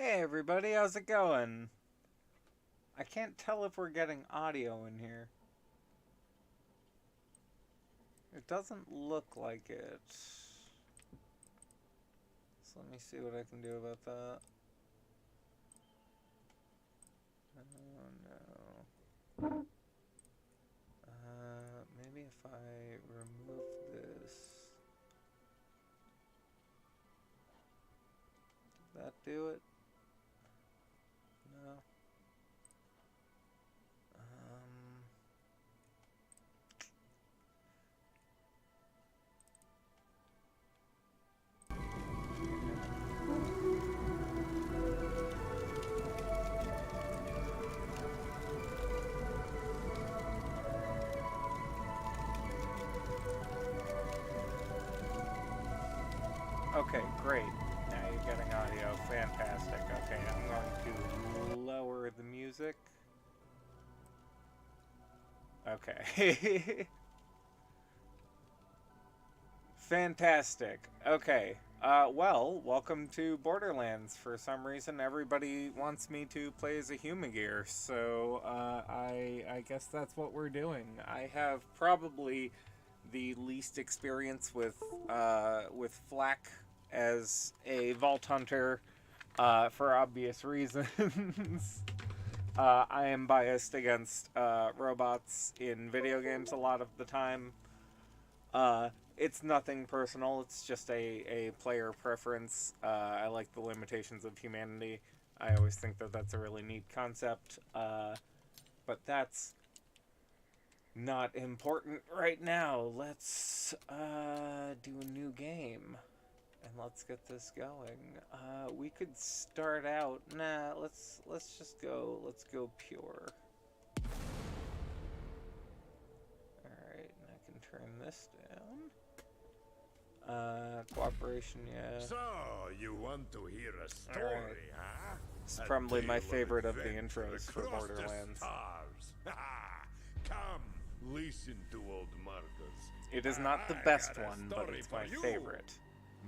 Hey everybody, how's it going? I can't tell if we're getting audio in here. It doesn't look like it. So let me see what I can do about that. Oh no. Maybe if I remove this. Did that do it? No. Okay, great. Now you're getting audio. Fantastic. Okay, I'm going to lower the music. Okay. Fantastic. Okay. Well, welcome to Borderlands. For some reason, everybody wants me to play as a humagear, so I guess that's what we're doing. I have probably the least experience with Fl4k as a vault hunter, for obvious reasons. I am biased against robots in video games a lot of the time. It's nothing personal, it's just a player preference. I like the limitations of humanity. I always think that that's a really neat concept. But that's not important right now. Let's do a new game. And let's get this going. We could start out. Nah, let's just go. Let's go pure. Alright, and I can turn this down. Cooperation, yeah. So, you want to hear a story, Alright. huh? It's probably my favorite of the intros for Borderlands. Come, listen to old Marcus. It is not the best one, but it's my favorite.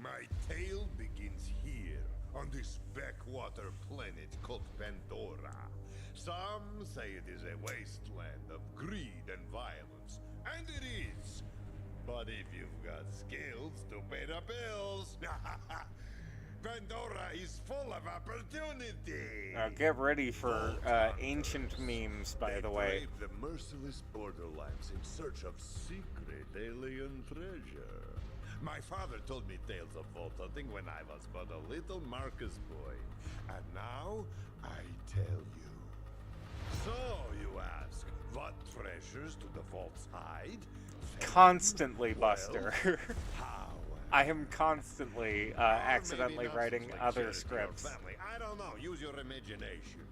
My tale begins here, on this backwater planet called Pandora. Some say it is a wasteland of greed and violence, and it is. But if you've got skills to pay the bills, Pandora is full of opportunity. Get ready for ancient memes, by the way. They brave the merciless Borderlands in search of secret alien treasure. My father told me tales of vault hunting when I was but a little Marcus boy. And now, I tell you. So, you ask, what treasures do the vaults hide? Constantly, Buster. Well, how? I am constantly accidentally writing other scripts. I don't know, use your imagination.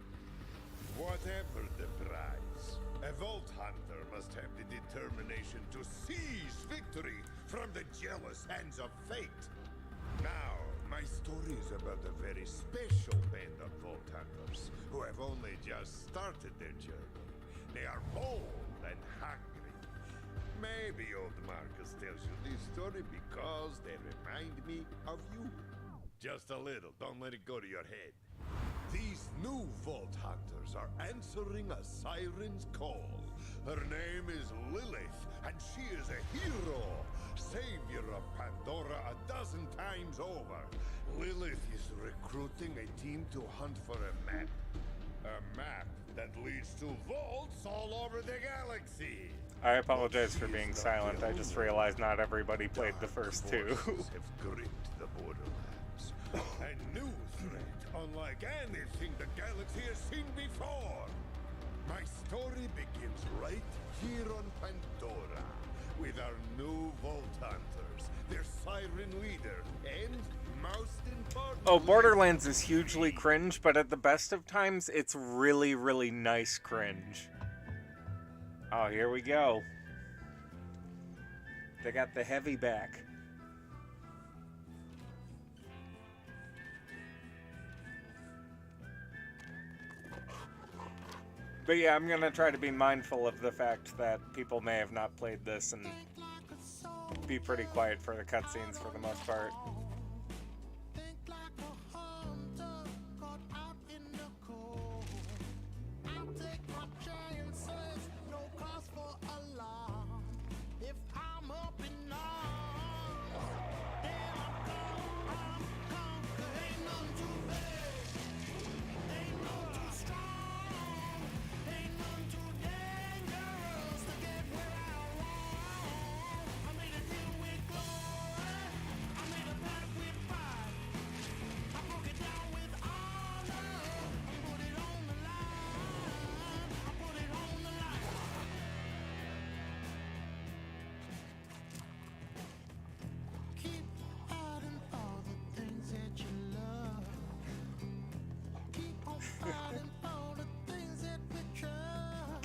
Whatever the price, a vault hunter must have the determination to seize victory from the jealous hands of fate. Now, my story is about a very special band of vault hunters who have only just started their journey. They are bold and hungry. Maybe old Marcus tells you this story because they remind me of you. Just a little, don't let it go to your head. These new vault hunters are answering a siren's call. Her name is Lilith, and she is a hero, savior of Pandora a dozen times over. Lilith is recruiting a team to hunt for a map. A map that leads to vaults all over the galaxy. I apologize for being silent. I just realized not everybody played the first two. Have gripped the Borderlands. A new threat, unlike anything the galaxy has seen before. My story begins right here on Pandora, with our new Vault Hunters, their siren leader, and most importantly... Oh, Borderlands is hugely cringe, but at the best of times, it's really, really nice cringe. Oh, here we go. They got the heavy back. But yeah, I'm gonna try to be mindful of the fact that people may have not played this and be pretty quiet for the cutscenes for the most part.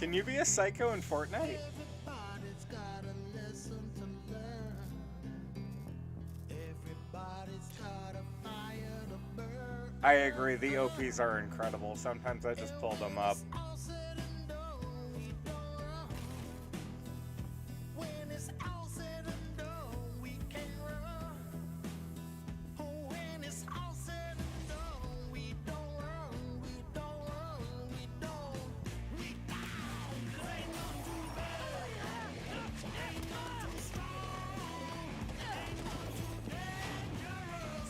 Can you be a psycho in Fortnite? Everybody's got a lesson to learn. Everybody's got a fire to burn. I agree, the OPs are incredible. Sometimes I just pull them up. All said and done, we don't run. When it's all said and done, we can't run. When it's all said and done, we don't run, we don't run, we don't. We don't. 'Cause ain't none too bad. Ain't none too strong. Ain't none too dangerous.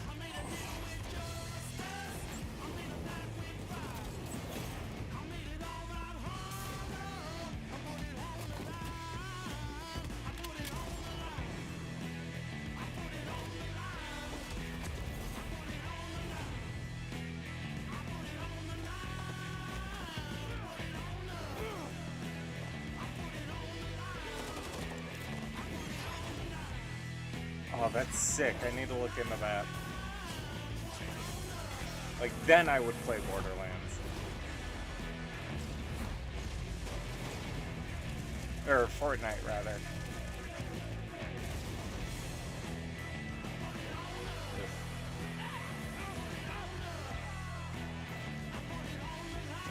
I made a deal with justice. I made a pact with pride. I made it all that harder. I put it on the line. I put it on the line. I put it on the line. I put it on the line. I put it on the line. Oh, that's sick. I need to look into that. Like, then I would play Borderlands. Or Fortnite, rather.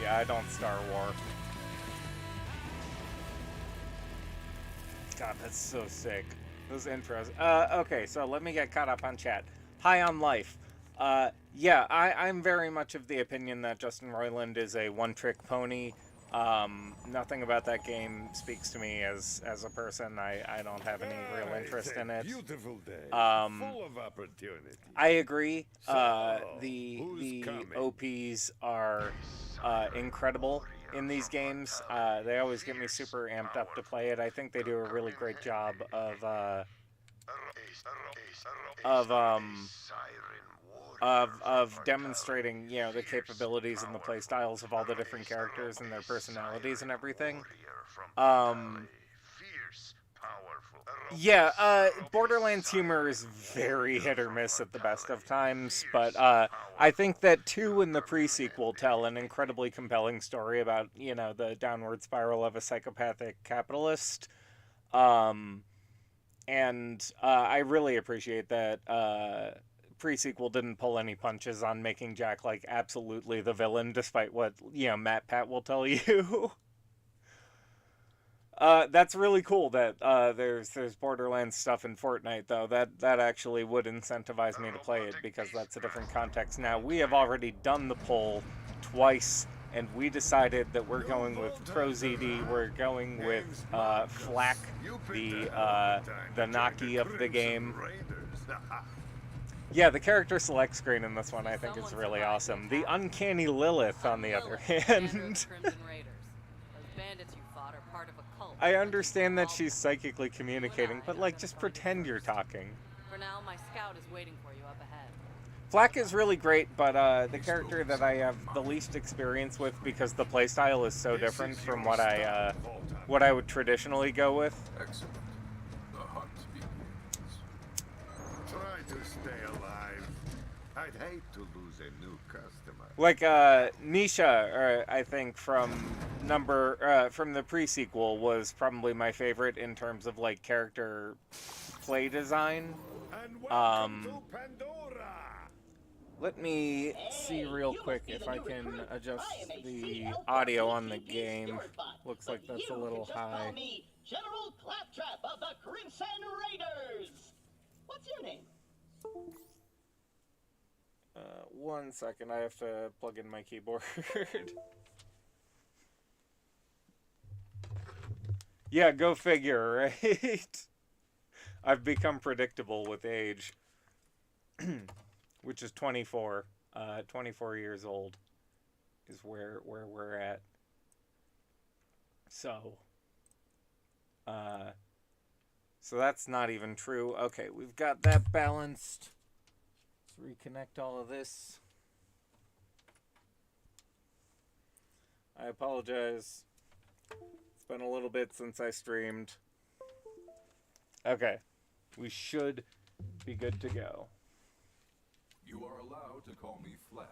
Yeah, I don't Star War. God, that's so sick. Those intros. Okay, so let me get caught up on chat. High on Life. Yeah, I'm very much of the opinion that Justin Roiland is a one-trick pony. Nothing about that game speaks to me as a person. I don't have any real interest in it. Beautiful day. Full of opportunity. I agree. So, The who's coming? OPs are incredible in these games. They always get me super amped up to play it. I think they do a really great job of demonstrating, you know, the capabilities and the play styles of all the different characters and their personalities and everything. Yeah, Borderlands humor is very hit or miss at the best of times, but I think that 2 and the pre-sequel tell an incredibly compelling story about, you know, the downward spiral of a psychopathic capitalist. And I really appreciate that pre-sequel didn't pull any punches on making Jack, like, absolutely the villain, despite what, you know, Matt Pat will tell you. That's really cool that there's Borderlands stuff in Fortnite, though. That actually would incentivize me to play it, because that's a different context. Now, we have already done the poll twice, and we decided that we're going with ProZD. We're going with Fl4k, the Naki of the game. Yeah, the character select screen in this one I think is really awesome. The Uncanny Lilith, on the other hand. I understand that she's psychically communicating, but, like, just pretend you're talking. For now, my scout is waiting for you up ahead. Fl4k is really great, but the character that I have the least experience with, because the playstyle is so different from what I would traditionally go with. Excellent. The hunt begins. Try to stay alive. I'd hate to lose a new customer. Like Nisha, I think from the pre-sequel was probably my favorite in terms of, like, character play design. And welcome to Pandora. Let me see real quick if I can adjust the audio on the game. Looks like that's a little high. General Claptrap of the Crimson Raiders. What's your name? 1 second, I have to plug in my keyboard. Yeah, go figure, right? I've become predictable with age. Which is 24. 24 years old is where we're at. So that's not even true. Okay, we've got that balanced. Let's reconnect all of this. I apologize. It's been a little bit since I streamed. Okay, we should be good to go. You are allowed to call me Fl4k.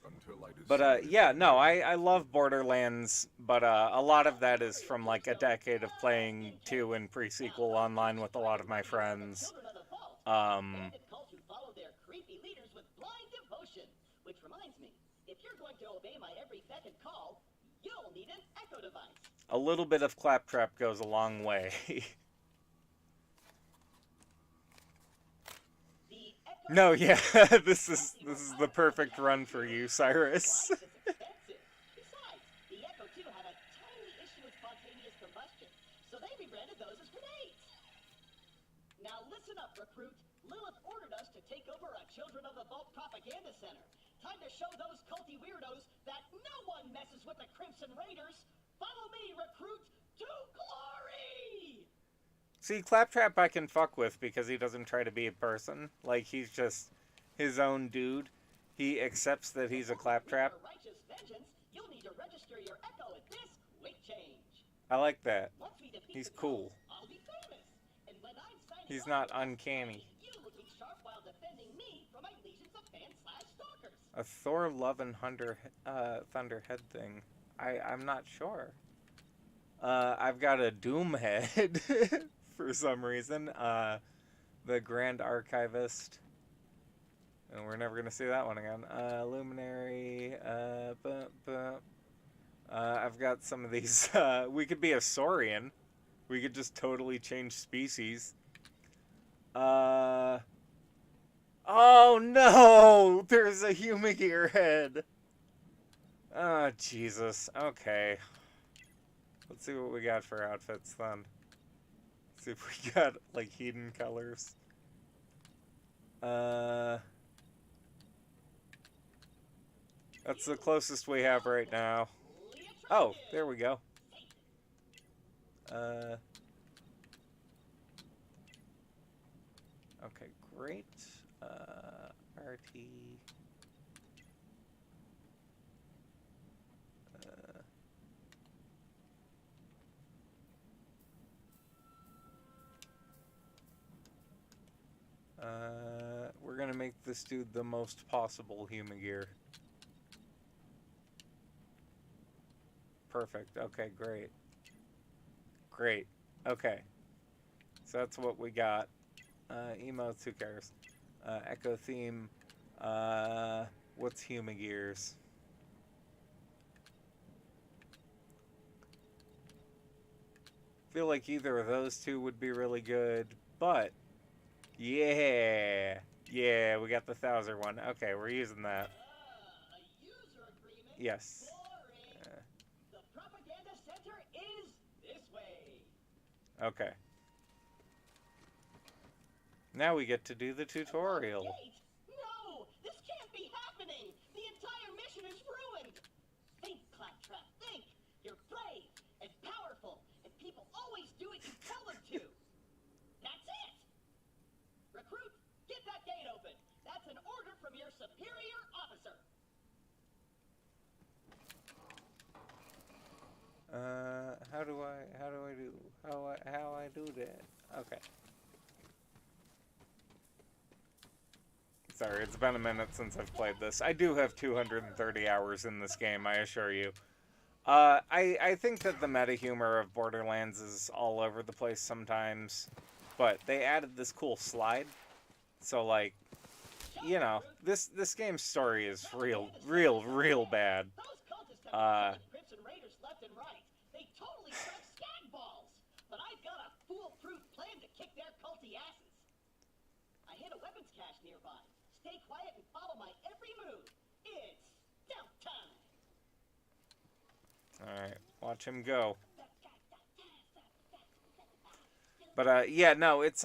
until I But yeah, no, I love Borderlands, but a lot of that is from like a decade of playing 2 and pre-sequel online with a lot of my friends. Children of the Vault. Um, Bandit cult who follow their creepy leaders with blind devotion. Which reminds me, if you're going to obey my every beck and call, you'll need an echo device. a little bit of Claptrap goes a long way. The echo No, yeah, this is the perfect run for you, Cyrus. device is expensive. Besides, the Echo 2 had a tiny issue with spontaneous combustion, so they rebranded those as grenades. Now listen up, recruit. Lilith ordered us to take over a Children of the Vault propaganda center. Time to show those culty weirdos that no one messes with the Crimson Raiders. Follow me, recruit, to glory! See, Claptrap I can fuck with because he doesn't try to be a person. Like, he's just his own dude. He accepts that he's a Claptrap. For righteous vengeance, you'll need to register your Echo at this quick change. I like that. Once we defeat He's the cool. cults, I'll be famous. And when I'm signing He's off, not uncanny. you looking sharp while defending me from my legions of fans/stalkers. A Thor Love and Thunderhead thing. I'm not sure. I've got a Doomhead for some reason. The Grand Archivist. And we're never gonna see that one again. Luminary. I've got some of these. We could be a Saurian. We could just totally change species. Oh no! There's a humagear head! Oh, Jesus. Okay. Let's see what we got for outfits then. Let's see if we got, like, hidden colors. That's the closest we have right now. Oh, there we go. Okay, great. RT. We're gonna make this dude the most possible humagear. Perfect. Okay, great. Great. Okay. So that's what we got. Emotes, who cares? Echo theme. What's humagears? Feel like either of those two would be really good, but yeah, we got the Thouser one. Okay, we're using that. A user agreement? Yes. Boring. The propaganda center is this way. Okay. Now we get to do the tutorial. Gate? No! This can't be happening! The entire mission is ruined! Think, Claptrap, think! You're brave and powerful, and people always do what you tell them to! That's it! Recruit, get that gate open! That's an order from your superior officer! How I do that? Okay. Sorry, it's been a minute since I've played this. I do have 230 hours in this game, I assure you. I think that the meta humor of Borderlands is all over the place sometimes, but they added this cool slide, so like, you know, this game's story is real bad. Those cultists have been Crimson Raiders left and right. They totally track skag balls! But I've got a foolproof plan to kick their culty asses. I hid a weapons cache nearby. Stay quiet and follow my every move. It's stealth time. Alright, watch him go. But yeah, no, it's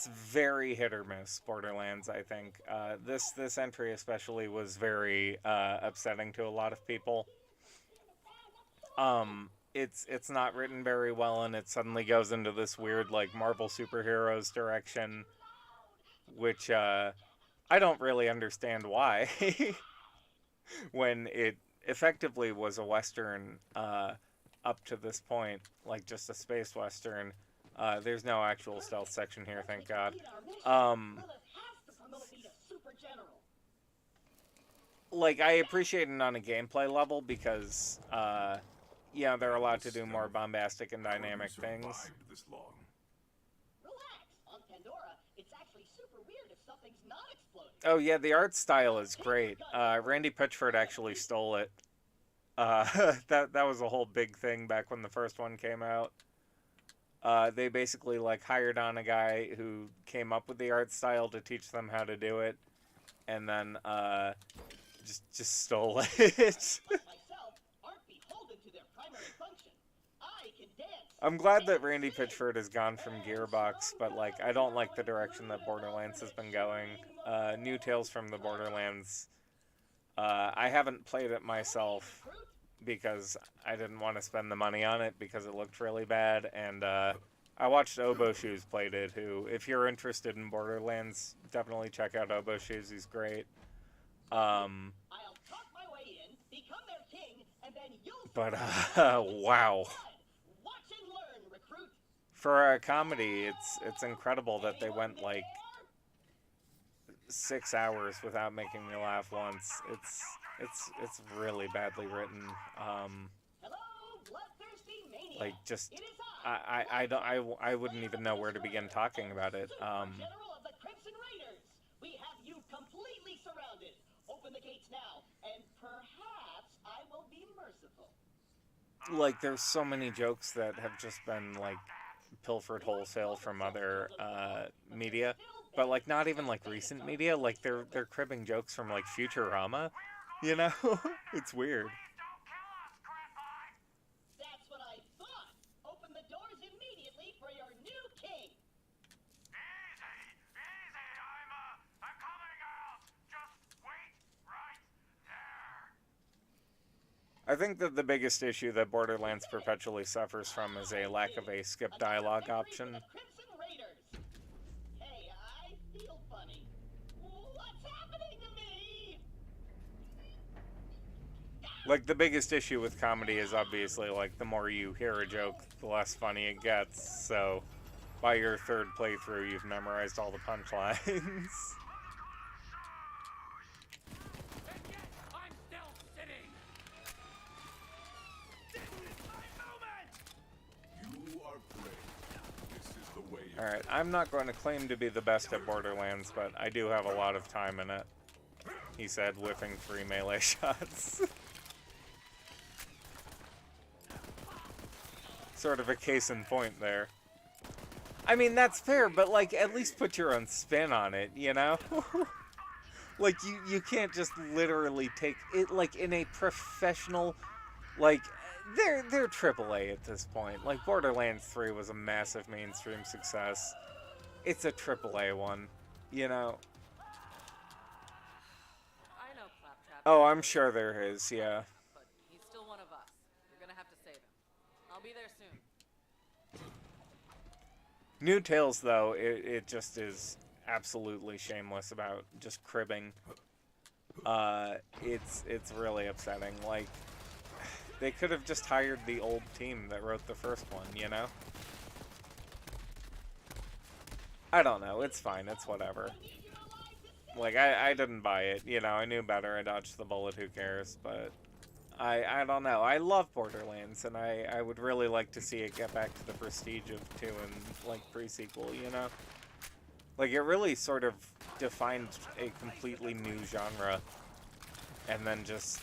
very hit or miss, Borderlands, I think. This entry especially was very upsetting to a lot of people. It's not written very well, and it suddenly goes into this weird, like, Marvel superheroes direction, which I don't really understand why. When it effectively was a Western up to this point, like just a space Western. There's no actual stealth section here, thank God. Lilith has to promote me to super general. like, I appreciate it on a gameplay level because, yeah, they're allowed to do more bombastic and dynamic things. This long. Relax. On Pandora, it's actually super weird if something's not exploding. Oh, yeah, the art style is great. Randy Pitchford actually stole it. That was a whole big thing back when the first one came out. They basically, like, hired on a guy who came up with the art style to teach them how to do it, and then, just stole it. Like myself, aren't beholden to their primary function. I can dance. I'm glad that Randy Pitchford has gone from Gearbox, but, like, I don't like the direction that Borderlands has been going. New Tales from the Borderlands. I haven't played it myself because I didn't want to spend the money on it because it looked really bad, and I watched Obo Shoes played it, who, if you're interested in Borderlands, definitely check out Obo Shoes, he's great. I'll talk my way in, become their king, and then you'll But, wow. watch and learn, recruit. For a comedy, it's incredible that they went, like, 6 hours without making me laugh once. It's really badly written. Hello, bloodthirsty maniac. Like, just, It is I wouldn't even know where to begin talking about it. General of the Crimson Raiders. We have you completely surrounded. Open the gates now, and perhaps I will be merciful. Like, there's so many jokes that have just been, like, pilfered wholesale from other media, but, like, not even, like, recent media. Like, they're cribbing jokes from, like, Futurama, you know? It's weird. That's what I thought. Open the doors immediately for your new king. I'm coming out. Just wait right there. I think that the biggest issue that Borderlands perpetually suffers from is a lack of a skip dialogue option. The Crimson Raiders. Hey, I feel funny. What's happening to me? Like, the biggest issue with comedy is obviously, like, the more you hear a joke, the less funny it gets, so by your third playthrough, you've memorized all the punchlines. And yet, I'm still sitting. This is my moment. You are brave. This is the way. Alright, I'm not going to claim to be the best at Borderlands, but I do have a lot of time in it, he said, whiffing 3 melee shots. Sort of a case in point there. I mean, that's fair, but, like, at least put your own spin on it, you know? Like, you can't just literally take it, like, in a professional, like, they're AAA at this point. Like, Borderlands 3 was a massive mainstream success. It's a AAA one, you know? I know Claptrap. Oh, I'm sure there is, yeah. But he's still one of us. You're gonna have to save him. I'll be there soon. New Tales, though, it just is absolutely shameless about just cribbing. It's really upsetting. Like, they could have just hired the old team that wrote the first one, you know? I don't know, it's fine, it's whatever. Like, I didn't buy it, you know, I knew better, I dodged the bullet, who cares, but I don't know. I love Borderlands, and I would really like to see it get back to the prestige of 2 and, like, pre-sequel, you know? Like, it really sort of defined a completely new genre, and then just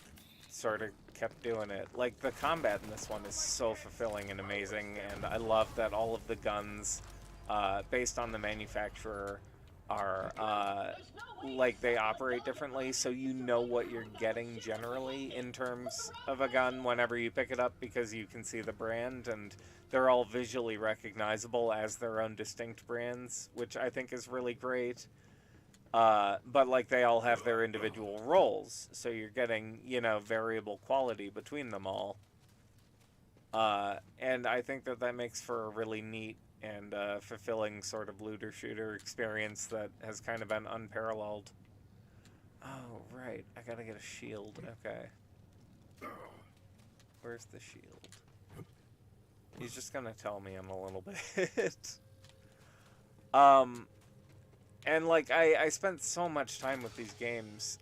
sort of kept doing it. Like, the combat in this one is so fulfilling and amazing, and I love that all of the guns, based on the manufacturer, are, like, they operate differently, so you know what you're getting generally in terms of a gun whenever you pick it up, because you can see the brand, and they're all visually recognizable as their own distinct brands, which I think is really great. But, like, they all have their individual roles, so you're getting, you know, variable quality between them all. And I think that that makes for a really neat and fulfilling sort of looter-shooter experience that has kind of been unparalleled. Oh, right. I gotta get a shield. Okay. Where's the shield? He's just gonna tell me in a little bit. And, like, I spent so much time with these games.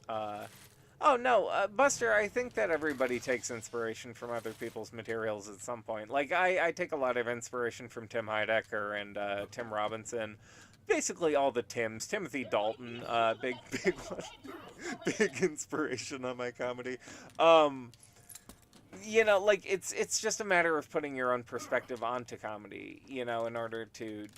Oh, no, Buster, I think that everybody takes inspiration from other people's materials at some point. Like, I take a lot of inspiration from Tim Heidecker and Tim Robinson. Basically all the Tims. Timothy Dalton, big one. Big inspiration on my comedy. You know, like, it's just a matter of putting your own perspective onto comedy, you know, in order to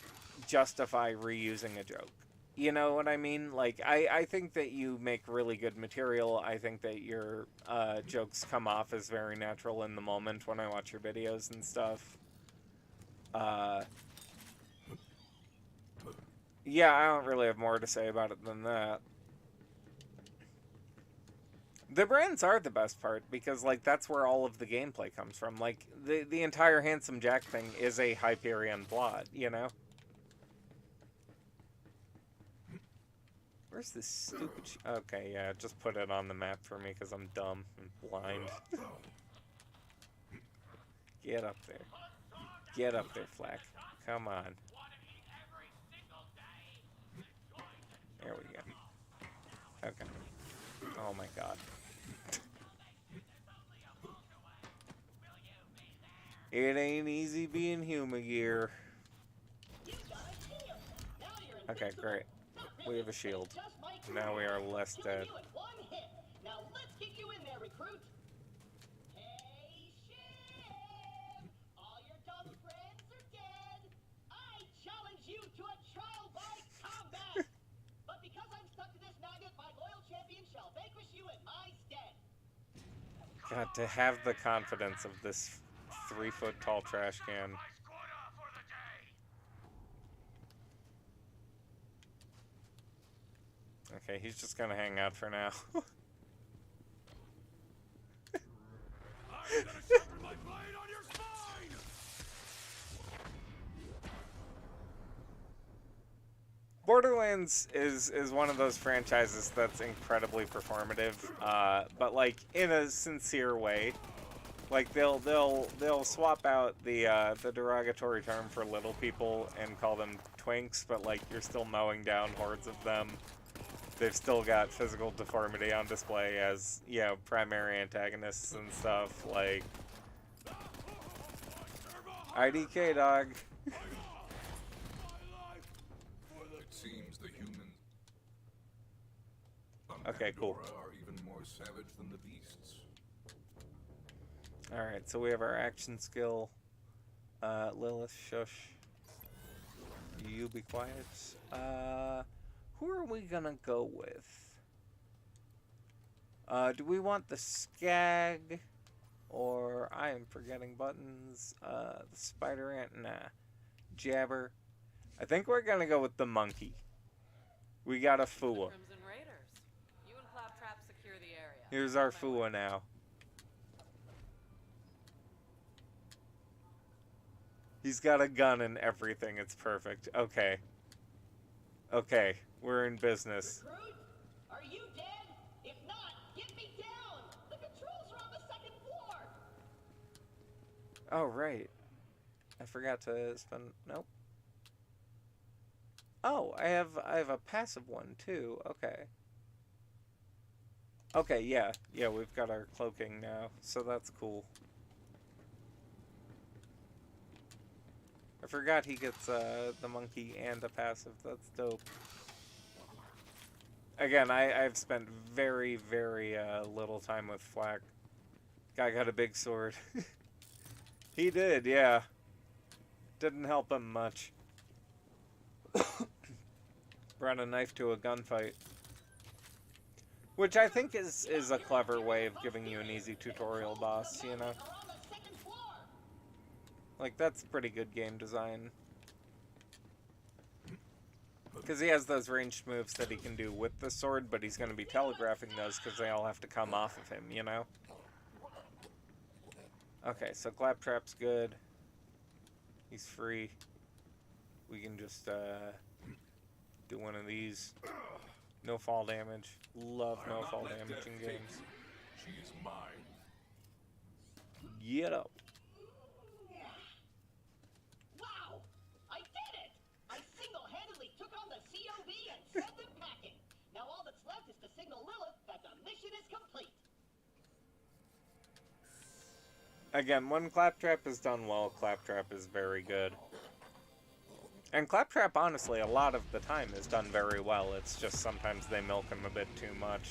justify reusing a joke. You know what I mean? Like, I think that you make really good material. I think that your jokes come off as very natural in the moment when I watch your videos and stuff. Yeah, I don't really have more to say about it than that. The brands are the best part, because, like, that's where all of the gameplay comes from. Like, the entire Handsome Jack thing is a Hyperion plot, you know? Where's this stupid okay, yeah, just put it on the map for me, because I'm dumb and blind. Get up there. Get up there, Fl4k. Come on. There we go. Okay. Oh my god. It ain't easy being humagear. Okay, great. We have a shield. Now we are less dead. Now let's get you in there, recruit. Hey, shit! All your dumb friends are dead. I challenge you to a trial by combat. But because I'm stuck to this magnet, my loyal champion shall vanquish you in my stead. God, to have the confidence of this 3-foot-tall trash can. Okay, he's just gonna hang out for now. Borderlands is one of those franchises that's incredibly performative, but like in a sincere way. Like they'll swap out the derogatory term for little people and call them twinks, but like you're still mowing down hordes of them. They've still got physical deformity on display as, you know, primary antagonists and stuff. Like IDK, dog. It seems the humans on Okay, cool. Pandora are even more savage than the beasts. Alright, so we have our action skill. Lilith, shush. You be quiet. Who are we gonna go with? Do we want the Skag? Or, I am forgetting buttons. The Spider Ant? Nah. Jabber. I think we're gonna go with the Monkey. We got a Fua. Crimson Raiders. You and Claptrap secure the area. Here's our Fua now. He's got a gun and everything. It's perfect. Okay. Okay. We're in business. Recruit, are you dead? If not, get me down. The controls are on the second floor. Oh, right. I forgot to spend... Nope. Oh, I have a passive one, too. Okay. Okay, yeah. Yeah, we've got our cloaking now, so that's cool. I forgot he gets the monkey and a passive. That's dope. Again, I've spent very, very little time with Fl4k. Guy got a big sword. He did, yeah. Didn't help him much. Brought a knife to a gunfight. Which I think is a clever way of giving you an easy tutorial boss, you know? Like, that's pretty good game design. Because he has those ranged moves that he can do with the sword, but he's going to be telegraphing those because they all have to come off of him, you know? Okay, so Claptrap's good. He's free. We can just do one of these. No fall damage. Love no fall damage in games. She is mine. Get up. Wow! I did it! I single-handedly took on the COV and sent them packing. Now all that's left is to signal Lilith that the mission is complete. Again, when Claptrap is done well, Claptrap is very good. And Claptrap, honestly, a lot of the time is done very well. It's just sometimes they milk him a bit too much.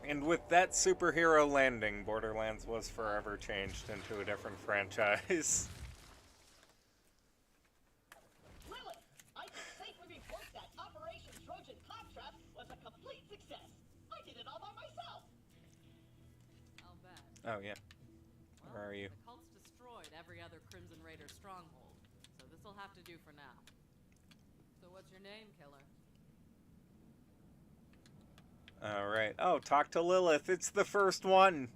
And with that superhero landing, Borderlands was forever changed into a different franchise. Lilith, I can safely report that Operation Trojan Claptrap was a complete success. I did it all by myself. I'll bet. Oh, yeah. Well, Where are you? The cult's destroyed every other Crimson Raider stronghold, so this'll have to do for now. So what's your name, killer? Alright. Oh, talk to Lilith. It's the first one.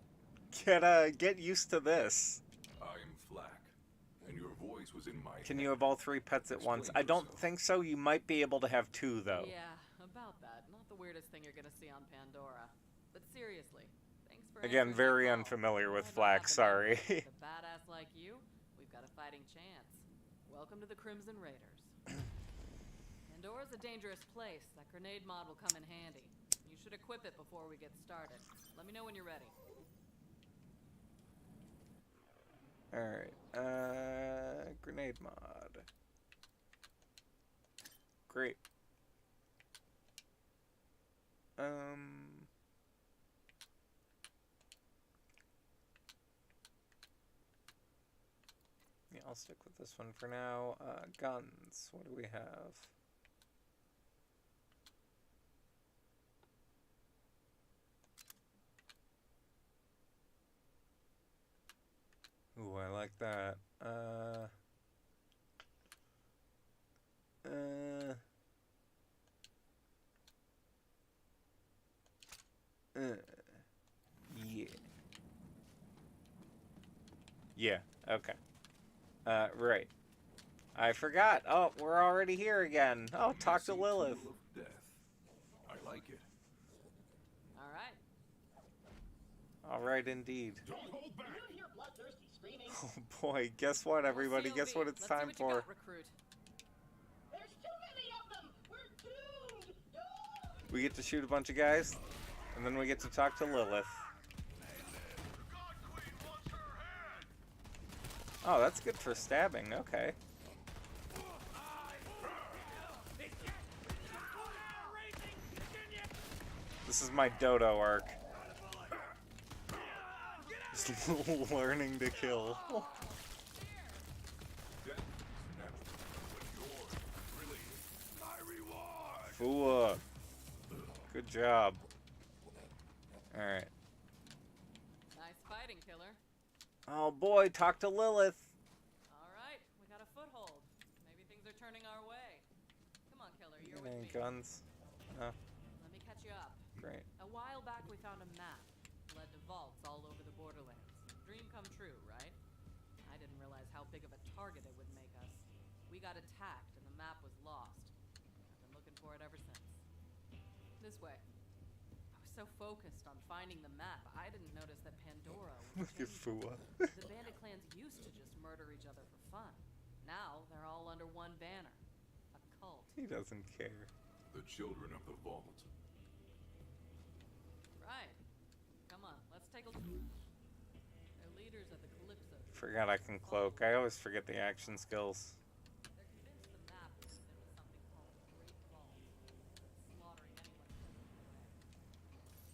Get used to this. I'm Fl4k, and your voice was in my Can head. you have all three pets at once? I don't think so. You might be able to have two, though. Yeah, about that. Not the weirdest thing you're gonna see on Pandora. But seriously, thanks for Again, answering my very call. unfamiliar with I don't have Fl4k, to sorry. know. With a badass like you, we've got a fighting chance. Welcome to the Crimson Raiders. Pandora's a dangerous place. That grenade mod will come in handy. You should equip it before we get started. Let me know when you're ready. Alright, grenade mod. Great. Yeah, I'll stick with this one for now. Guns, what do we have? Ooh, I like that. Yeah. Yeah, okay. Right. I forgot. Oh, we're already here again. Oh, talk to Messy Lilith. tool of death. I like it. All right. Alright, indeed. Don't hold back. You hear bloodthirsty screaming? Oh boy, guess what, everybody? Guess what it's Let's time see what you for. got, recruit. There's too many of them. We're doomed. No! We get to shoot a bunch of guys, and then we get to talk to Lilith. Oh, that's good for stabbing, okay. This is my dodo arc. Just learning to kill. Death is natural, but yours, really, my reward. Fua. Good job. Alright. Nice fighting, killer. Oh boy, talk to Lilith. All right, we got a foothold. Maybe things are turning our way. Come on, killer, you're Any with me. guns? No. Let me catch you up. Great. A while back, we found a map. Led to vaults all over the Borderlands. Dream come true, right? I didn't realize how big of a target it would make us. We got attacked and the map was lost. I've been looking for it ever since. This way. I was so focused on finding the map, I didn't notice that Pandora was Look at changing. Fua. The bandit clans used to just murder each other for fun. Now they're all under one banner. A cult. He doesn't care. The children of the vault. Right. Come on, let's take a look. They're leaders of the Calypso. Forgot I can cloak. I always forget the action skills. They're convinced the map was filled with something called the Great Vault. Slaughtering anyone who gets in the way.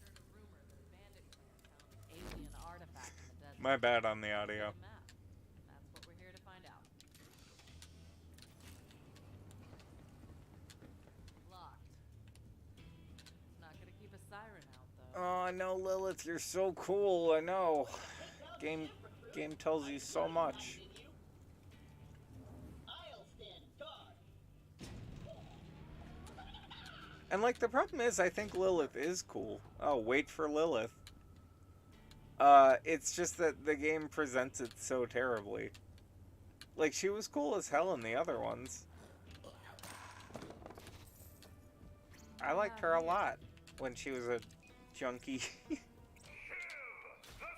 Heard a rumor that a bandit clan found an alien artifact in the desert. My bad on the audio. The map. That's what we're here to find out. Locked. It's not gonna keep a siren out though. Oh, I know, Lilith. You're so cool. I know. Game tells you so much. I'll stand guard. And like the problem is, I think Lilith is cool. Oh, wait for Lilith. It's just that the game presents it so terribly. Like, she was cool as hell in the other ones. I liked her a lot when she was a junkie. The Sun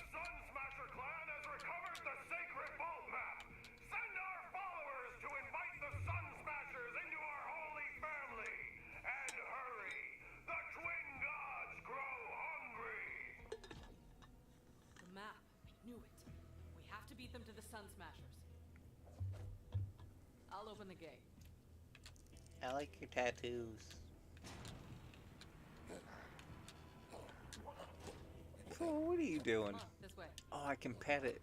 Smasher clan has recovered the sacred vault map. Send our followers to invite the Sun Smashers into our holy family. to beat them to the Sun Smashers. I'll open the gate. I like your tattoos. Oh, what are you doing? Come on, this way. Oh, I can pet it.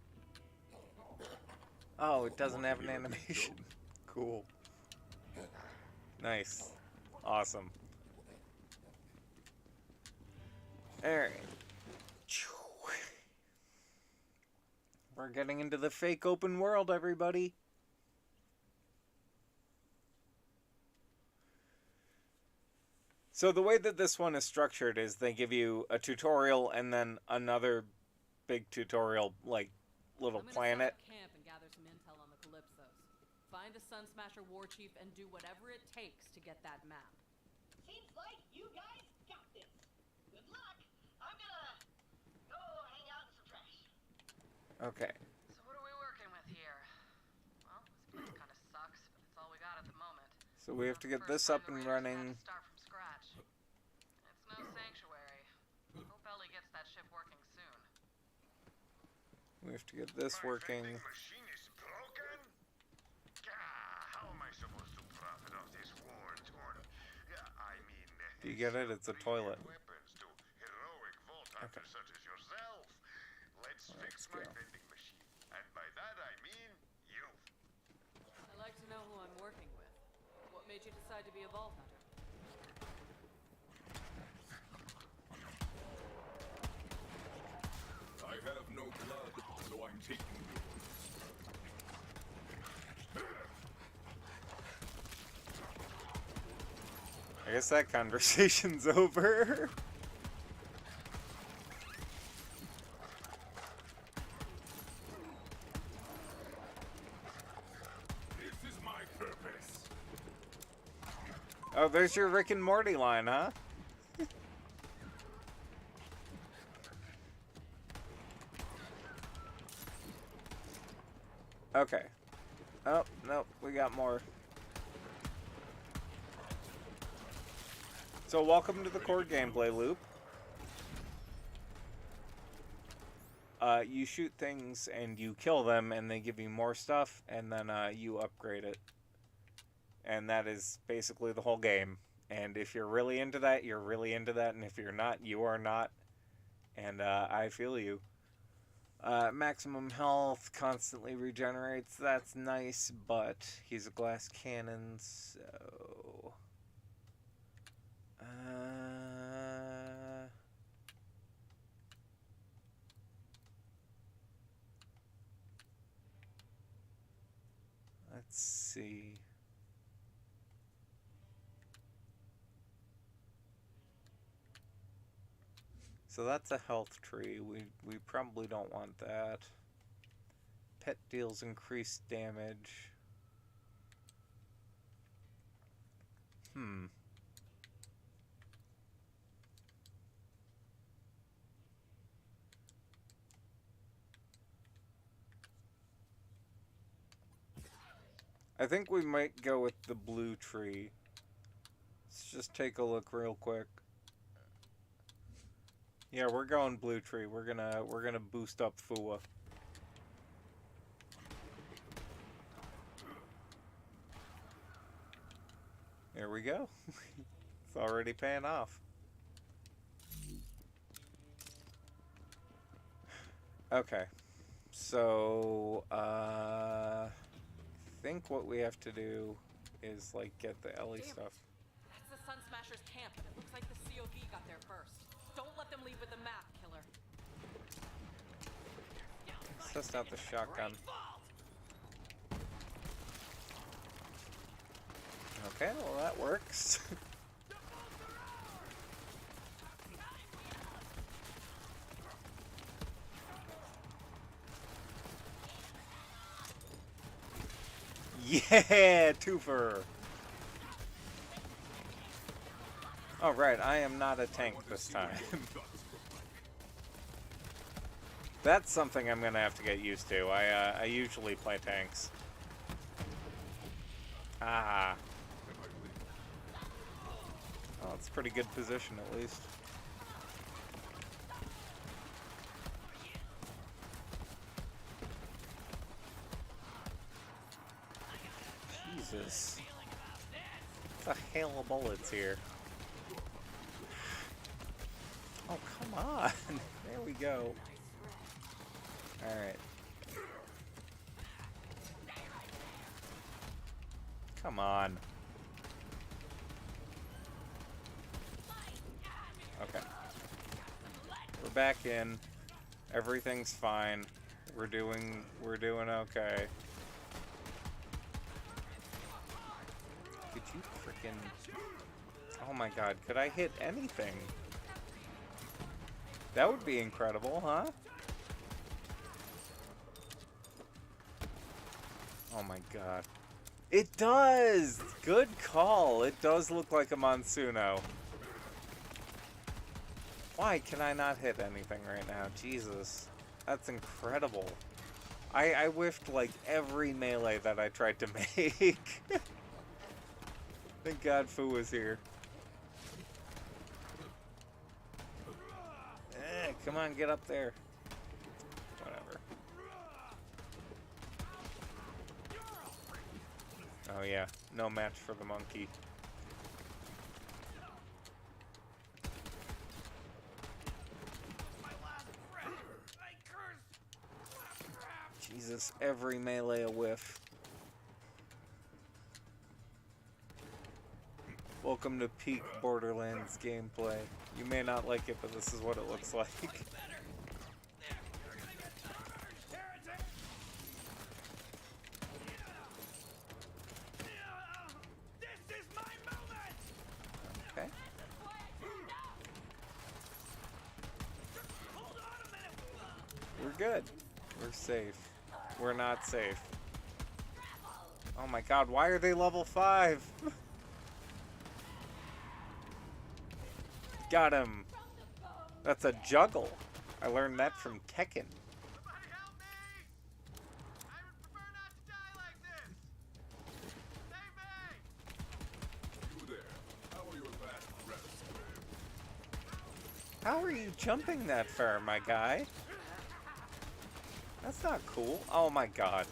Oh, it doesn't have an animation. Cool. Nice. Awesome. Alright. We're getting into the fake open world, everybody. So the way that this one is structured is they give you a tutorial and then another big tutorial, like, little I'm gonna planet. set up camp and gather some intel on the Calypsos. Find the Sun Smasher war chief and do whatever it takes to get that map. Seems like you guys got this. Good luck. I'm gonna go hang out in some trash. Okay. So what are we working with here? Well, this place kind of sucks, but it's all we got at the moment. So we have to get this up and running. Start from scratch. It's no sanctuary. Hope Ellie gets that ship working soon. We have to get this working. Machine is broken? How am I supposed to profit off this war-torn? I mean... Do you get it? It's a toilet. Weapons to heroic vault hunters such as yourself. Let's fix my go. vending machine. And by that I mean you. I'd like to know who I'm working with. What made you decide to be a vault hunter? I have no blood, so I'm taking yours. I guess that conversation's over. This is my purpose. Oh, there's your Rick and Morty line, huh? Okay. Oh, nope, we got more. So welcome to the core gameplay loop. You shoot things and you kill them and they give you more stuff and then you upgrade it. And that is basically the whole game. And if you're really into that, you're really into that. And if you're not, you are not. And I feel you. Maximum health constantly regenerates. That's nice, but he's a glass cannon, so... Let's see. So that's a health tree. We probably don't want that. Pet deals increased damage. I think we might go with the blue tree. Let's just take a look real quick. Yeah, we're going blue tree. We're gonna boost up Fua. There we go. It's already paying off. Okay. So I think what we have to do is like get the Ellie Damn it. stuff. That's the Sun Smasher's camp, and it looks like the COV got there first. Don't let them leave with the map, killer. Let's test out the shotgun. Okay, well that works. Yeah, twofer. Oh right, I am not a tank this time. That's something I'm gonna have to get used to. I usually play tanks. Ah. Oh, it's a pretty good position at least. Jesus. What's a hail of bullets here? Oh, come on. There we go. Alright. Come on. Okay. We're back in. Everything's fine. We're doing okay. Could you freaking... Oh my god, could I hit anything? That would be incredible, huh? Oh my god. It does! Good call. It does look like a Monsuno. Why can I not hit anything right now? Jesus. That's incredible. I whiffed like every melee that I tried to make. Thank God Fu was here. Come on, get up there. Whatever. Oh yeah, no match for the monkey. Jesus, every melee a whiff. Welcome to peak Borderlands gameplay. You may not like it, but this is what it looks like. Okay. We're good. We're safe. We're not safe. Oh my god, why are they level 5? Got him. That's a juggle. I learned that from Tekken. Somebody help me! I would prefer not to die like this! Save me! You there. How are your last breaths, Graham? How are you jumping that far, my guy? That's not cool. Oh my god.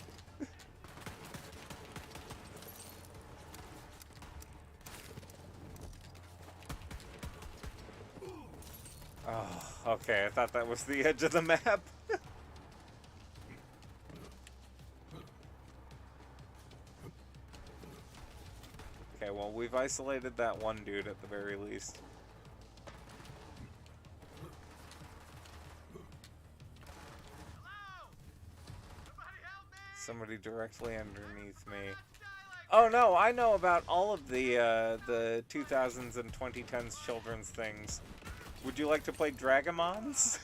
Oh, okay, I thought that was the edge of the map. Okay, well, we've isolated that one dude at the very least. Hello? Somebody help me! Somebody directly underneath me. Oh no, I know about all of the 2000s and 2010s children's things. Would you like to play Dragamons?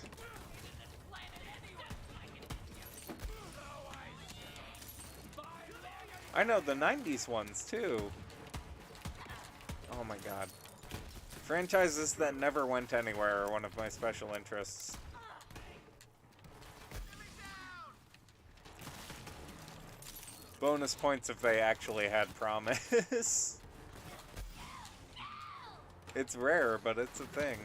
I know the 90s ones too. Oh my god. Franchises that never went anywhere are one of my special interests. Bonus points if they actually had promise. It's rare, but it's a thing.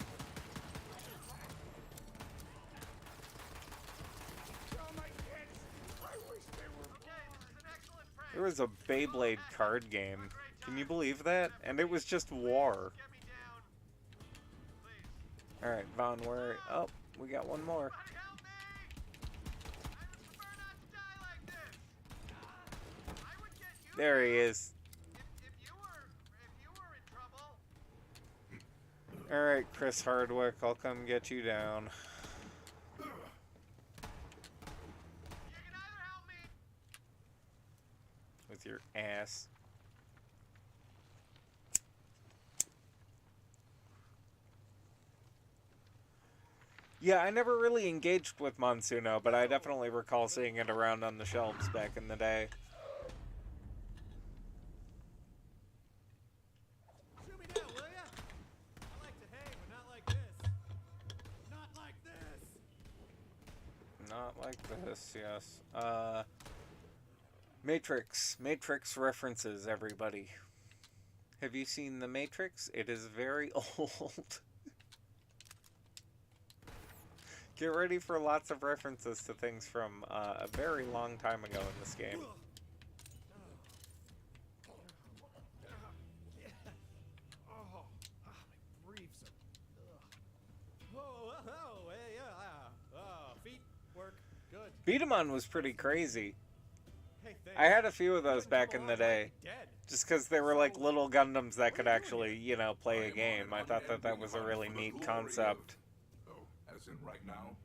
There was a Beyblade card game. Can you believe that? And it was just war. Alright, Vaughn, where... Oh, we got one more. There he is. Alright, Chris Hardwick, I'll come get you down. With your ass. Yeah, I never really engaged with Monsuno, but I definitely recall seeing it around on the shelves back in the day. Shoot me down, will ya? I like to hang, but not like this. Not like this. Not like this, yes. Matrix. Matrix references, everybody. Have you seen The Matrix? It is very old. Get ready for lots of references to things from a very long time ago in this game. Good. Beat-em-on was pretty crazy. Hey, thanks. I had a few of You those wouldn't back come in the along, I'd day. be dead. Just because they were like little Gundams that could What are you actually, you know, play a game. I thought that that was a really neat concept. Oh, as in right now,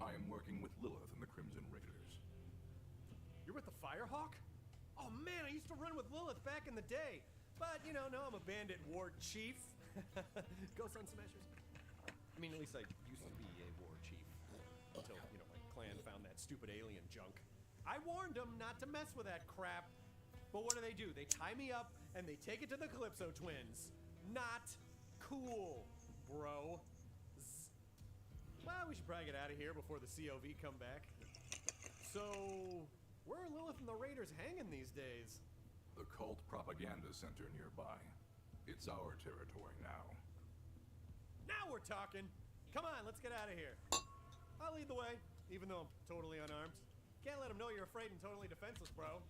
I am working with Lilith and the Crimson Raiders. You're with the Firehawk? Oh man, I used to run with Lilith back in the day. But, you know, now I'm a bandit ward chief. Go Sun Smashers. I mean, at least I used to be a ward chief. Until, you know, my clan found that stupid alien junk. I warned them not to mess with that crap. But what do? They tie me up and they take it to the Calypso twins. Not cool, bro. Well, we should probably get out of here before the COV come back. So, where are Lilith and the Raiders hanging these days? The cult propaganda center nearby. It's our territory now. Now we're talking. Come on, let's get out of here. I'll lead the way, even though I'm totally unarmed. Can't let them know you're afraid and totally defenseless, bro.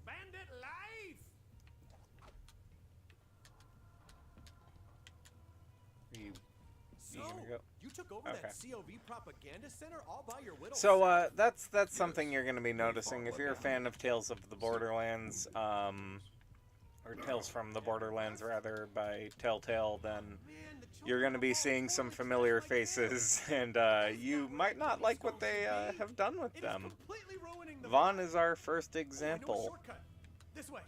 Bandit life! You So, gonna go? you took over that COV propaganda center all by your little So self? that's something you're going to be noticing if you're a fan of Tales of the Borderlands, or Tales from the Borderlands rather, by Telltale. Then Man, the you're going to be seeing some familiar faces, and you might not like what they have done with It is them. completely ruining the Vaughn is our first Oh, I know a example. shortcut. This way.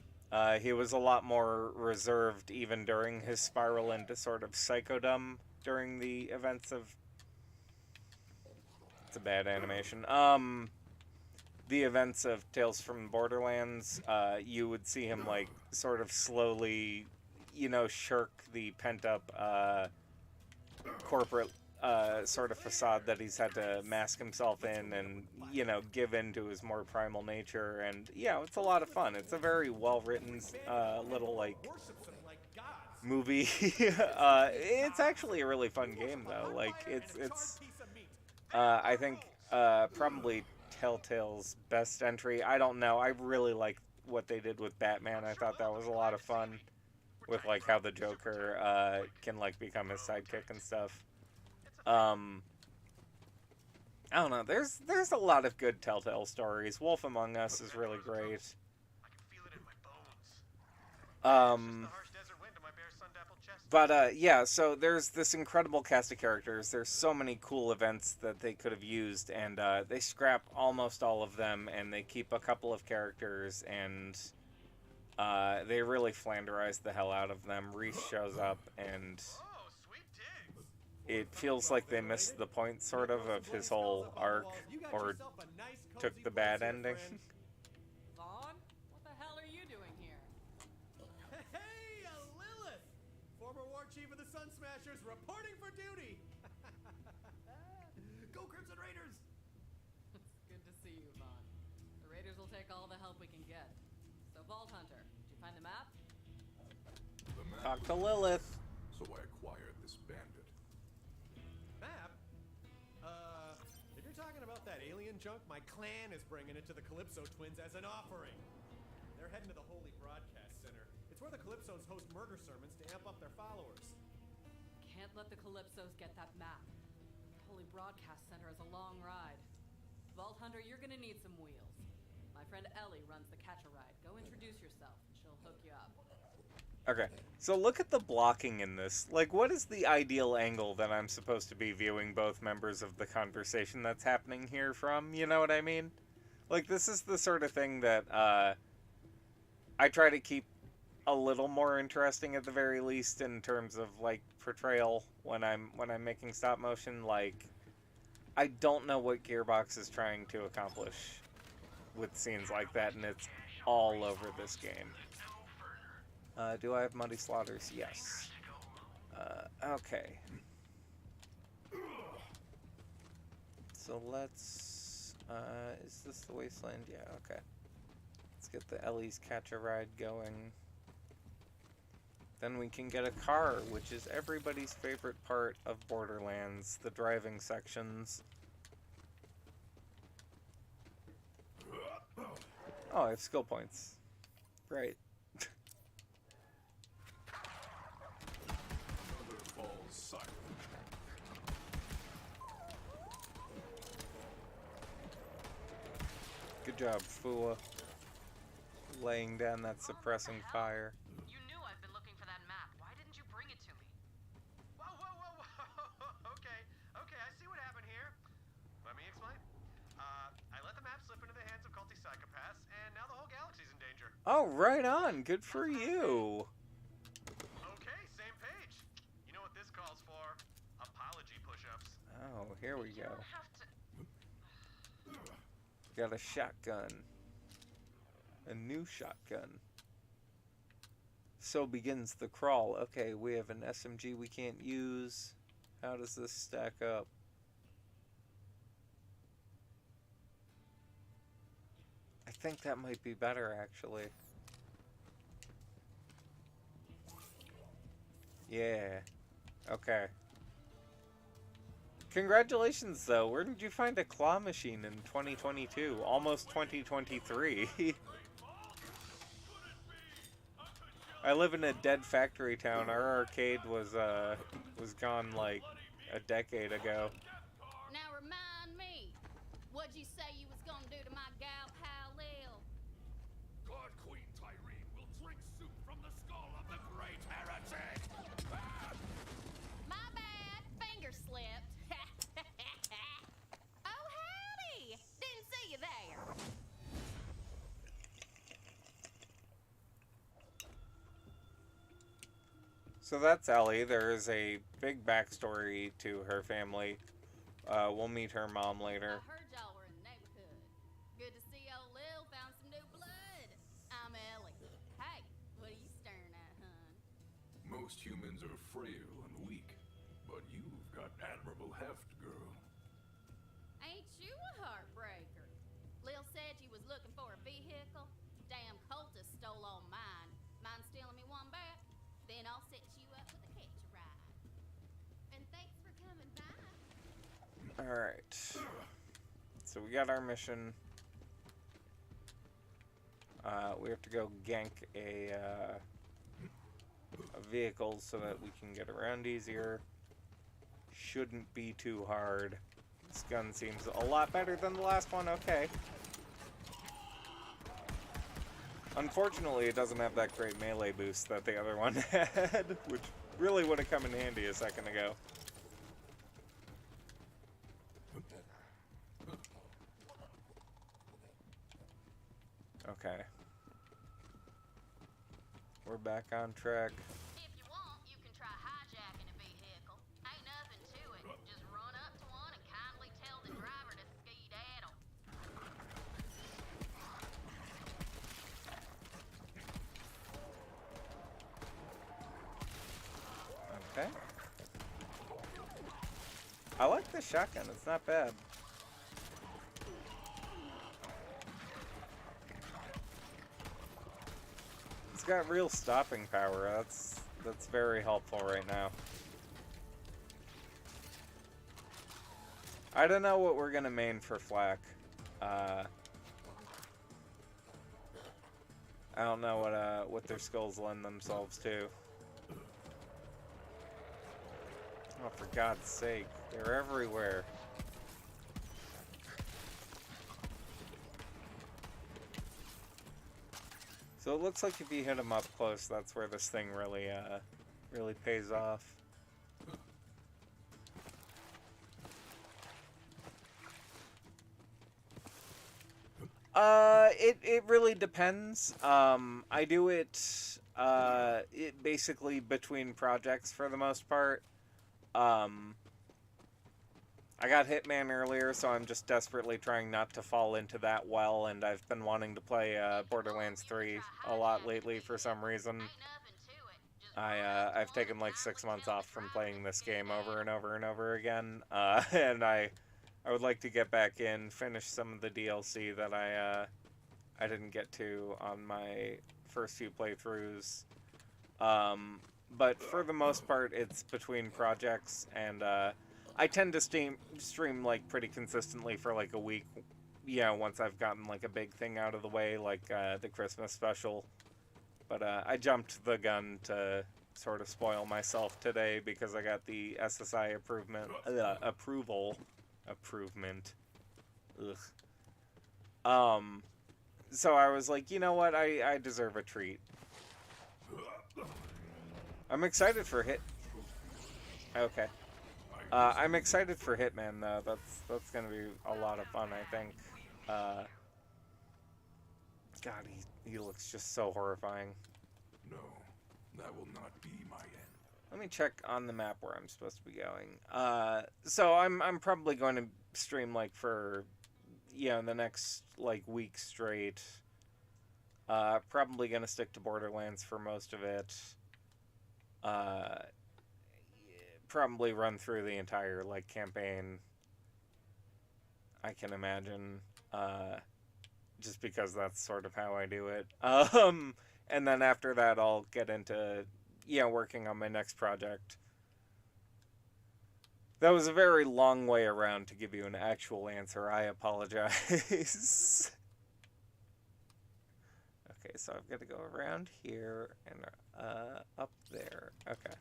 He was a lot more reserved even during his spiral into sort of psychodom during the events of... It's a bad animation. The events of Tales from Borderlands, you would see him, like, sort of slowly, you know, shirk the pent-up, corporate, sort of facade that he's had to mask himself in and, you know, give in to his more primal nature. And, yeah, it's a lot of fun. It's a very well-written, little, like, Worships them like gods. movie. It's actually a really fun game, though. Like, it's I think, probably Telltale's best entry. I don't know. I really like what they did with Batman. I thought that was a lot of fun. With, like, how the Joker, can, like, become his sidekick and stuff. I don't know. There's a lot of good Telltale stories. Wolf Among Us is really great. But yeah, so there's this incredible cast of characters. There's so many cool events that they could have used, and they scrap almost all of them, and they keep a couple of characters, and they really flanderize the hell out of them. Reese shows up, and it feels like they missed the point, sort of his whole arc, or took the bad ending. Vaughn, what the hell are you doing here? Hey, Lilith! Former war chief of the Sun Smashers reporting for duty! Go Crimson Raiders! It's good to see you, Vaughn. The Raiders will take all the help we can get. So, Vault Hunter, did you find the map? The map Talk to was- Lilith. So I acquired this bandit. Map? If you're talking about that alien junk, my clan is bringing it to the Calypso twins as an offering. They're heading to the Holy Broadcast Center. It's where the Calypsos host murder sermons to amp up their followers. Can't let the Calypsos get that map. The Holy Broadcast Center is a long ride. Vault Hunter, you're gonna need some wheels. My friend Ellie runs the Catch-A-Ride. Go introduce yourself, and she'll hook you up. Okay, so look at the blocking in this. Like, what is the ideal angle that I'm supposed to be viewing both members of the conversation that's happening here from? You know what I mean? Like, this is the sort of thing that I try to keep a little more interesting at the very least in terms of, like, portrayal when I'm making stop motion. Like, I don't know what Gearbox is trying to accomplish with scenes like that, and it's all over this game. Do I have Muddy Slaughters? Yes. Okay. So let's... is this the wasteland? Yeah, okay. Let's get the Ellie's Catch-A-Ride going. Then we can get a car, which is everybody's favorite part of Borderlands, the driving sections. Oh, I have skill points. Right. Another falls silent. Good job, Fua. Laying down that suppressing fire. You knew I've been looking for that map. Why didn't you bring it to me? Whoa, whoa, whoa, whoa. Okay, I see what happened here. Let me explain. I let the map slip into the hands of culty psychopaths, and now the whole galaxy's in danger. Oh, right on. Good for you. Okay, same page. You know what this calls for? Apology push-ups. Oh, here we You go. don't have to. Got a shotgun. A new shotgun. So begins the crawl. Okay, we have an SMG we can't use. How does this stack up? I think that might be better, actually. Yeah. Okay. Congratulations, though. Where did you find a claw machine in 2022? Almost 2023. I live in a dead factory town. Our arcade was gone like a decade ago. Now remind me, what'd you say you was gonna do to my gal pal Lil? God Queen Tyrene will drink soup from the skull of the great heretic! My bad, finger slipped. Oh howdy! Didn't see you there. So that's Ellie. There is a big backstory to her family. We'll meet her mom later. I heard y'all were in the neighborhood. Good to see old Lil found some new blood. I'm Ellie. Hey, what are you staring at, hun? Most humans are frail and weak, but you've got admirable heft, girl. Ain't you a heartbreaker? Lil said you was looking for a vehicle. Damn cultist stole all mine. Mind stealing me one back? Then I'll set you up with a catch a ride. And thanks for coming by. Alright. So we got our mission. We have to go gank a vehicle so that we can get around easier. Shouldn't be too hard. This gun seems a lot better than the last one. Okay. Unfortunately, it doesn't have that great melee boost that the other one had, which really would have come in handy a second ago. Okay. We're back on track. If you want, you can try hijacking a vehicle. Ain't nothing to it. Just run up to one and kindly tell the driver to skedaddle. Okay. I like this shotgun. It's not bad. It's got real stopping power. That's very helpful right now. I don't know what we're gonna main for Flak. I don't know what their skills lend themselves to. Oh, for God's sake, they're everywhere. So it looks like if you hit them up close, that's where this thing really pays off. It really depends. I do it basically between projects for the most part. I got Hitman earlier, so I'm just desperately trying not to fall into that well, and I've been wanting to play Borderlands 3 a lot lately for some reason. I've taken like 6 months off from playing this game over and over and over again, and I would like to get back in, finish some of the DLC that I didn't get to on my first few playthroughs. But for the most part, it's between projects, and I tend to stream like pretty consistently for like a week. Yeah, once I've gotten like a big thing out of the way, like the Christmas special. But I jumped the gun to sort of spoil myself today because I got the SSI improvement. Ugh. So I was like, you know what? I deserve a treat. I'm excited for Hit. Okay. I'm excited for Hitman though. That's gonna be a lot of fun, I think. God, he looks just so horrifying. No, that will not be my end. Let me check on the map where I'm supposed to be going. So I'm probably going to stream like for, the next like week straight. Probably gonna stick to Borderlands for most of it. Probably run through the entire like campaign. I can imagine, just because that's sort of how I do it. And then after that, I'll get into working on my next project. That was a very long way around to give you an actual answer. I apologize. Okay, so I've got to go around here and up there. Okay.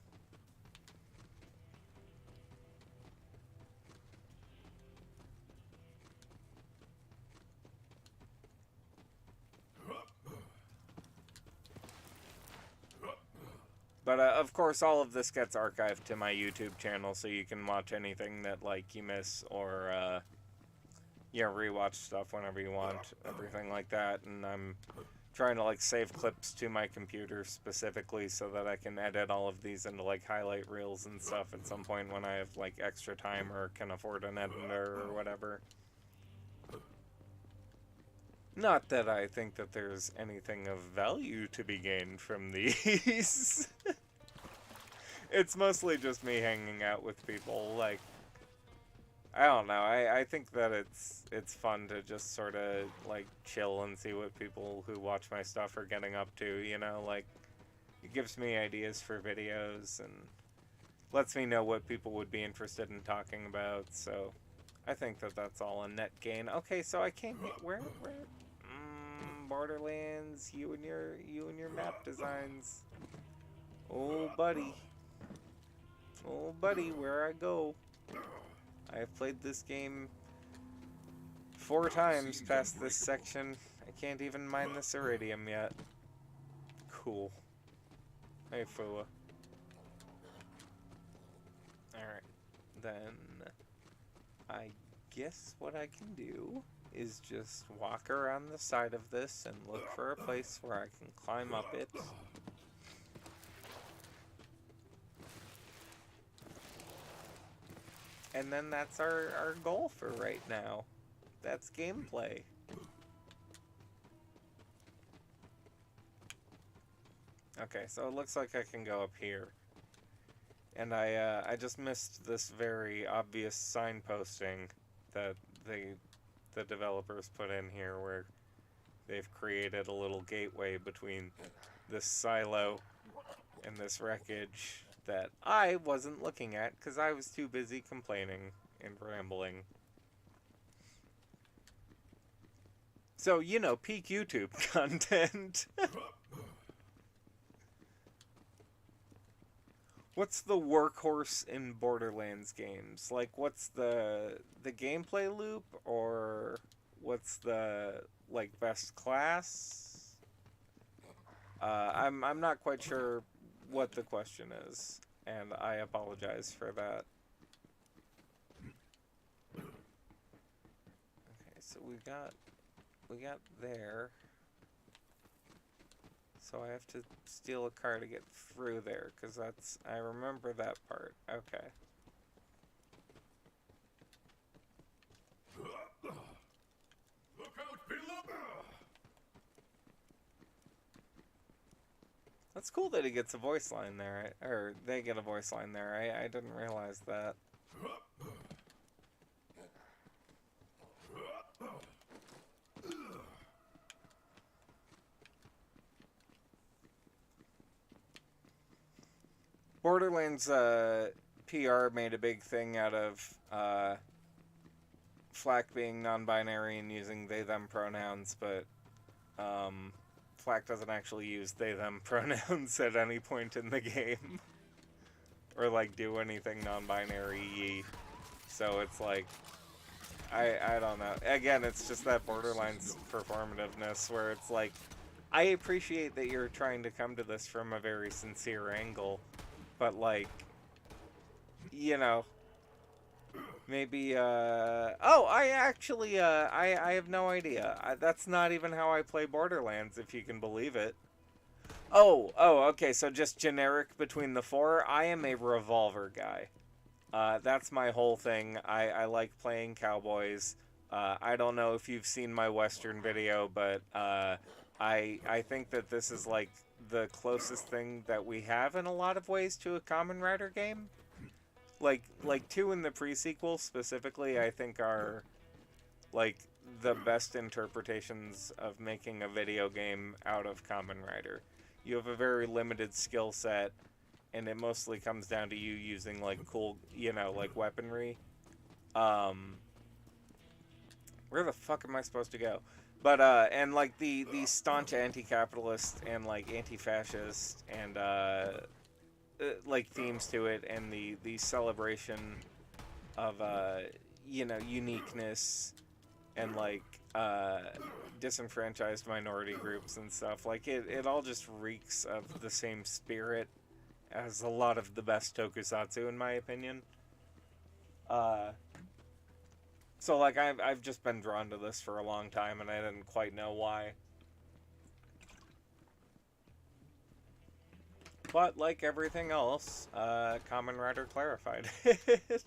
But of course, all of this gets archived to my YouTube channel, so you can watch anything that like you miss, or rewatch stuff whenever you want, everything like that. And I'm trying to like save clips to my computer specifically so that I can edit all of these into like highlight reels and stuff at some point when I have like extra time or can afford an editor or whatever. Not that I think that there's anything of value to be gained from these. It's mostly just me hanging out with people. Like, I don't know. I think that it's fun to just sort of like chill and see what people who watch my stuff are getting up to. Like it gives me ideas for videos and lets me know what people would be interested in talking about. So I think that that's all a net gain. Okay, so I came where? Borderlands, you and your map designs. Oh buddy, where I go? I have played this game 4 times past this section. I can't even mine this iridium yet. Cool. Hey, Fua. Alright, then I guess what I can do is just walk around the side of this and look for a place where I can climb up it. And then that's our goal for right now. That's gameplay. Okay, so it looks like I can go up here. And I just missed this very obvious signposting that the developers put in here, where they've created a little gateway between this silo and this wreckage that I wasn't looking at because I was too busy complaining and rambling. So, peak YouTube content. What's the workhorse in Borderlands games? Like, what's the gameplay loop, or what's the like best class? I'm not quite sure what the question is, and I apologize for that. Okay, so we got there. So I have to steal a car to get through there, because I remember that part. Okay. Look out below! That's cool that he gets a voice line there, or they get a voice line there. I didn't realize that. Borderlands PR made a big thing out of Fl4k being non-binary and using they-them pronouns, but Fl4k doesn't actually use they-them pronouns at any point in the game. Or, like, do anything non-binary-y. So it's like, I don't know. Again, it's just that Borderlands performativeness where it's like, I appreciate that you're trying to come to this from a very sincere angle, but like, you know, maybe, oh, I actually, I have no idea. That's not even how I play Borderlands, if you can believe it. Oh, okay, so just generic between the four, I am a revolver guy. That's my whole thing. I like playing cowboys. I don't know if you've seen my Western video, but, I think that this is, like, the closest thing that we have in a lot of ways to a Kamen Rider game. Like 2 in the pre-sequel specifically, I think are, like, the best interpretations of making a video game out of Kamen Rider. You have a very limited skill set, and it mostly comes down to you using, like, cool, you know, like, weaponry. Where the fuck am I supposed to go? But, and, like, the staunch anti-capitalist and, like, anti-fascist and, like, themes to it, and the celebration of, you know, uniqueness and, like, disenfranchised minority groups and stuff. Like, it all just reeks of the same spirit as a lot of the best tokusatsu, in my opinion. So, like, I've just been drawn to this for a long time, and I didn't quite know why. But, like everything else, Kamen Rider clarified it.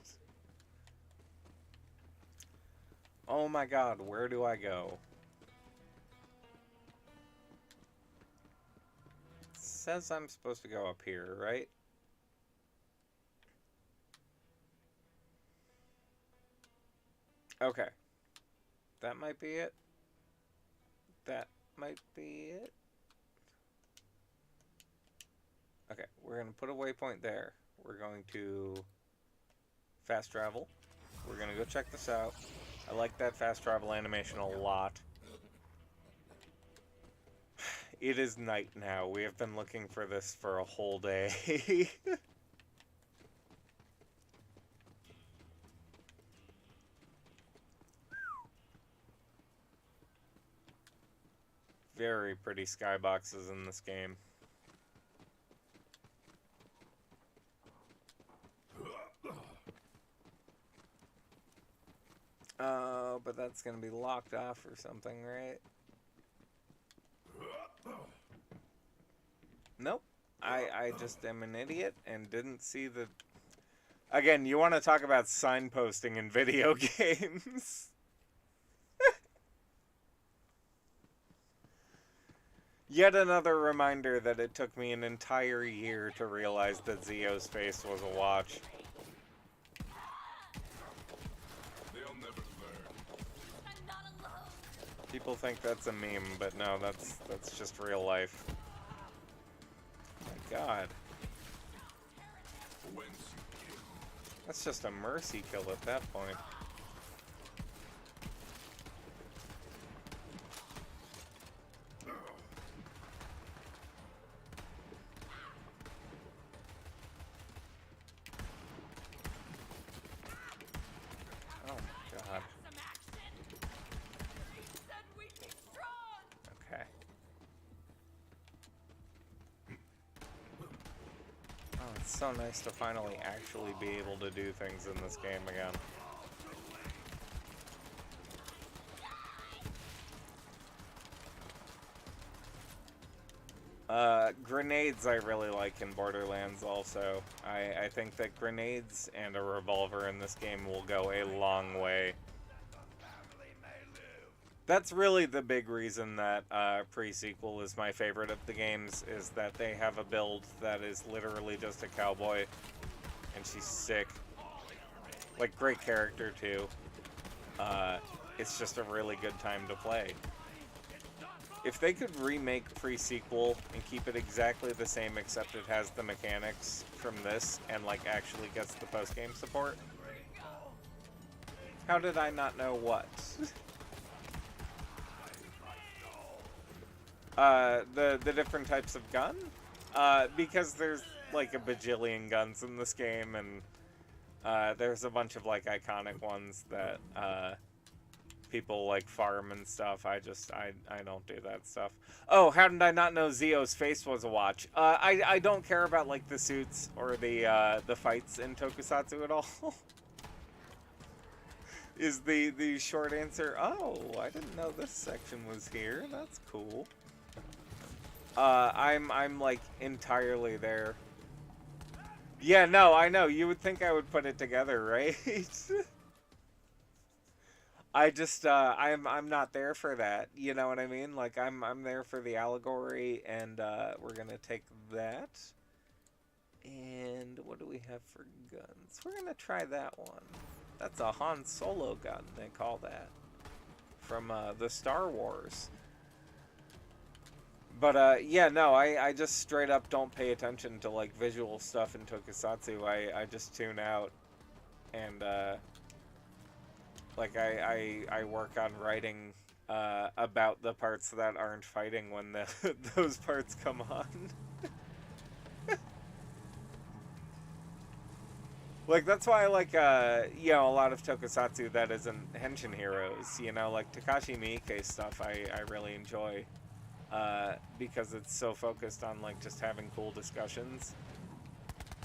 Oh my god, where do I go? It says I'm supposed to go up here, right? Okay. That might be it. That might be it. Okay, we're going to put a waypoint there. We're going to fast travel. We're going to go check this out. I like that fast travel animation a lot. It is night now. We have been looking for this for a whole day. Very pretty skyboxes in this game. Oh, but that's gonna be locked off or something, right? Nope. I just am an idiot and didn't see the... Again, you want to talk about signposting in video games. Yet another reminder that it took me an entire year to realize that Zio's face was a watch. They'll never learn. I'm not alone. People think that's a meme, but no, that's just real life. My god. Whence you kill. That's just a mercy kill at that point. Oh my god. Some action. He said we'd be strong. Okay. Oh, it's so nice to finally actually be able to do things in this game again. Grenades I really like in Borderlands also. I think that grenades and a revolver in this game will go a long way. That's really the big reason that pre-sequel is my favorite of the games, is that they have a build that is literally just a cowboy, and she's sick. Like, great character too. It's just a really good time to play. If they could remake pre-sequel and keep it exactly the same, except it has the mechanics from this and like actually gets the post-game support. How did I not know what? The different types of gun? Because there's like a bajillion guns in this game, and there's a bunch of like iconic ones that people like farm and stuff. I don't do that stuff. Oh, how did I not know Zio's face was a watch? I don't care about like the suits or the fights in Tokusatsu at all. Is the short answer. Oh, I didn't know this section was here. That's cool. I'm like entirely there. Yeah, no, I know. You would think I would put it together, right? I just I'm not there for that. You know what I mean? Like I'm there for the allegory, and we're gonna take that. And what do we have for guns? We're gonna try that one. That's a Han Solo gun, they call that, from the Star Wars. But yeah, no, I just straight up don't pay attention to like visual stuff in Tokusatsu. I just tune out, and like I work on writing about the parts that aren't fighting when those parts come on. Like, that's why I like, you know, a lot of Tokusatsu that isn't Henshin Heroes, you know, like Takashi Miike stuff I really enjoy, because it's so focused on, like, just having cool discussions,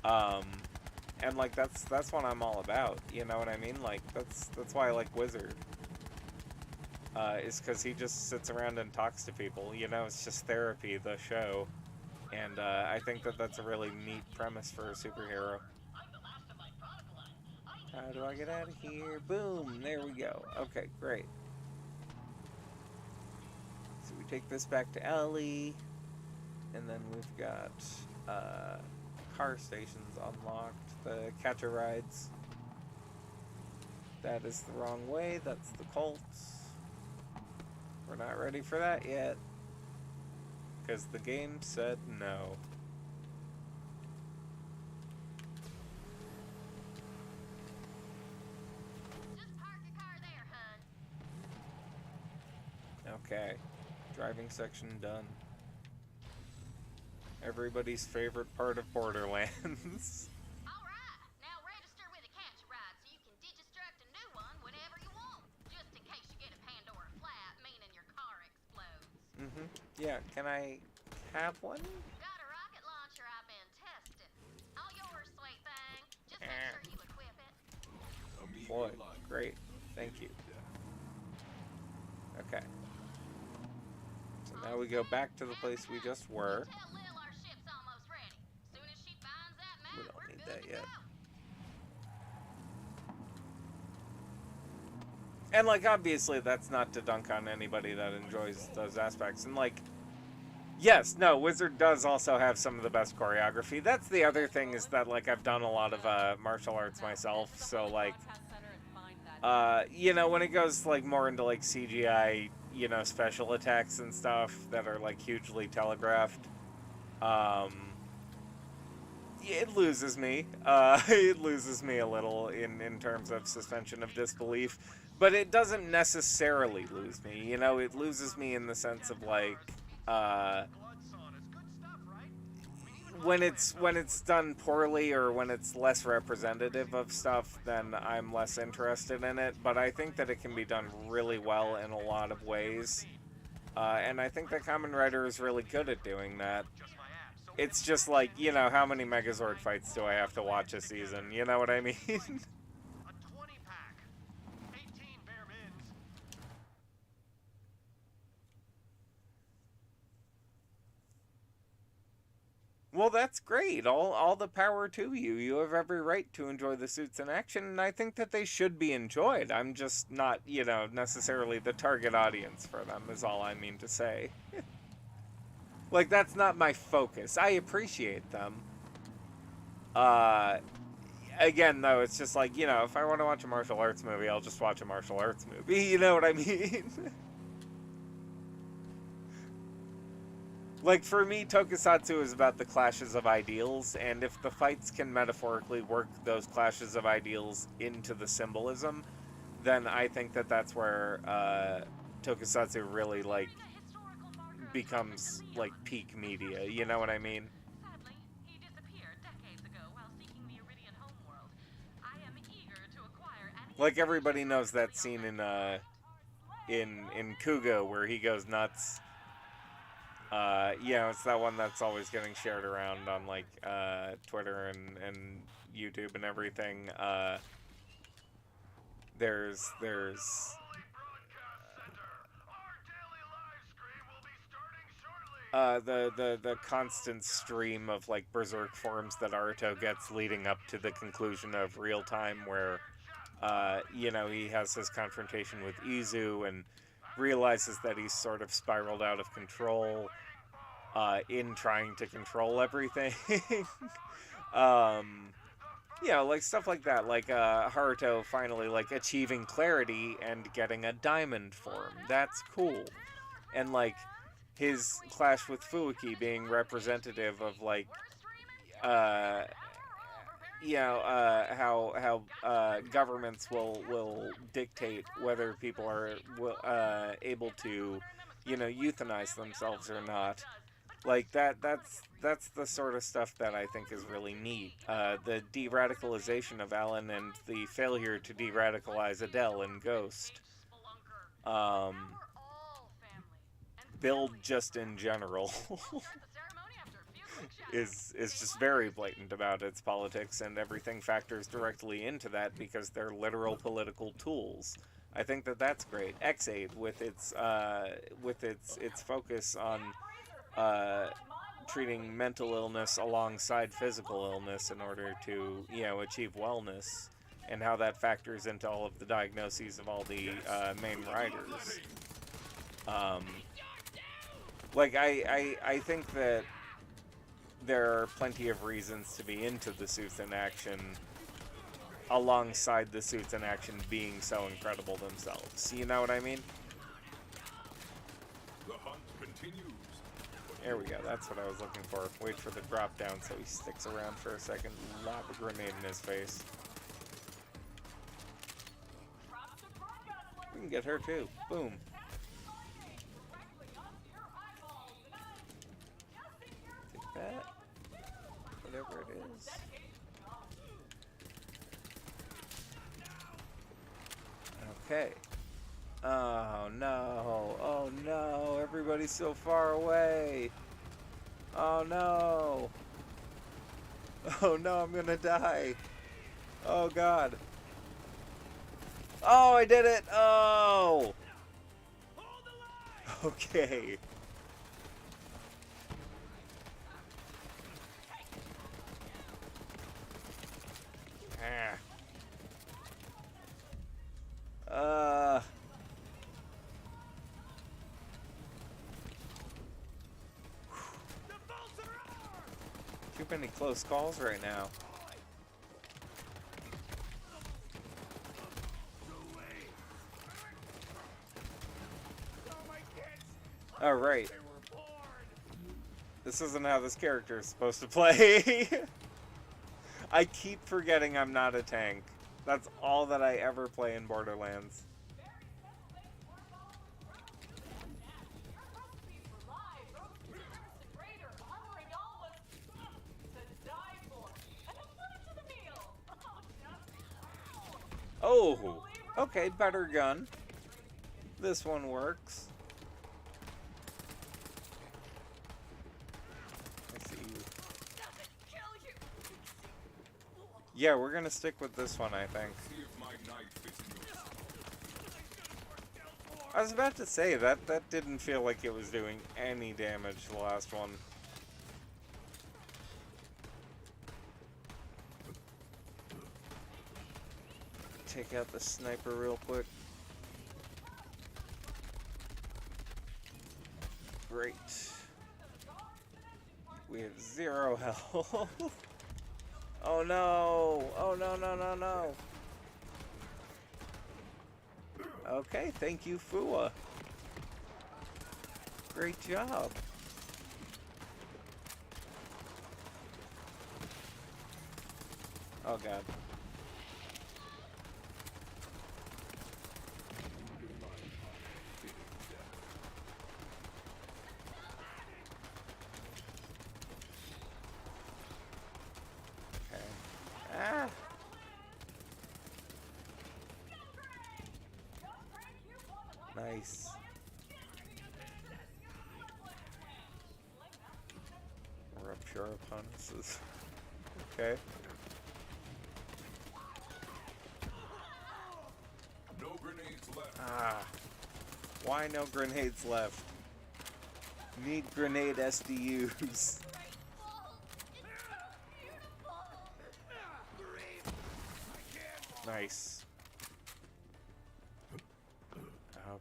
and, like, that's what I'm all about, you know what I mean? Like, that's why I like Wizard, is because he just sits around and talks to people, you know, it's just therapy, the show, and, I think that's a really neat premise for a superhero. How do I get out of here? Boom! There we go. Okay, great. So we take this back to Ellie, and then we've got car stations unlocked. The catcher rides. That is the wrong way. That's the Colts. We're not ready for that yet, because the game said no. Okay, driving section done. Everybody's favorite part of Borderlands. Alright, now register with a catch ride so you can digistruct a new one whenever you want. Just in case you get a Pandora flat, meaning your car explodes. Mm-hmm. Yeah, can I have one? Got a rocket launcher I've been testing. All yours, sweet thing. Just make sure you equip it. Boy, great. Thank you. Okay. So now we go back to the place we just were. Tell Lil our ship's almost ready. Soon as she finds that map, We don't we're need good that to yet. go. And, like, obviously that's not to dunk on anybody that enjoys those aspects. And, like, yes, no, Wizard does also have some of the best choreography. That's the other thing, is that, like, I've done a lot of martial arts myself, so, like, you know, when it goes, like, more into, like, CGI, you know, special attacks and stuff that are, like, hugely telegraphed, it loses me. It loses me a little in terms of suspension of disbelief, but it doesn't necessarily lose me, you know, it loses me in the sense of, like, when it's done poorly, or when it's less representative of stuff, then I'm less interested in it. But I think that it can be done really well in a lot of ways, and I think that Kamen Rider is really good at doing that. It's just like, you know, how many Megazord fights do I have to watch a season? You know what I mean? A 20-pack. 18 bare mins. Well, that's great. All the power to you. You have every right to enjoy the suits in action, and I think that they should be enjoyed. I'm just not, you know, necessarily the target audience for them, is all I mean to say. Like, that's not my focus. I appreciate them. Again, though, it's just like, you know, if I want to watch a martial arts movie, I'll just watch a martial arts movie. You know what I mean? Like, for me, Tokusatsu is about the clashes of ideals, and if the fights can metaphorically work those clashes of ideals into the symbolism, then I think that that's where Tokusatsu really, like, becomes, like, peak media. You know what I mean? Sadly, he disappeared decades ago while seeking the Iridian homeworld. I am eager to acquire any... Like, everybody knows that scene in in Kuga where he goes nuts. It's that one that's always getting shared around on like Twitter and YouTube and everything. There's the constant stream of like berserk forms that Aruto gets leading up to the conclusion of Real Time, where he has his confrontation with Izu and realizes that he's sort of spiraled out of control in trying to control everything. Like stuff like that, like Haruto finally like achieving clarity and getting a diamond form. That's cool. And like his clash with Fl4k being representative of like how governments will dictate whether people are able to euthanize themselves or not. Like that's the sort of stuff that I think is really neat. The de-radicalization of Alan and the failure to de-radicalize Adele in Ghost. Build just in general is just very blatant about its politics, and everything factors directly into that because they're literal political tools. I think that's great. X8 with its focus on treating mental illness alongside physical illness in order to achieve wellness, and how that factors into all of the diagnoses of all the main riders. I think that there are plenty of reasons to be into the suits in action, alongside the suits in action being so incredible themselves. You know what I mean? The hunt continues. There we go, that's what I was looking for. Wait for the drop down so he sticks around for a second and lob a grenade in his face. We can get her too. Boom. Take that. Whatever it is. Okay. Oh no, oh no, everybody's so far away. Oh no. Oh no, I'm gonna die. Oh god. Oh, I did it! Oh! Okay. Too many close calls right now. Oh, right. This isn't how this character is supposed to play. I keep forgetting I'm not a tank. That's all that I ever play in Borderlands. Oh, okay, better gun. This one works. I see you. Yeah, we're gonna stick with this one, I think. I was about to say that didn't feel like it was doing any damage, the last one. Take out the sniper real quick. Great. We have 0 health. Oh no! Oh no, no, no, no! Okay, thank you, Fua. Great job. Oh god. Nice. Rupture opponents. Okay. No grenades left. Ah. Why no grenades left? Need grenade SDUs. Nice.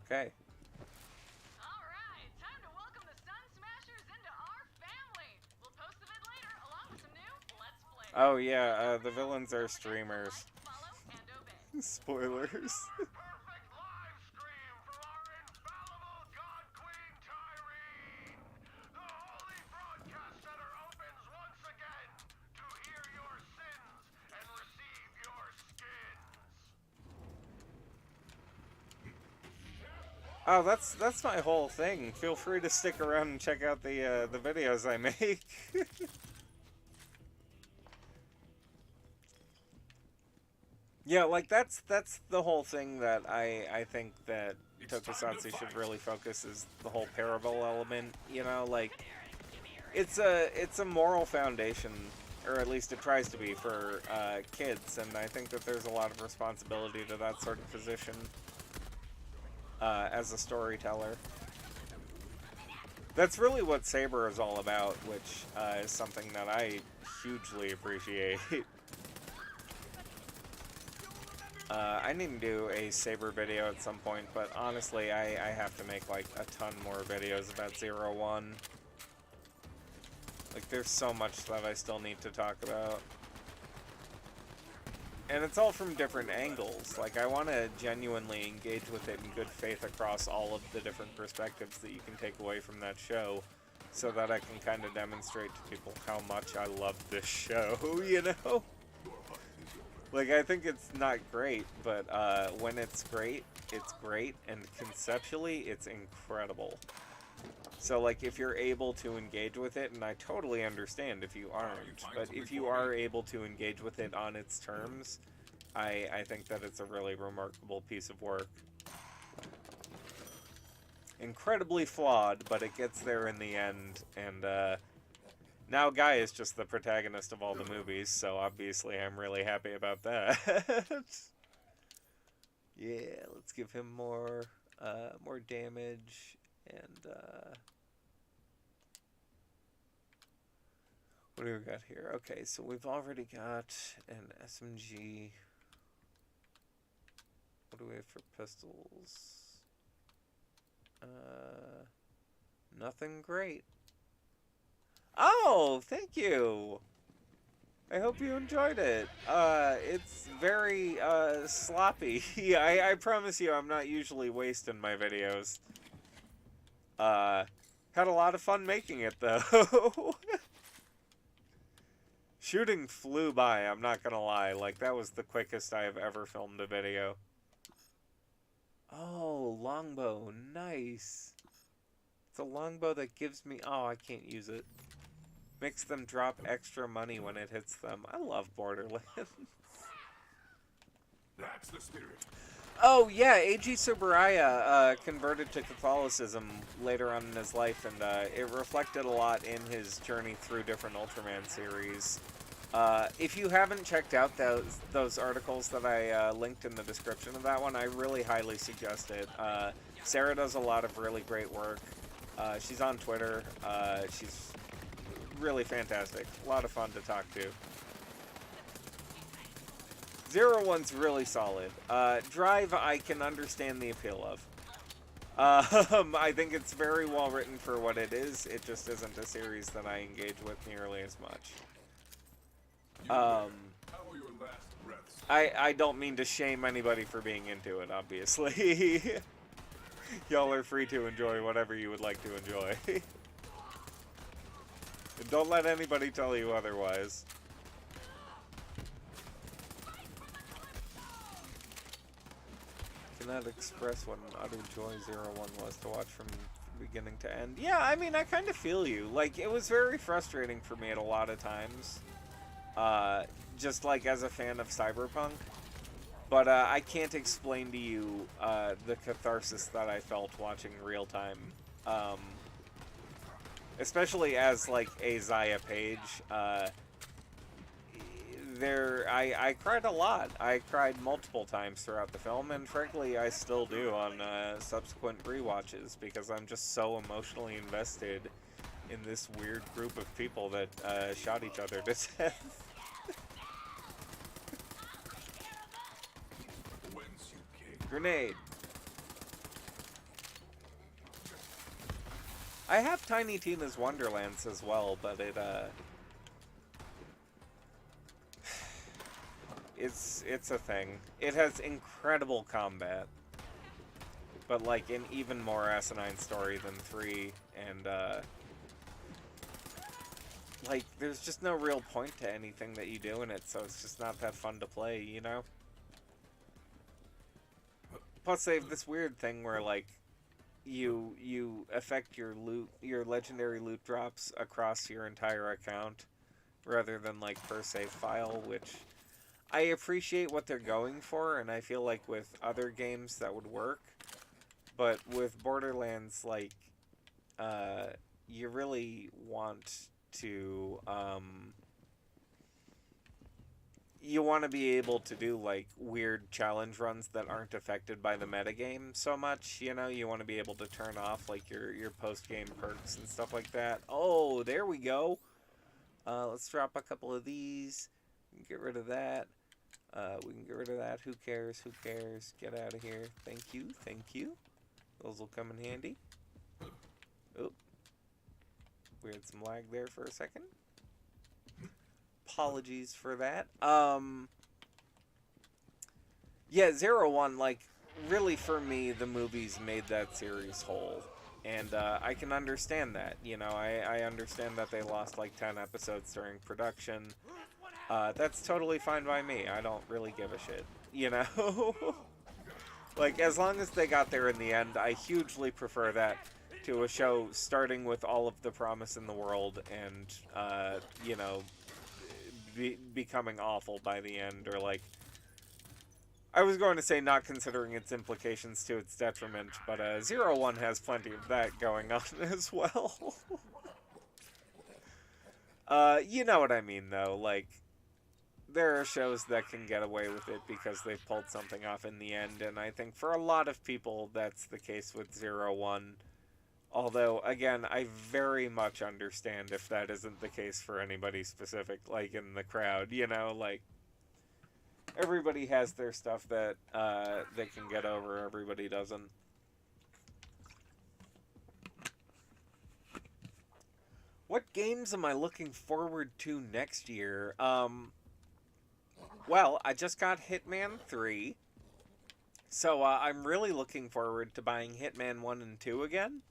Okay. Alright, time to welcome the Sun Smashers into our family. We'll post a vid later along with some new Let's Play. Oh yeah, the villains are streamers. Follow and obey. Spoilers. Perfect live stream from our infallible God Queen Tyrene! The holy broadcast center opens once again to hear your sins and receive your skins! Oh, that's my whole thing. Feel free to stick around and check out the videos I make. Yeah, like that's the whole thing that I think that Tokusatsu should really focus is the whole parable element. You know, like it's a moral foundation, or at least it tries to be for kids, and I think that there's a lot of responsibility to that sort of position as a storyteller. That's really what Saber is all about, which is something that I hugely appreciate. I need to do a Saber video at some point, but honestly, I have to make like a ton more videos about 01. Like, there's so much that I still need to talk about. And it's all from different angles. Like, I want to genuinely engage with it in good faith across all of the different perspectives that you can take away from that show, so that I can kind of demonstrate to people how much I love this show, you know? Like, I think it's not great, but when it's great, and conceptually, it's incredible. So, like, if you're able to engage with it, and I totally understand if you aren't, but if you are able to engage with it on its terms, I think that it's a really remarkable piece of work. Incredibly flawed, but it gets there in the end, and, now Guy is just the protagonist of all the movies, so obviously I'm really happy about that. Yeah, let's give him more damage, and, what do we got here? Okay, so we've already got an SMG. What do we have for pistols? Nothing great. Oh, thank you! I hope you enjoyed it. It's very, sloppy. I promise you I'm not usually wasting my videos. Had a lot of fun making it, though. Shooting flew by, I'm not gonna lie. Like, that was the quickest I have ever filmed a video. Oh, longbow. Nice. It's a longbow that gives me... Oh, I can't use it. Makes them drop extra money when it hits them. I love Borderlands. That's the spirit. Oh, yeah, Eiji Tsuburaya converted to Catholicism later on in his life, and it reflected a lot in his journey through different Ultraman series. If you haven't checked out those articles that I linked in the description of that one, I really highly suggest it. Sarah does a lot of really great work. She's on Twitter. She's really fantastic. A lot of fun to talk to. 01's really solid. Drive, I can understand the appeal of. I think it's very well written for what it is. It just isn't a series that I engage with nearly as much. How were your last breaths? I don't mean to shame anybody for being into it, obviously. Y'all are free to enjoy whatever you would like to enjoy. And don't let anybody tell you otherwise. Cannot express what an utter joy 01 was to watch from beginning to end. Yeah, I mean, I kind of feel you. Like, it was very frustrating for me at a lot of times. Just like as a fan of Cyberpunk. But I can't explain to you the catharsis that I felt watching real time. Especially as, like, a Zaya Page. I cried a lot. I cried multiple times throughout the film, and frankly, I still do on subsequent rewatches, because I'm just so emotionally invested in this weird group of people that shot each other to death. Grenade. I have Tiny Tina's Wonderlands as well, but it's a thing. It has incredible combat, but like an even more asinine story than 3, and like there's just no real point to anything that you do in it, so it's just not that fun to play, you know? Plus they have this weird thing where like you affect your legendary loot drops across your entire account rather than like per save file, which I appreciate what they're going for, and I feel like with other games that would work, but with Borderlands, like you really want to you want to be able to do like weird challenge runs that aren't affected by the metagame so much, you know? You want to be able to turn off like your post-game perks and stuff like that. Oh, there we go. Let's drop a couple of these. Get rid of that. We can get rid of that. Who cares? Who cares? Get out of here. Thank you. Thank you. Those will come in handy. Oh. We had some lag there for a second. Apologies for that. Yeah, 01, like, really for me, the movies made that series whole. And I can understand that, you know, I understand that they lost like 10 episodes during production. That's totally fine by me. I don't really give a shit, you know? Like, as long as they got there in the end, I hugely prefer that to a show starting with all of the promise in the world and, you know, becoming awful by the end, or like, I was going to say not considering its implications to its detriment, but 01 has plenty of that going on as well. You know what I mean though, like, there are shows that can get away with it because they've pulled something off in the end, and I think for a lot of people that's the case with 01. Although, again, I very much understand if that isn't the case for anybody specific, like, in the crowd, you know? Like, everybody has their stuff that they can get over, everybody doesn't. What games am I looking forward to next year? Well, I just got Hitman 3, so I'm really looking forward to buying Hitman 1 and 2 again.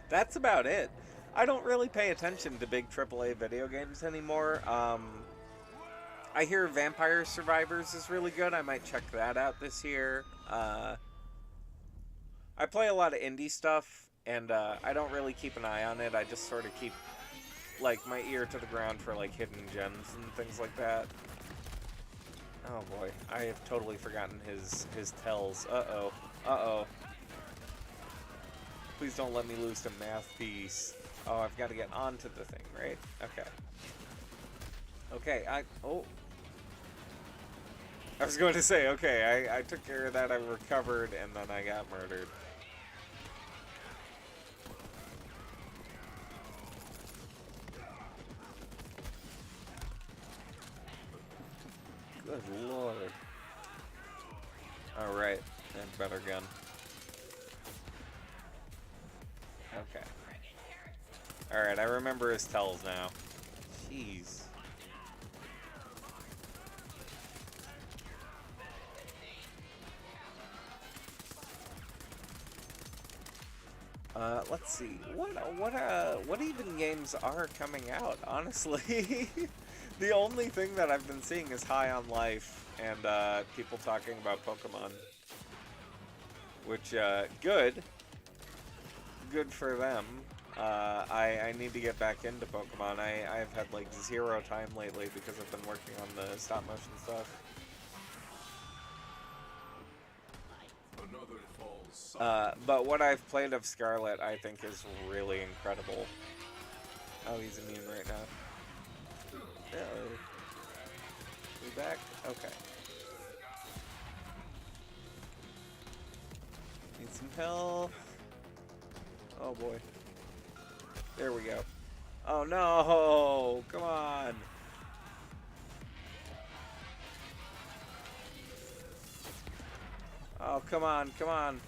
That's about it. I don't really pay attention to big AAA video games anymore. I hear Vampire Survivors is really good. I might check that out this year. I play a lot of indie stuff, and I don't really keep an eye on it. I just sort of keep, like, my ear to the ground for, like, hidden gems and things like that. Oh boy, I have totally forgotten his tells. Uh-oh. Uh-oh. Please don't let me lose to math piece. Oh, I've got to get onto the thing, right? Okay. Okay, I was going to say, okay, I took care of that, I recovered, and then I got murdered. Good lord. Alright, and better gun. Okay. Alright, I remember his tells now. Jeez. Let's see. What even games are coming out, honestly? The only thing that I've been seeing is High on Life and people talking about Pokemon. Which, good. Good for them. I need to get back into Pokemon. I've had like 0 time lately because I've been working on the stop motion stuff. Another false But what I've played of Scarlet, I think, is really incredible. Oh, he's immune right now. Uh-oh. We back? Okay. Need some health. Oh boy. There we go. Oh no! Come on! Oh, come on, come on.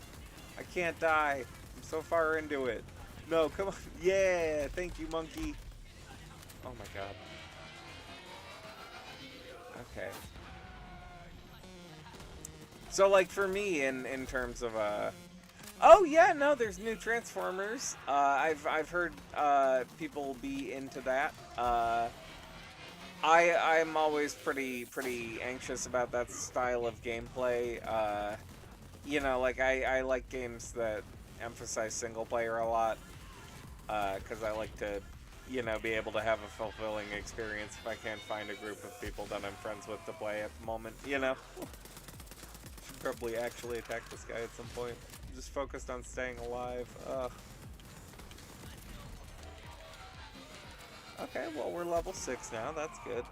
I can't die. I'm so far into it. No, come on. Yeah! Thank you, monkey. Oh my god. Okay. So, like, for me, in terms of, oh, yeah, no, there's new Transformers. I've heard, people be into that. I'm always pretty anxious about that style of gameplay. You know, like, I like games that emphasize single player a lot, because I like to, you know, be able to have a fulfilling experience if I can't find a group of people that I'm friends with to play at the moment, you know? Should probably actually attack this guy at some point. I'm just focused on staying alive. Ugh. Okay, well, we're level 6 now. That's good.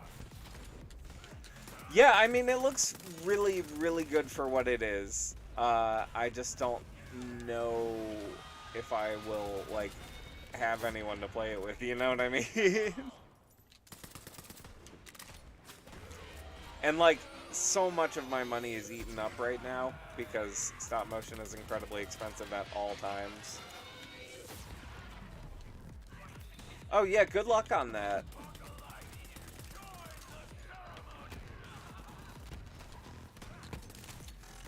Yeah, I mean, it looks really good for what it is. I just don't know if I will, like, have anyone to play it with, you know what I mean? And, like, so much of my money is eaten up right now because stop motion is incredibly expensive at all times. Oh yeah, good luck on that.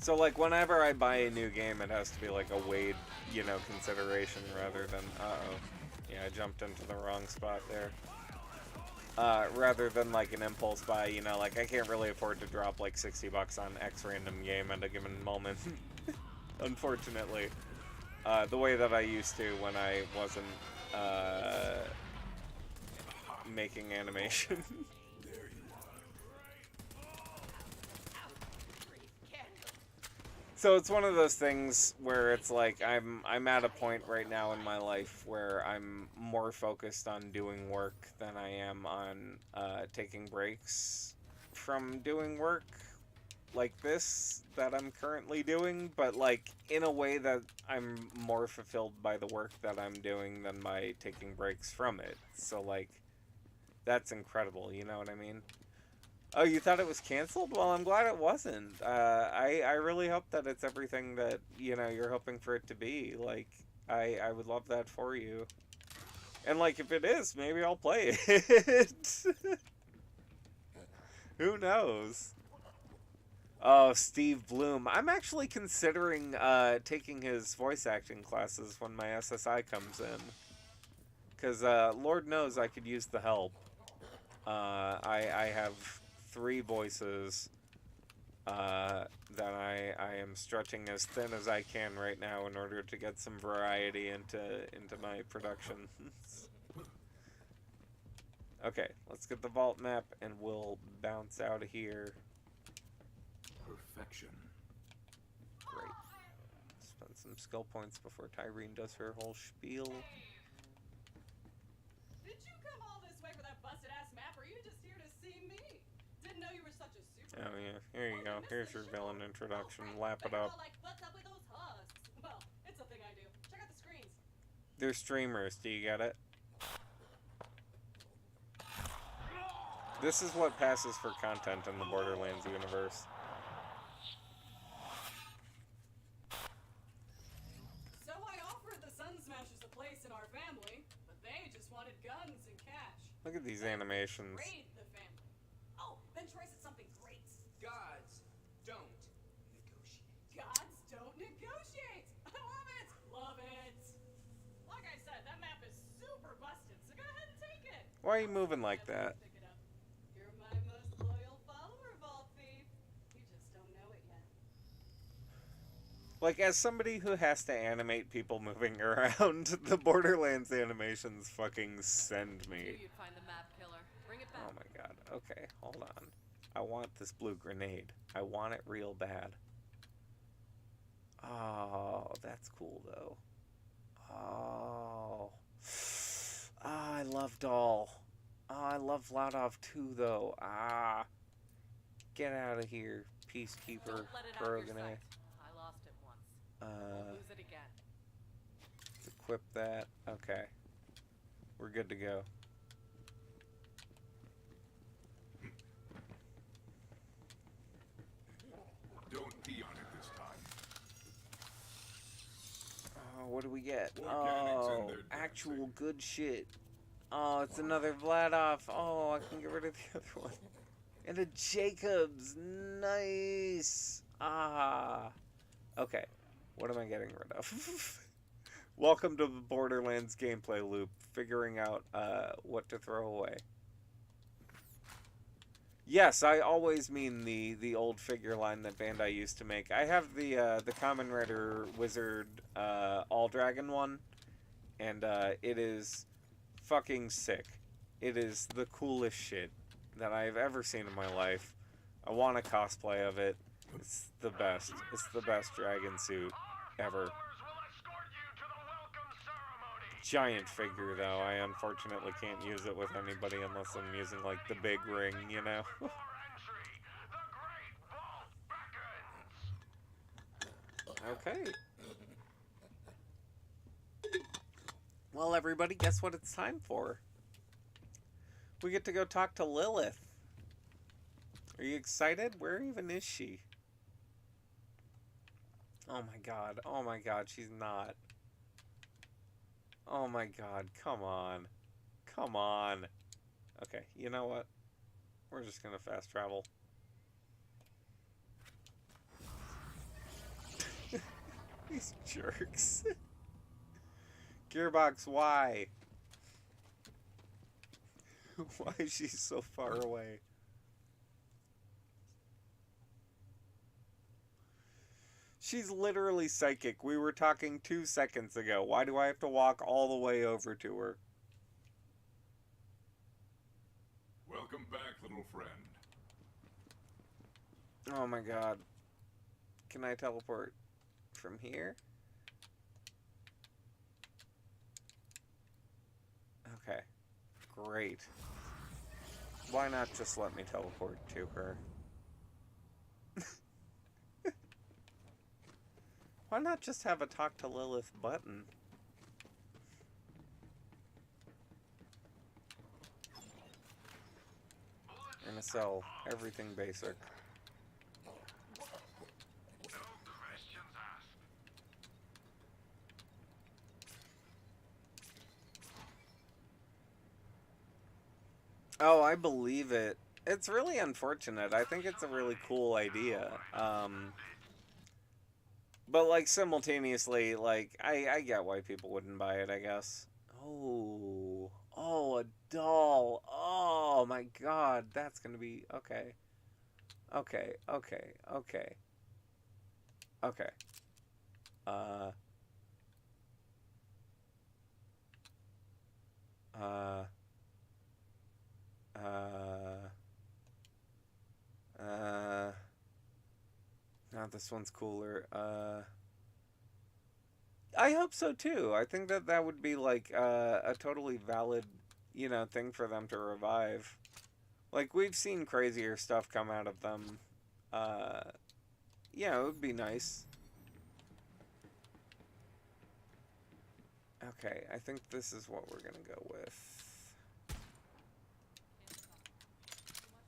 So, like, whenever I buy a new game, it has to be, like, a weighed, you know, consideration rather than, uh-oh. Yeah, I jumped into the wrong spot there. Rather than, like, an impulse buy, you know, like, I can't really afford to drop, like, 60 bucks on X random game at a given moment. Unfortunately. The way that I used to when I wasn't, making animation. So it's one of those things where it's like I'm at a point right now in my life where I'm more focused on doing work than I am on taking breaks from doing work like this that I'm currently doing, but like in a way that I'm more fulfilled by the work that I'm doing than by taking breaks from it. So like that's incredible, you know what I mean? Oh, you thought it was canceled? Well, I'm glad it wasn't. I really hope that it's everything that, you know, you're hoping for it to be. Like, I would love that for you. And, like, if it is, maybe I'll play it. Who knows? Oh, Steve Bloom. I'm actually considering taking his voice acting classes when my SSI comes in. Because, Lord knows I could use the help. I have 3 voices that I am stretching as thin as I can right now in order to get some variety into my production. Okay, let's get the vault map and we'll bounce out of here. Perfection. Great. Spend some skill points before Tyrene does her whole spiel. Did you come all this way for that busted ass map, or are you just here to see me? Didn't know you were such a super. Oh yeah, here you go. Here's your villain introduction. Lap it up. Like, what's up with those husks? Well, it's a thing I do. Check out the screens. They're streamers. Do you get it? This is what passes for content in the Borderlands universe. So I offered the Sun Smashers a place in our family, but they just wanted guns and cash. Look at these animations. Raid the family. Oh, then Troy said something great. Gods don't negotiate. Gods don't negotiate. I love it. Love it. Like I said, that map is super busted, so go ahead and take it. Why are you moving like that? Pick it up. You're my most loyal follower, Vault Thief. You just don't know it yet. Like, as somebody who has to animate people moving around, the Borderlands animations fucking send Knew me. you'd find the map killer. Bring it back. Oh my god. Okay, hold on. I want this blue grenade. I want it real bad. Oh, that's cool, though. Oh. Ah, I love Doll. Oh, I love Vladov too, though. Ah. Get out of here, Peacekeeper. Don't let it out of your Brogane. sight. I lost it once. Won't lose it again. Equip that. Okay. We're good to go. Don't pee on it this time. Oh, what do we get? Organics Oh, and their actual dancing. good shit. Oh, it's another Vladov. Oh, I can get rid of the other one. And a Jacobs. Nice. Ah. Okay. What am I getting rid of? Welcome to the Borderlands gameplay loop. Figuring out what to throw away. Yes, I always mean the old figure line that Bandai used to make. I have the Kamen Rider Wizard All Dragon one, and it is fucking sick. It is the coolest shit that I've ever seen in my life. I want a cosplay of it. It's the best. It's the best dragon suit ever. Giant figure, though. I unfortunately can't use it with anybody unless I'm using, like, the big ring, you know? Okay. Well, everybody, guess what it's time for? We get to go talk to Lilith. Are you excited? Where even is she? Oh my god. Oh my god, she's not. Oh my god, come on. Come on. Okay, you know what? We're just gonna fast travel. These jerks. Gearbox, why? Why is she so far away? She's literally psychic. We were talking 2 seconds ago. Why do I have to walk all the way over to her? Welcome back, little friend. Oh my god. Can I teleport from here? Okay. Great. Why not just let me teleport to her? Why not just have a talk to Lilith button? I'm gonna sell everything basic. Oh, I believe it. It's really unfortunate. I think it's a really cool idea. But, like, simultaneously, like, I get why people wouldn't buy it, I guess. Oh. Oh, a doll. Oh, my God. That's gonna be... Okay. Okay, okay, okay. Okay. No, this one's cooler. I hope so too. I think that that would be like a totally valid, you know, thing for them to revive. Like, we've seen crazier stuff come out of them. Yeah, it would be nice. Okay, I think this is what we're gonna go with.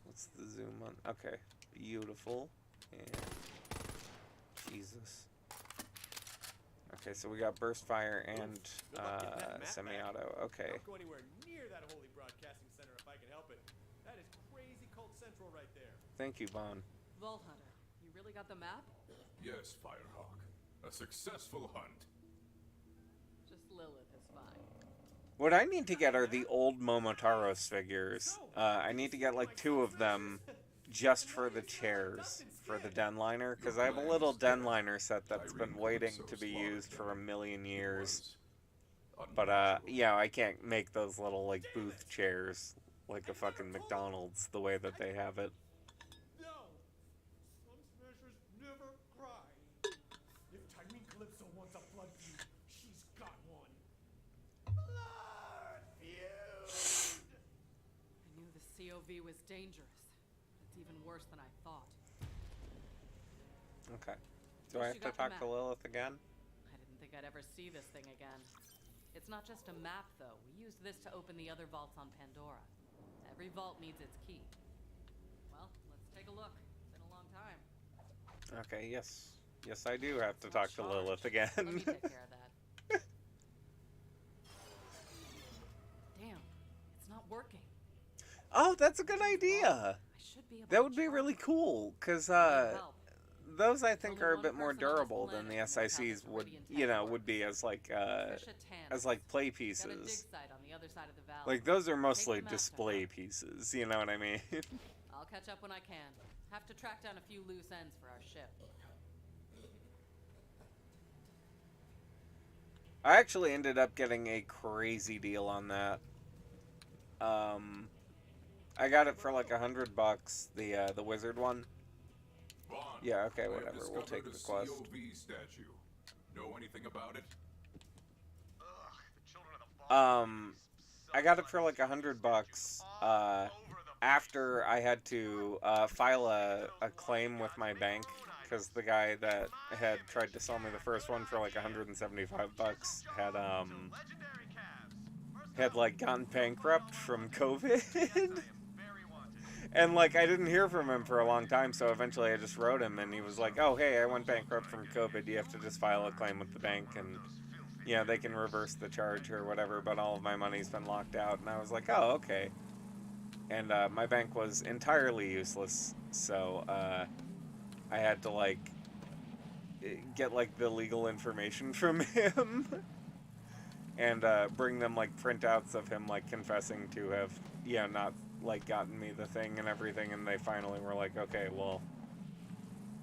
What's the zoom on? Okay, beautiful. And Jesus. Okay, so we got burst fire and semi-auto. Okay. Don't go anywhere near that holy broadcasting center if I can help it. That is crazy cult central right there. Thank you, Bon. Vault Hunter, you really got the map? Yes, Firehawk. A successful hunt. Just Lilith is fine. What I need to get are the old Momotaros figures. I need to get like 2 of them just for the chairs for the denliner, because I have a little denliner set that's been waiting to be used for 1,000,000 years. But yeah, I can't make those little like booth chairs like a fucking McDonald's the way that they have it. No! Slum Smashers never cry. If Tyrene Calypso wants a blood feud, she's got one. Blood feud! I knew the COV was dangerous. It's even worse than I thought. Okay. Do I have to talk to Lilith again? I didn't think I'd ever see this thing again. It's not just a map, though. We used this to open the other vaults on Pandora. Every vault needs its key. Well, let's take a look. It's been a long time. Okay, yes. Yes, I do have to talk to Lilith again. Let me take care of that. Damn, it's not working. Oh, that's a good idea. I should be able That to would be charge really it. cool, because Help. those I think are a bit more durable than the SICs would, you know, would be as like play Got a dig pieces. site on the other side of the valley. Like those are mostly Take the map to display her. pieces, you know what I mean? I'll catch up when I can. Have to track down a few loose ends for our ship. I actually ended up getting a crazy deal on that. I got it for like $100, the wizard one. Vaughn, Yeah, okay, I have whatever. We'll take discovered the a quest. COV statue. Know anything about it? I got it for like $100. After I had to file a claim with my bank, because the guy that had tried to sell me the first one for like $175 had like gone bankrupt from COVID. And like I didn't hear from him for a long time, so eventually I just wrote him and he was like, "Oh hey, I went bankrupt from COVID. You have to just file a claim with the bank and you know, they can reverse the charge or whatever, but all of my money's been locked out." And I was like, "Oh, okay." And my bank was entirely useless, so I had to like get like the legal information from him and bring them like printouts of him like confessing to have, you know, not like gotten me the thing and everything, and they finally were like, "Okay, well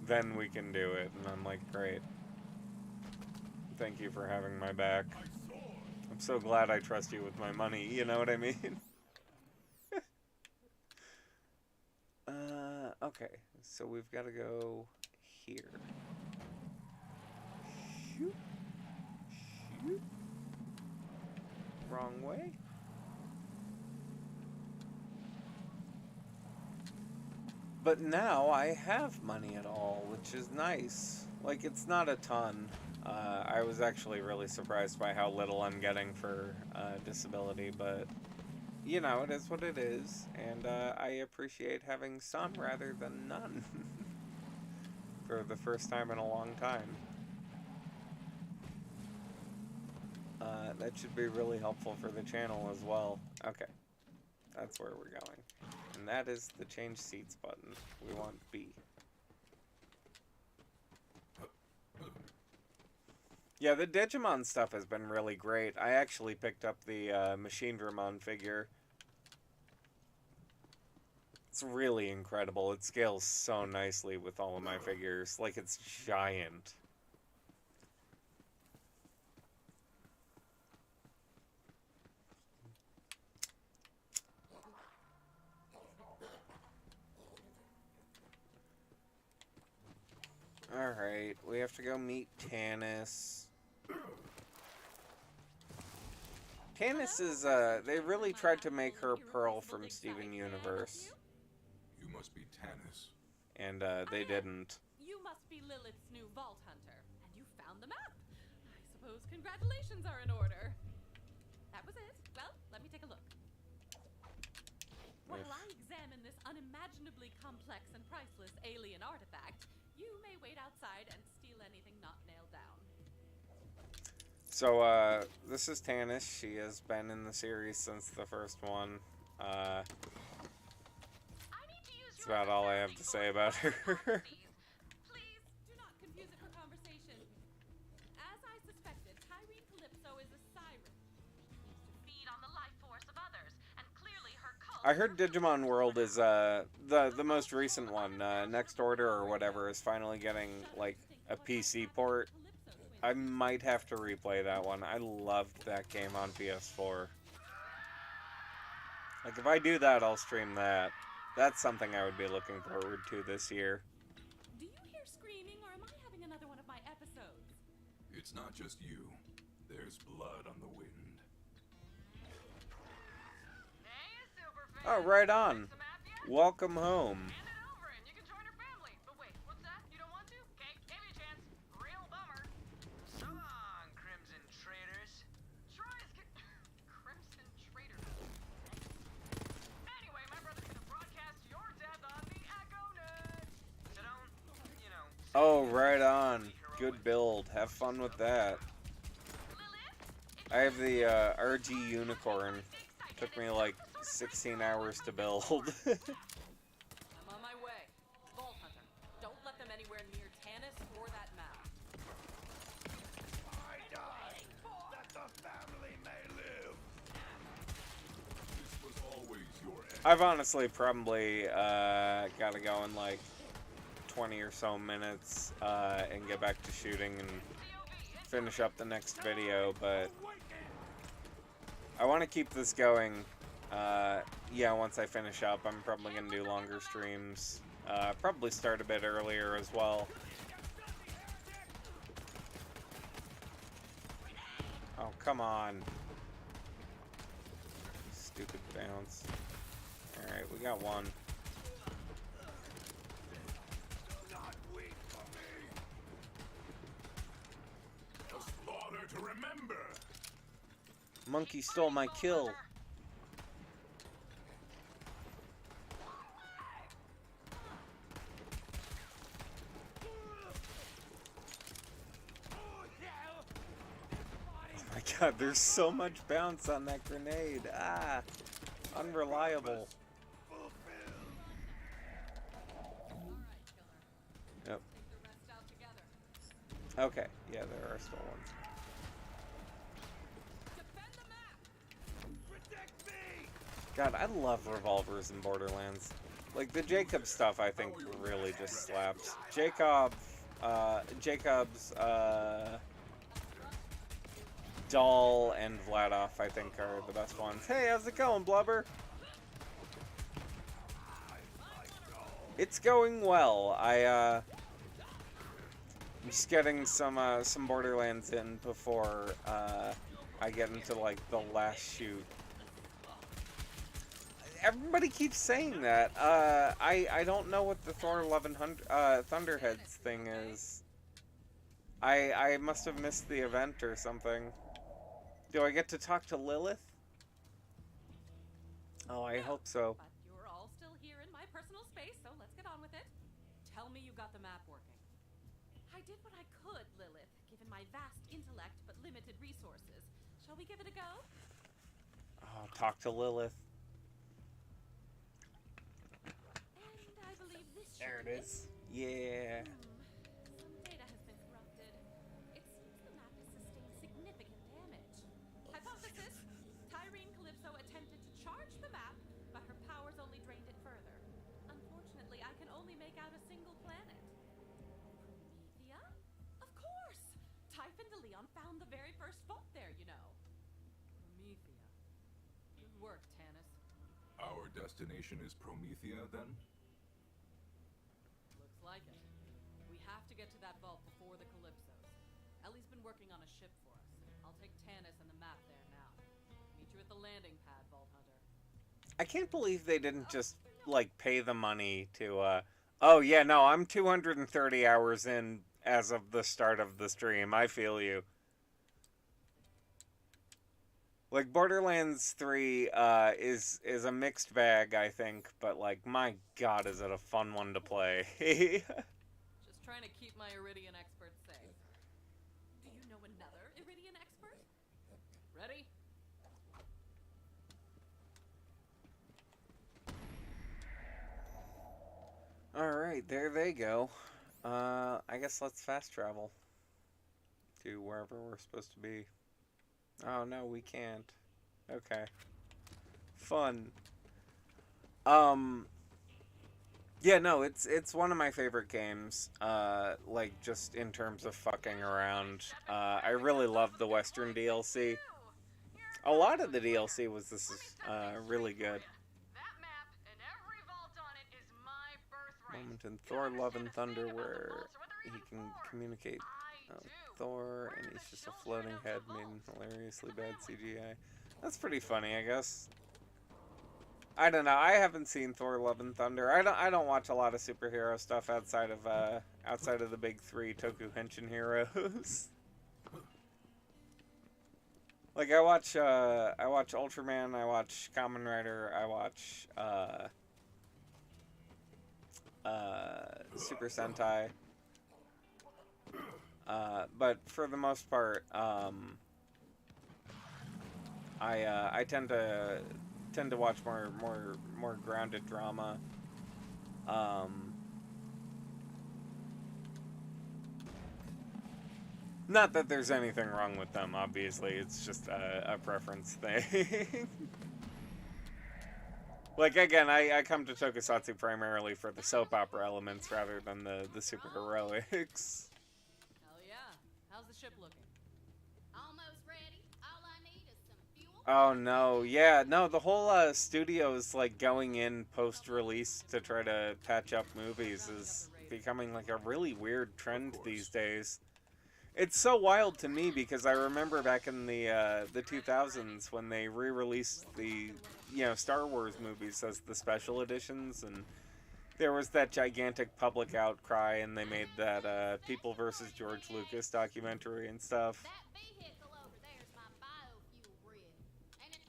then we can do it." And I'm like, "Great. Thank you for having my back. I'm so glad I trust you with my money," you know what I mean? Okay, so we've got to go here. Shoot. Shoot. Wrong way. But now I have money at all, which is nice. Like, it's not a ton. I was actually really surprised by how little I'm getting for disability, but you know, it is what it is, and I appreciate having some rather than none for the first time in a long time. That should be really helpful for the channel as well. Okay, that's where we're going. And that is the change seats button. We want B. Yeah, the Digimon stuff has been really great. I actually picked up the Machine Dramon figure. It's really incredible. It scales so nicely with all of my figures. Like, it's giant. Alright, we have to go meet Tannis. Tannis is, they really tried to make her Pearl from Steven Universe. You must be Tannis. And, they didn't. You must be Lilith's new vault hunter, and you found the map. I suppose congratulations are in order. That was it. Well, let me take a look. While I examine this unimaginably complex and priceless alien artifact, you may wait outside and steal anything not nailed down. So, this is Tannis. She has been in the series since the first one. That's about all I have to say about her. Please, do not confuse it for conversation. As I suspected, Tyrene Calypso is a siren. She used to feed on the life force of others, and clearly her cult I heard Digimon World is the most recent one. Next Order or whatever is finally getting like a PC port. I might have to replay that one. I loved that game on PS4. Like if I do that, I'll stream that. That's something I would be looking forward to this year. Do you hear screaming, or am I having another one of my episodes? It's not just you. There's blood on the wind. Oh, right on. Welcome home. Oh, right on. Good build. Have fun with that. I have the RG Unicorn. Took me like 16 hours to build. I'm on my way. Vault Hunter, don't let them anywhere near Tanis or that map. I die that the family may live. This was always your end. I've honestly probably gotta go in like 20 or so minutes and get back to shooting and finish up the next video, but I want to keep this going. Yeah, once I finish up, I'm probably going to do longer streams. Probably start a bit earlier as well. Oh, come on. Stupid bounce. Alright, we got one. Not weak for me. A slaughter to remember. Monkey stole my kill. Oh my god, there's so much bounce on that grenade. Ah, unreliable. Yep. Okay, yeah, there are still ones. God, I love revolvers in Borderlands. Like, the Jacob stuff, I think, really just slaps. Jacob's, Dahl, and Vladoff, I think, are the best ones. Hey, how's it going, Blubber? It's going well. I'm just getting some Borderlands in before, I get into, like, the last shoot. Everybody keeps saying that. I don't know what the Thor 1100 Thunderheads thing is. I must have missed the event or something. Do I get to talk to Lilith? Oh, I hope so. But you're all still here in my personal space, so let's get on with it. Tell me you got the map working. I did what I could, Lilith, given my vast intellect but limited resources. Shall we give it a go? Oh, talk to Lilith. And I believe this There should it is. Yeah. Some data has been corrupted. It seems the map has sustained significant damage. Hypothesis. Tyrene Calypso attempted to charge the map, but her powers only drained it further. Unfortunately, I can only make out a single planet. Promethea? Of course! Typhon de Leon found the very first vault there, you know. Promethea. Good work, Tanis. Our destination is Promethea, then? Looks like it. We have to get to that vault before the Calypsos. Ellie's been working on a ship for us. I'll take Tanis and the map there now. Meet you at the landing pad, Vault Hunter. I can't believe they didn't just, like, pay the money to, Oh, yeah, no, I'm 230 hours in as of the start of the stream. I feel you. Like, Borderlands 3 is a mixed bag, I think, but, like, my god, is it a fun one to play. Just trying to keep my Iridian expert safe. Do you know another Iridian expert? Ready? Alright, there they go. I guess let's fast travel to wherever we're supposed to be. Oh, no, we can't. Okay. Fun. Yeah, no, it's one of my favorite games. Like just in terms of fucking around. I really love the Western DLC. A lot of the DLC was really good. Moment in Thor: Love and Thunder where he can communicate Thor and he's just a floating head made in hilariously bad CGI. That's pretty funny, I guess. I don't know. I haven't seen Thor: Love and Thunder. I don't watch a lot of superhero stuff outside of the big three Toku Henshin heroes. Like I watch Ultraman, I watch Kamen Rider, I watch Super Sentai. But for the most part, I tend to watch more grounded drama. Not that there's anything wrong with them, obviously. It's just a preference thing. Like, again, I come to Tokusatsu primarily for the soap opera elements rather than the super heroics. Hell yeah. How's the ship looking? Almost ready. All I need is some fuel. Oh no, yeah, no, the whole studio is like going in post-release to try to patch up movies is becoming like a really weird trend these days. It's so wild to me because I remember back in the 2000s when they re-released the Star Wars movies as the special editions, and there was that gigantic public outcry, and they made that People versus George Lucas documentary and stuff. That vehicle over there is my biofuel rig. And it...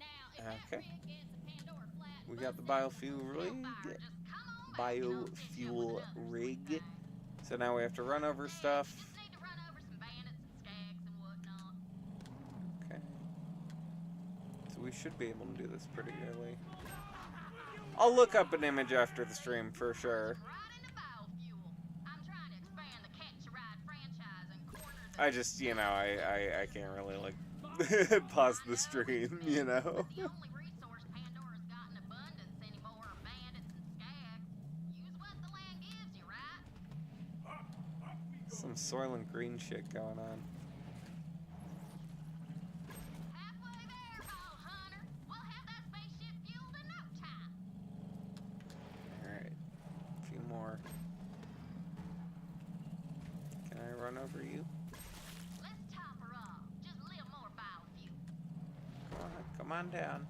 Now, if that Okay. rig gets a Pandora flat, We got the bust biofuel down rig. fire, just come on back and I'll fit you Biofuel with another rig. sweet thing. So now we have to run over stuff. Just need to run over some bandits and skags and whatnot. Okay. So we should be able to do this pretty early. I'll look up an image after the stream for sure. Right into biofuel. I'm trying to expand the Catch a Ride franchise and corners. I just, I can't really, like, pause the stream, The only resource Pandora's got in abundance anymore are bandits and skags. Use what the land gives you, right? Some Soylent Green shit going on. Halfway there, Ball Hunter. We'll have that spaceship fueled in no time. Alright. A few more. Can I run over you? Let's top her off. Just a little more biofuel. Come on down.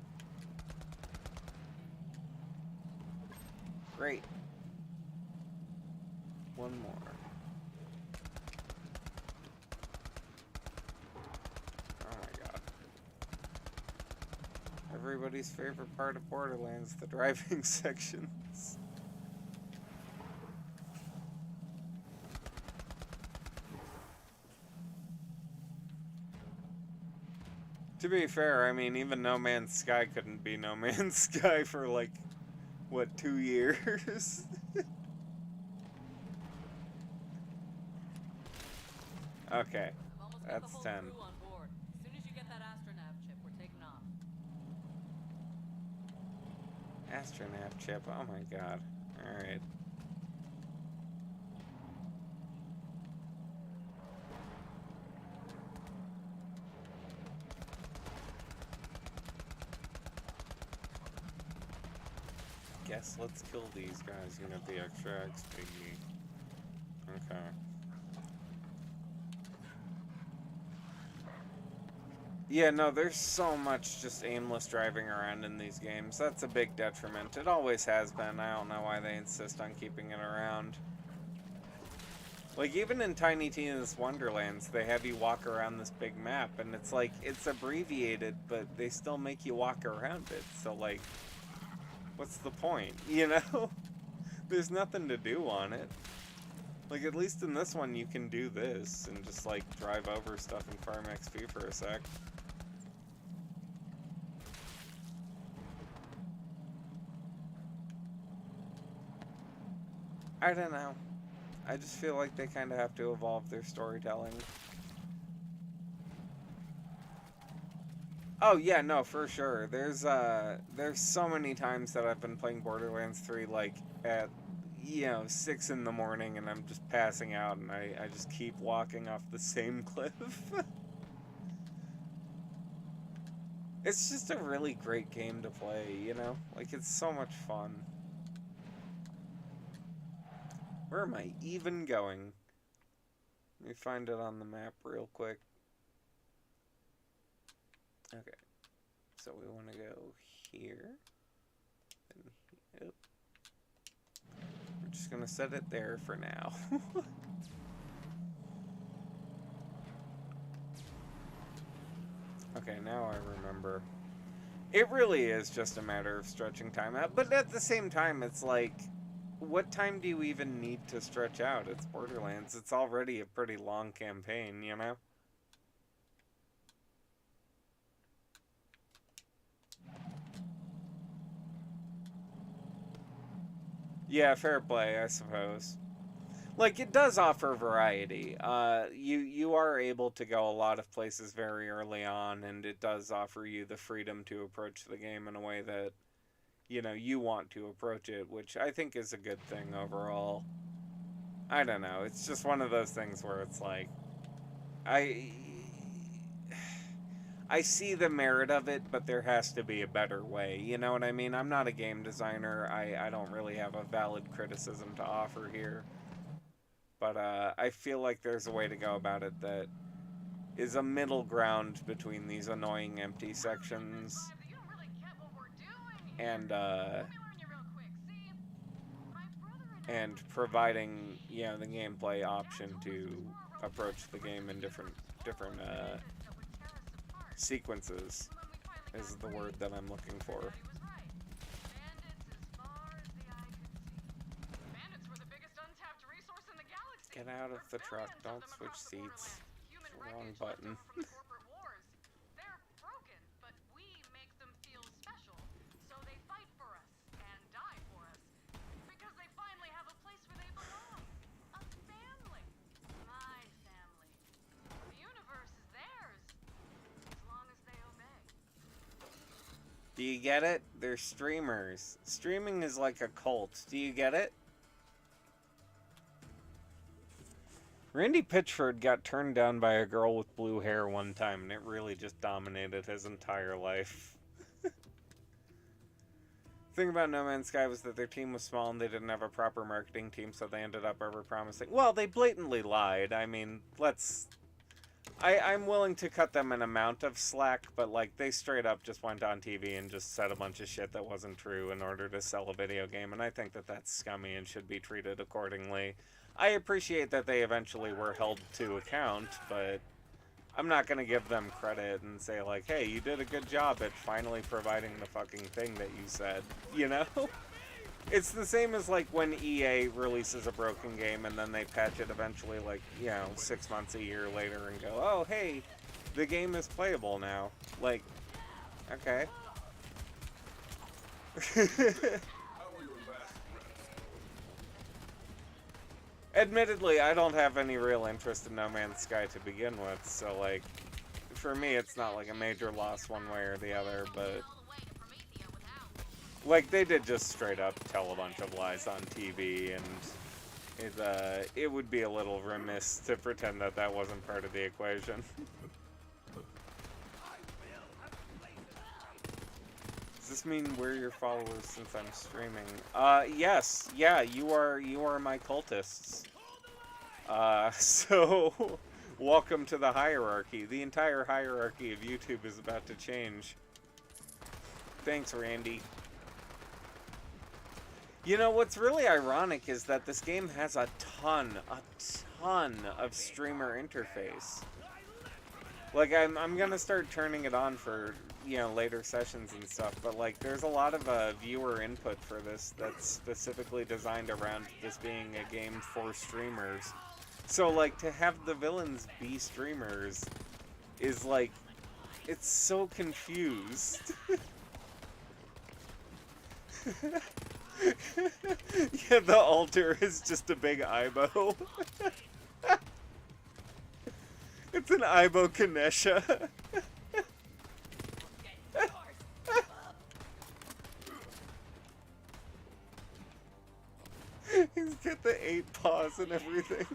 Great. One more. Oh my god. Everybody's favorite part of Borderlands, the driving sections. To be fair, I mean, even No Man's Sky couldn't be No Man's Sky for like, what, 2 years? Okay, I've almost got that's the whole 10. crew on board. As soon as you get that astronav chip, we're taking off. Astronav chip, oh my god. Alright. Guess let's kill these guys and get the extra XP. Okay. Yeah, no, there's so much just aimless driving around in these games. That's a big detriment. It always has been. I don't know why they insist on keeping it around. Like, even in Tiny Tina's Wonderlands, they have you walk around this big map, and it's like, it's abbreviated, but they still make you walk around it. So, like, what's the point, you know? There's nothing to do on it. Like, at least in this one, you can do this and just, like, drive over stuff and farm XP for a sec. I don't know. I just feel like they kind of have to evolve their storytelling. Oh yeah, no, for sure. There's so many times that I've been playing Borderlands 3 like at 6 in the morning and I'm just passing out and I just keep walking off the same cliff. It's just a really great game to play, you know? Like it's so much fun. Where am I even going? Let me find it on the map real quick. Okay, so we want to go here, and yep. We're just going to set it there for now. Okay, now I remember. It really is just a matter of stretching time out, but at the same time, it's like, what time do you even need to stretch out? It's Borderlands. It's already a pretty long campaign, you know? Yeah, fair play, I suppose. Like, it does offer variety. You are able to go a lot of places very early on, and it does offer you the freedom to approach the game in a way that, you want to approach it, which I think is a good thing overall. I don't know, it's just one of those things where it's like, I see the merit of it, but there has to be a better way. You know what I mean? I'm not a game designer. I don't really have a valid criticism to offer here. But I feel like there's a way to go about it that is a middle ground between these annoying empty sections and providing, the gameplay option to approach the game in different sequences is the word that I'm looking for. Get out of the truck, don't switch seats. Wrong button. They're broken, but we make them feel special. So they fight for us and die for us. Because they finally have a place where they belong. A family. My family. The universe is theirs. As long as they obey. Do you get it? They're streamers. Streaming is like a cult. Do you get it? Randy Pitchford got turned down by a girl with blue hair one time, and it really just dominated his entire life. The thing about No Man's Sky was that their team was small and they didn't have a proper marketing team, so they ended up over-promising. Well, they blatantly lied. I mean, I'm willing to cut them an amount of slack, but, like, they straight up just went on TV and just said a bunch of shit that wasn't true in order to sell a video game, and I think that that's scummy and should be treated accordingly. I appreciate that they eventually were held to account, but I'm not going to give them credit and say, like, hey, you did a good job at finally providing the fucking thing that you said, you know? It's the same as, like, when EA releases a broken game and then they patch it eventually, like, 6 months, a year later and go, oh, hey, the game is playable now. Like, okay. Admittedly, I don't have any real interest in No Man's Sky to begin with, so, like, for me, it's not, like, a major loss one way or the other, but, like, they did just straight up tell a bunch of lies on TV, and it would be a little remiss to pretend that that wasn't part of the equation. Does this mean we're your followers since I'm streaming? Yes. Yeah, you are my cultists. So, welcome to the hierarchy. The entire hierarchy of YouTube is about to change. Thanks, Randy. You know, what's really ironic is that this game has a ton of streamer interface. Like, I'm gonna start turning it on for, later sessions and stuff, but, like, there's a lot of viewer input for this that's specifically designed around this being a game for streamers. So, like, to have the villains be streamers is, like, it's so confused. Yeah, the altar is just a big Aibo. It's an Aibo Kanesha. with the 8 paws and everything.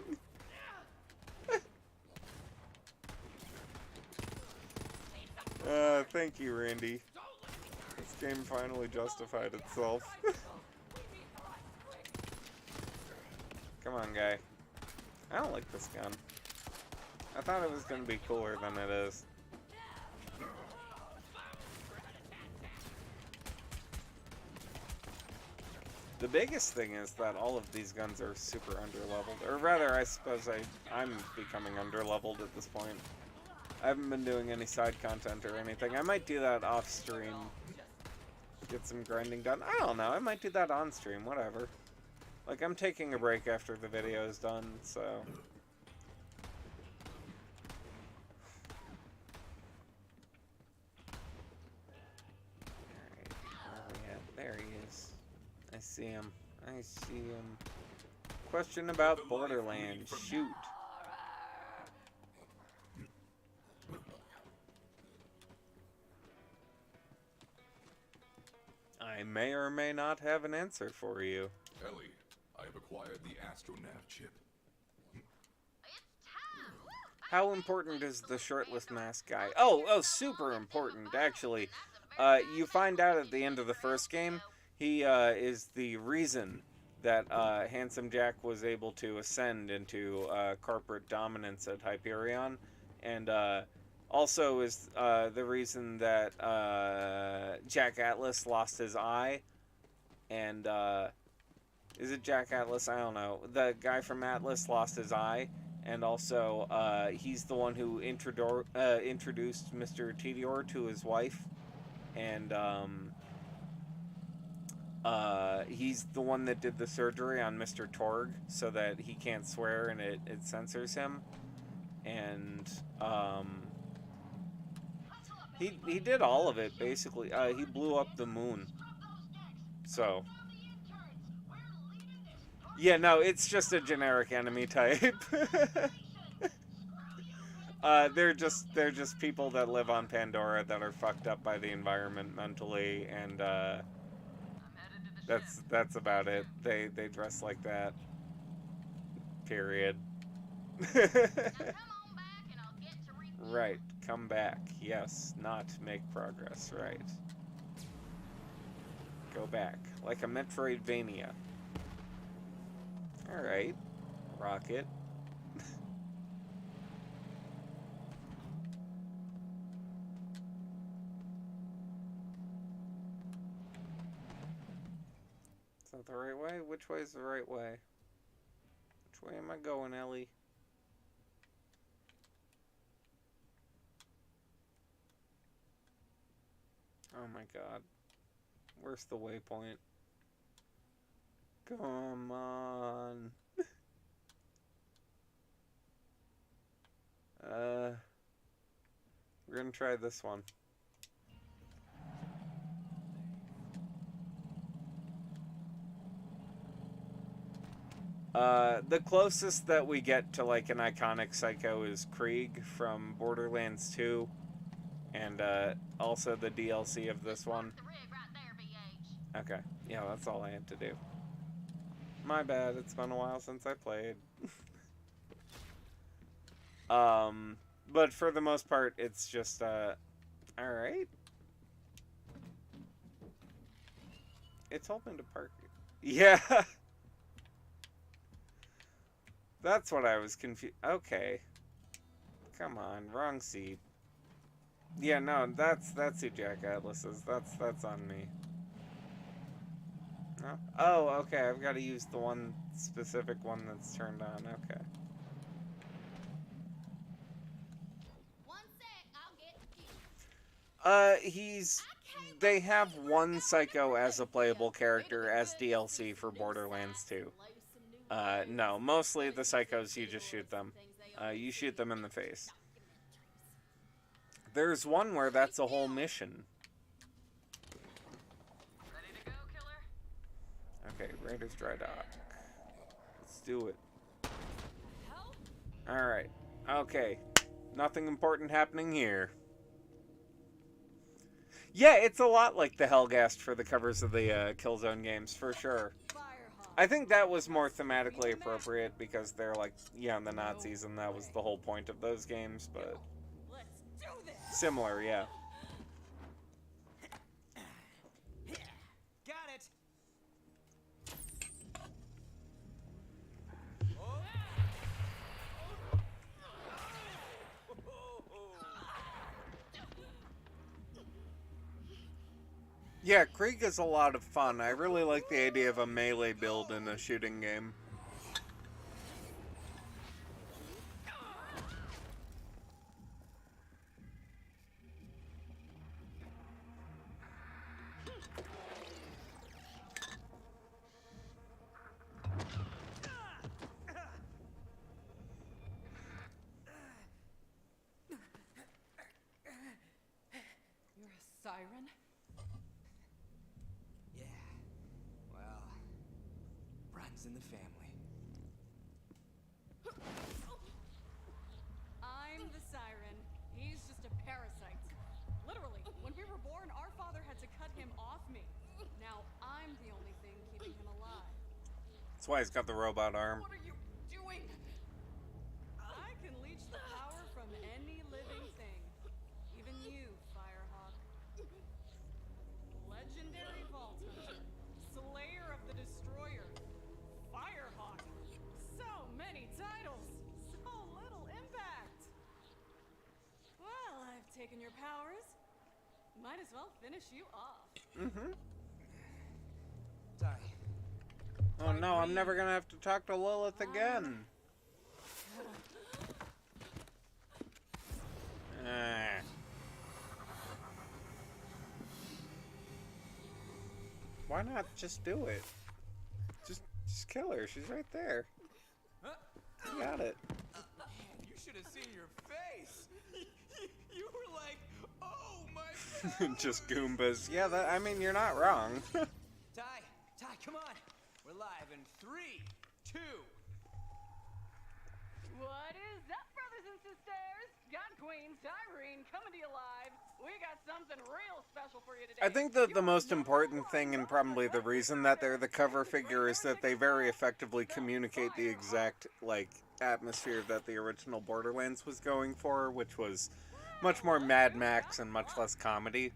Thank you, Randy. This game finally justified itself. Come on, guy. I don't like this gun. I thought it was going to be cooler than it is. The biggest thing is that all of these guns are super underleveled. Or rather, I suppose I'm becoming underleveled at this point. I haven't been doing any side content or anything. I might do that off stream. Get some grinding done. I don't know. I might do that on stream. Whatever. Like, I'm taking a break after the video is done, so... Alright, where are we at? There he is. I see him. I see him. Question about Borderlands. Shoot. I may or may not have an answer for you. Ellie, I have acquired the astronav chip. How important is the shirtless mask guy? Oh, super important, actually. You find out at the end of the first game, he is the reason that Handsome Jack was able to ascend into corporate dominance at Hyperion, and also is the reason that Jack Atlas lost his eye, and is it Jack Atlas? I don't know. The guy from Atlas lost his eye, and also he's the one who introduced Mr. Tedior to his wife, and he's the one that did the surgery on Mr. Torg so that he can't swear and it censors him, and he did all of it, basically. He blew up the moon. So yeah, no, it's just a generic enemy type. They're just people that live on Pandora that are fucked up by the environment mentally, and that's about it. They dress like that. Period. Right, come back. Yes, not make progress. Right. Go back, like a Metroidvania. All right, Rocket. Is that the right way? Which way is the right way? Which way am I going, Ellie? Oh my god. Where's the waypoint? Come on. We're gonna try this one. The closest that we get to like an iconic psycho is Krieg from Borderlands 2, and also the DLC of this one. Okay, yeah, that's all I had to do. My bad, it's been a while since I played. But for the most part, it's just, alright. It's open to park. Yeah! That's what I was confused. Okay. Come on, wrong seat. Yeah, no, that's who Jack Atlas is. That's on me. No? Oh, okay, I've got to use the one specific one that's turned on. Okay. They have one psycho as a playable character as DLC for Borderlands 2. No, mostly the psychos, you just shoot them. You shoot them in the face. There's one where that's a whole mission. Ready to go, killer? Okay, Raiders Dry Dock. Let's do it. Alright. Okay. Nothing important happening here. Yeah, it's a lot like the Hellgast for the covers of the Killzone games, for sure. I think that was more thematically appropriate because they're like, yeah, the Nazis, and that was the whole point of those games, but Let's do this. similar, yeah. Got it. Yeah, Krieg is a lot of fun. I really like the idea of a melee build in a shooting game. You're a siren? Yeah. Well, runs in the family. I'm the siren. He's just a parasite. Literally, when we were born, our father had to cut him off me. Now I'm the only thing keeping him alive. That's why he's got the robot arm. What are you doing? I can leech the power from any living thing. Even you, Firehawk. Legendary Vault Hunter. Slayer of the Destroyer. Firehawk. So many titles. So little impact. Well, I've taken your powers. Might as well finish you off. Mm-hmm. Ty. Oh no, I'm never gonna have to talk to Lilith again. Ah. Why not just do it? Just kill her. She's right there. You got it. Man, you should have seen your face. You were like, oh my God. Just Goombas. Yeah, that, I mean, you're not wrong. Ty, come on. We're live in 3, 2. What is up, brothers and sisters? God Queen, Cyrene, coming to you live. We got something real special for you today. I think that the most important thing, and probably the reason that they're the cover figure, is that they very effectively communicate the exact, like, atmosphere that the original Borderlands was going for, which was much more Mad Max and much less comedy.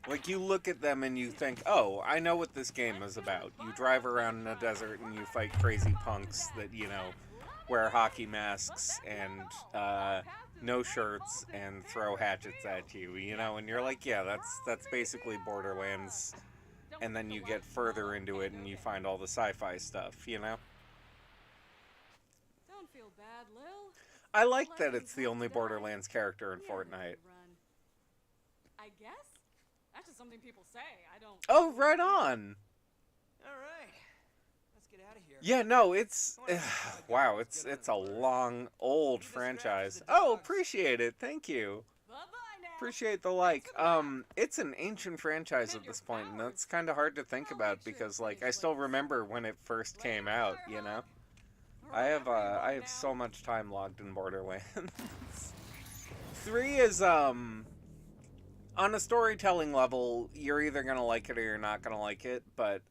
Like, you look at them and you think, oh, I know what this game is about. You drive around in a desert and you fight crazy punks that, you know, wear hockey masks and no shirts and throw hatchets at you, you know? And you're like, yeah, that's basically Borderlands. And then you get further into it and you find all the sci-fi stuff, you know? Don't feel bad, Lil. I like that it's the only Borderlands character in Fortnite. I guess? That's just something people say. I don't... Oh, right on! All right. Let's get out of here. Yeah, no, it's... wow, it's a long, old franchise. Oh, appreciate it. Thank you. Bye-bye now. Appreciate the like. It's an ancient franchise at this point, and that's kind of hard to think about because, like, I still remember when it first came out, you know? I have so much time logged in Borderlands. 3 is, on a storytelling level, you're either gonna like it or you're not gonna like it, but,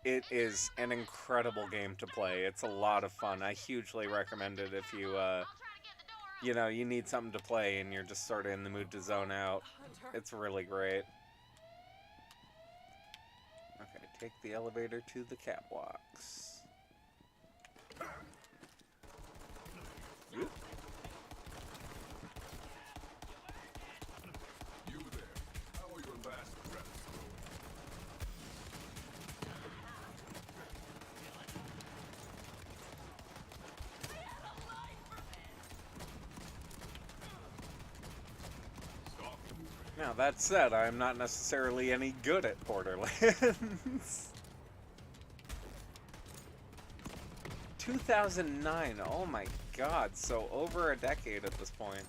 it is an incredible game to play. It's a lot of fun. I hugely recommend it if you, you know, you need something to play and you're just sort of in the mood to zone out. It's really great. Okay, take the elevator to the catwalks. Oop. You there. How are your last breaths? Stop moving. Now, that said, I'm not necessarily any good at Borderlands. 2009, oh my god, so over a decade at this point.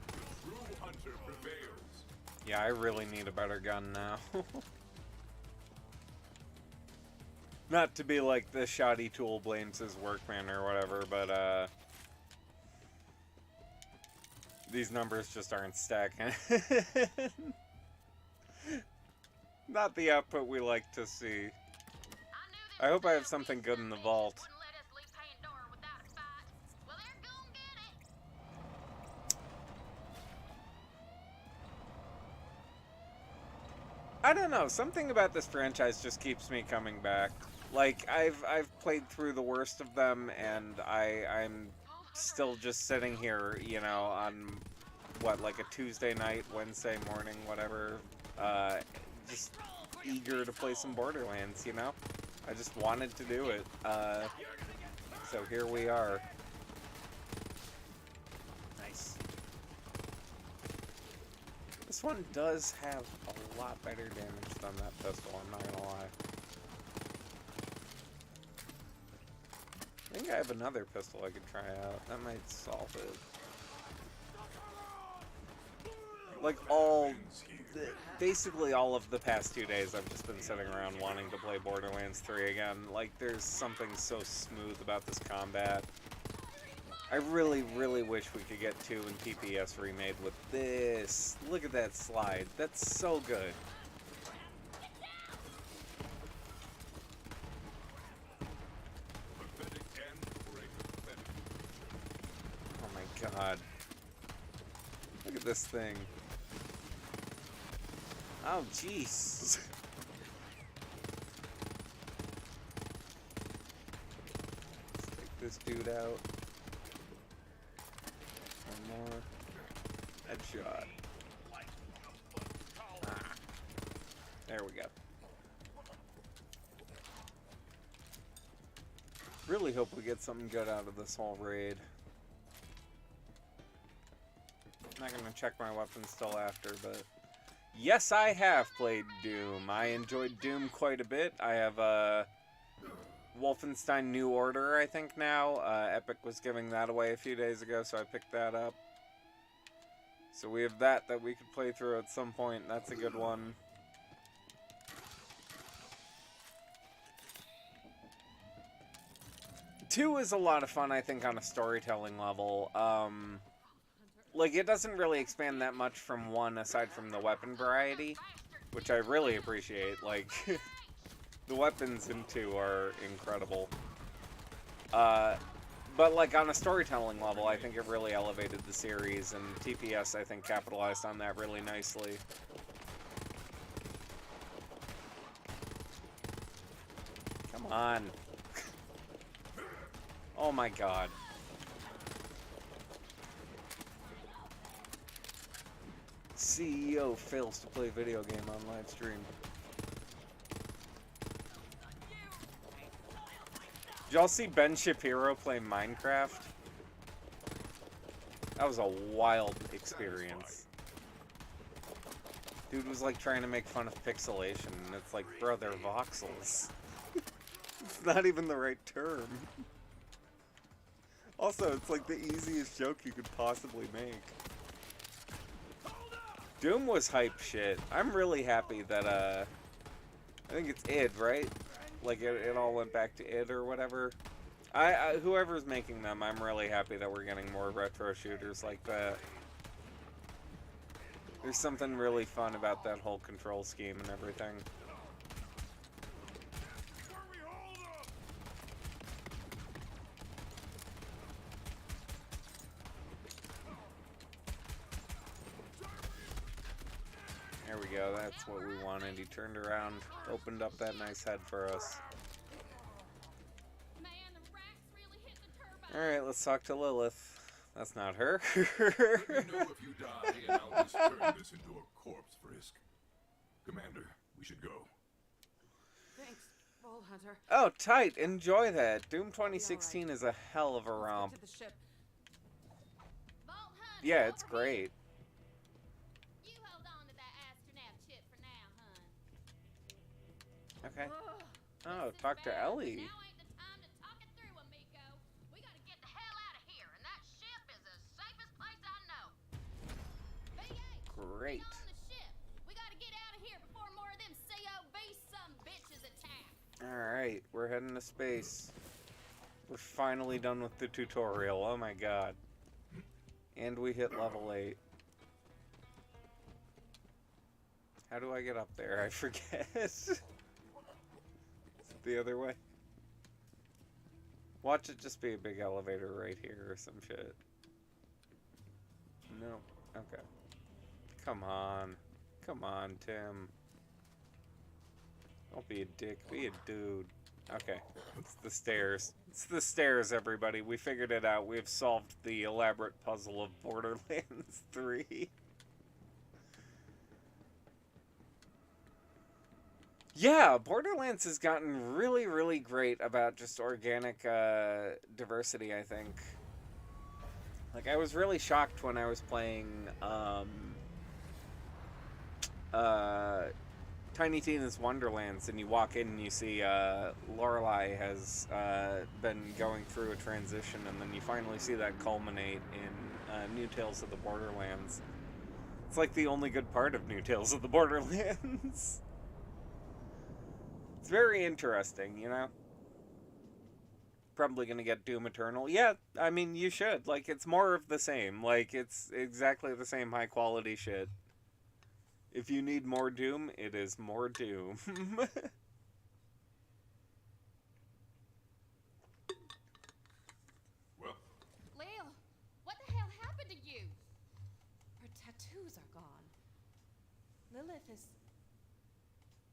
The true hunter prevails. Yeah, I really need a better gun now. Not to be like the shoddy tool blames his workman or whatever, but These numbers just aren't stacking. Not the output we like to see. I hope I have something good in the vault. I don't know, something about this franchise just keeps me coming back. Like, I've played through the worst of them, and I'm still just sitting here, you know, on, what, like a Tuesday night, Wednesday morning, whatever, just eager to play some Borderlands, you know? I just wanted to do it, so here we are. Nice. This one does have a lot better damage than that pistol, I'm not gonna lie. I think I have another pistol I could try out. That might solve it. Like basically all of the past 2 days I've just been sitting around wanting to play Borderlands 3 again. Like, there's something so smooth about this combat. I really, really wish we could get 2 and TPS remade with this. Look at that slide. That's so good. Oh my god. Look at this thing. Oh, jeez. Let's take this dude out. One more. Headshot. Ah. There we go. Really hope we get something good out of this whole raid. I'm not gonna check my weapons till after, but... Yes, I have played Doom. I enjoyed Doom quite a bit. I have, Wolfenstein New Order, I think, now. Epic was giving that away a few days ago, so I picked that up. So we have that we could play through at some point. That's a good one. Two is a lot of fun, I think, on a storytelling level. Like, it doesn't really expand that much from 1 aside from the weapon variety, which I really appreciate. Like, the weapons in 2 are incredible. But, like, on a storytelling level, I think it really elevated the series, and TPS, I think, capitalized on that really nicely. Come on. Oh my god. CEO fails to play video game on live stream. Did y'all see Ben Shapiro play Minecraft? That was a wild experience. Dude was like trying to make fun of pixelation, and it's like, bro, they're voxels. It's not even the right term. Also, it's like the easiest joke you could possibly make. Doom was hype shit. I'm really happy that, I think it's id, right? Like, it all went back to id or whatever. Whoever's making them, I'm really happy that we're getting more retro shooters like that. There's something really fun about that whole control scheme and everything. There we go, that's what we wanted. He turned around, opened up that nice head for us. Alright, let's talk to Lilith. That's not her. Let me know if you die, and I'll just turn this into a corpse frisk. Commander, we should go. Thanks, Ball Hunter. Oh, tight. Enjoy that. Doom 2016 is a hell of a romp. To the ship. Yeah, it's great. You hold on to that astronaut chip for now, hun. Okay. Oh, talk to Ellie. Now ain't the time to talk it through, amigo. We gotta get the hell out of here, and that ship is the safest place I know. BA, Great. get on the ship. We gotta get out of here before more of them COV some bitches attack. Alright, we're heading to space. We're finally done with the tutorial. Oh my god. And we hit level 8. How do I get up there? I forget. Is it the other way? Watch it just be a big elevator right here or some shit. No. Okay. Come on. Come on, Tim. Don't be a dick. Be a dude. Okay. It's the stairs. It's the stairs, everybody. We figured it out. We've solved the elaborate puzzle of Borderlands 3. Yeah, Borderlands has gotten really, really great about just organic diversity, I think. Like, I was really shocked when I was playing Tiny Tina's Wonderlands, and you walk in and you see Lorelei has been going through a transition, and then you finally see that culminate in New Tales of the Borderlands. It's like the only good part of New Tales of the Borderlands. It's very interesting, you know? Probably gonna get Doom Eternal. Yeah, I mean, you should. Like, it's more of the same. Like, it's exactly the same high quality shit. If you need more Doom, it is more Doom. Well, Lil, what the hell happened to you? Her tattoos are gone. Lilith is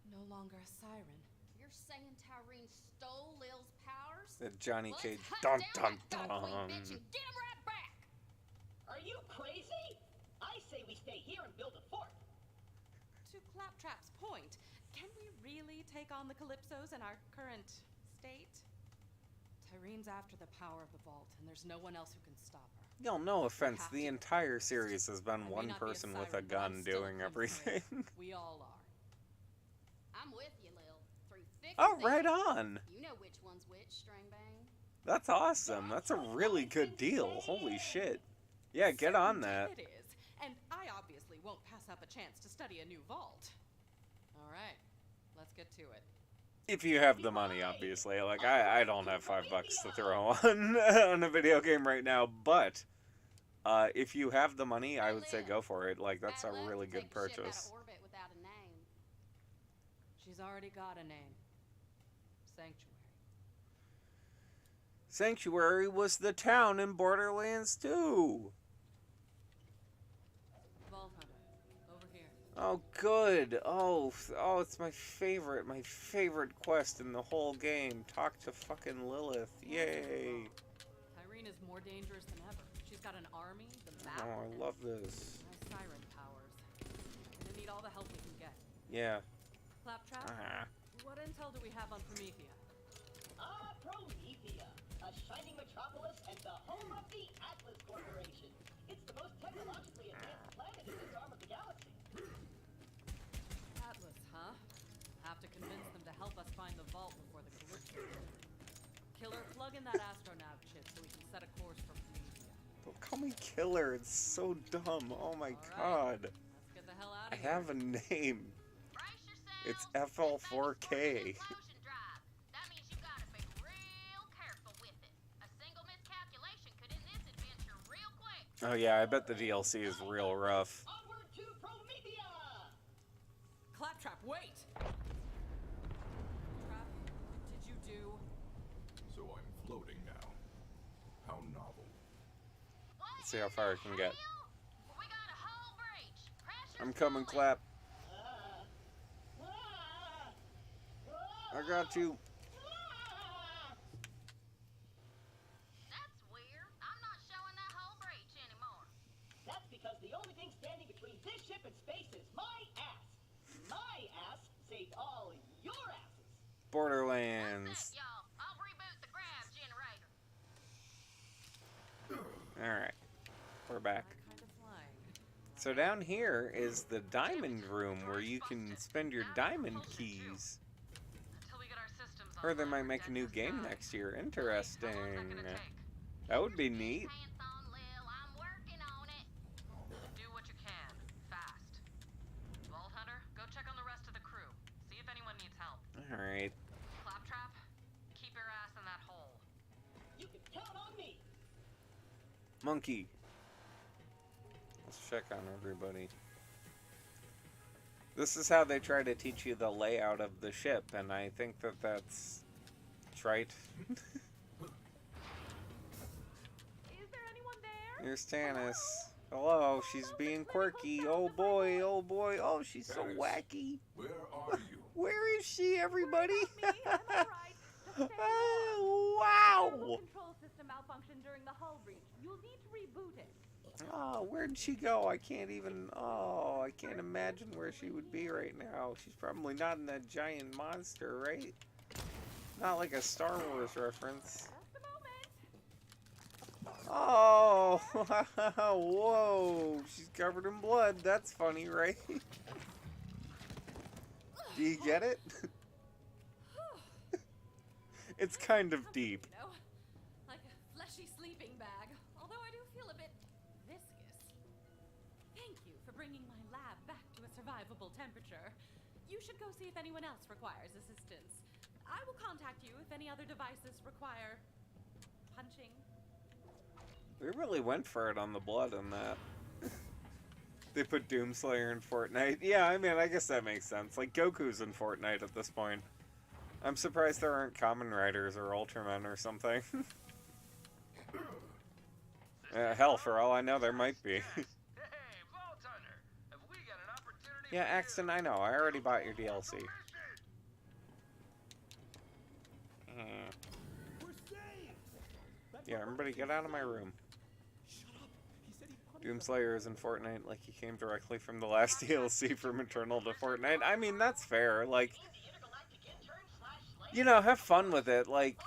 no longer a siren. You're saying Tyrene stole Lil's powers? The Johnny Well, Cage let's dun hunt dun down that dark queen dun. bitch and get him right back! Are you crazy? I say we stay here and build a fort. To Claptrap's point, can we really take on the Calypsos in our current state? Tyrene's after the power of the vault, and there's no one else who can stop her. Yo, no offense, have the to. entire series has been I may one not be a person with a siren, but I'm gun still a doing queen everything. slave. We all are. I'm with you, Lil. Through thick Oh, and thin. right on. You know which one's which, Strangbang. That's awesome. That's a really good deal. Holy shit. Yeah, get on that. It is, and I obviously won't pass up a chance to study a new vault. All right, let's get to it. If you have the money, obviously. Like, I don't have $5 to throw on a video game right now, but if you have the money, I would say go for it. Like, that's a Bad luck really to good take the ship out of purchase. orbit without a name. She's already got a name. Sanctuary. Sanctuary was the town in Borderlands 2. Vault Hunter, over here. Oh, good. Oh, it's my favorite quest in the whole game. Talk to fucking Lilith. Yay. Tyrene is more dangerous than ever. She's got an army, the map, Oh, and I love this. my siren powers. We're gonna need all the help we can get. Yeah. Claptrap, Ah. what intel do we have on Promethea? Promethea, a shining metropolis and the home of the Atlas Corporation. It's the most technologically advanced planet in this arm of the galaxy. Atlas, huh? Have to convince them to help us find the vault before the Calypso. Killer, plug in that astronav chip so we can set a course for Promethea. Don't call me Killer. It's so dumb. Oh my All right. god. Let's get the hell out I of here. have a name. Brace yourselves. It's This baby's Fl4k. working an implosion drive. That means you gotta be real careful with it. A single miscalculation could end this adventure real quick. Oh yeah, I bet the DLC is real rough. Onward to Promethea! Claptrap, wait! Claptrap, did you do? so I'm floating now. How novel. What See how in far I the can get. hell? We got a whole breach. Pressure's I'm coming, pulling. Clap. I got you. That's weird. I'm not showing that whole breach anymore. That's because the only thing standing between this ship and space is my ass. My ass saved all your asses. Borderlands. Set, y'all. I'll reboot the grav generator. Alright. We're back. Kind of flying. So down here is the diamond room where you can spend your diamond keys. Until we get our systems Or they online, might we're make a dead new to game Sky. next year. How long's Interesting. that gonna take? That would be neat. Pants on, Lil. I'm working on it. Do what you can, fast. Vault Hunter, go check on the rest of the crew. See if anyone needs help. Alright. Claptrap, keep your ass in that hole. You can count on me. Monkey. check on everybody. This is how they try to teach you the layout of the ship, and I think that that's trite. Is there anyone there? Here's Tannis. Hello, she's being quirky. Oh boy, oh boy, oh she's so Tannis. wacky. Where are you? Where is she, everybody? Am I right? Just stay Oh, warm. wow! Control system malfunctioned during the hull breach. You'll need to reboot it. Oh, where'd she go? I can't even. Oh, I can't imagine where she would be right now. She's probably not in that giant monster, right? Not like a Star Wars reference. Just a moment. Oh, whoa! She's covered in blood. That's funny, right? Do you get it? It's kind of deep. You know, like a fleshy sleeping bag. Although I do feel a bit viscous. Thank you for bringing my lab back to a survivable temperature. You should go see if anyone else requires assistance. I will contact you if any other devices require punching. They really went for it on the blood on that. They put Doomslayer in Fortnite. Yeah, I mean, I guess that makes sense. Like, Goku's in Fortnite at this point. I'm surprised there aren't Kamen Riders or Ultramen or something. Hell, for all I know, there might be. Yeah, Axton, I know. I already bought your DLC. Yeah, everybody get out of my room. Doomslayer is in Fortnite like he came directly from the last DLC from Eternal to Fortnite. I mean, that's fair. Like, you know, have fun with it. Like,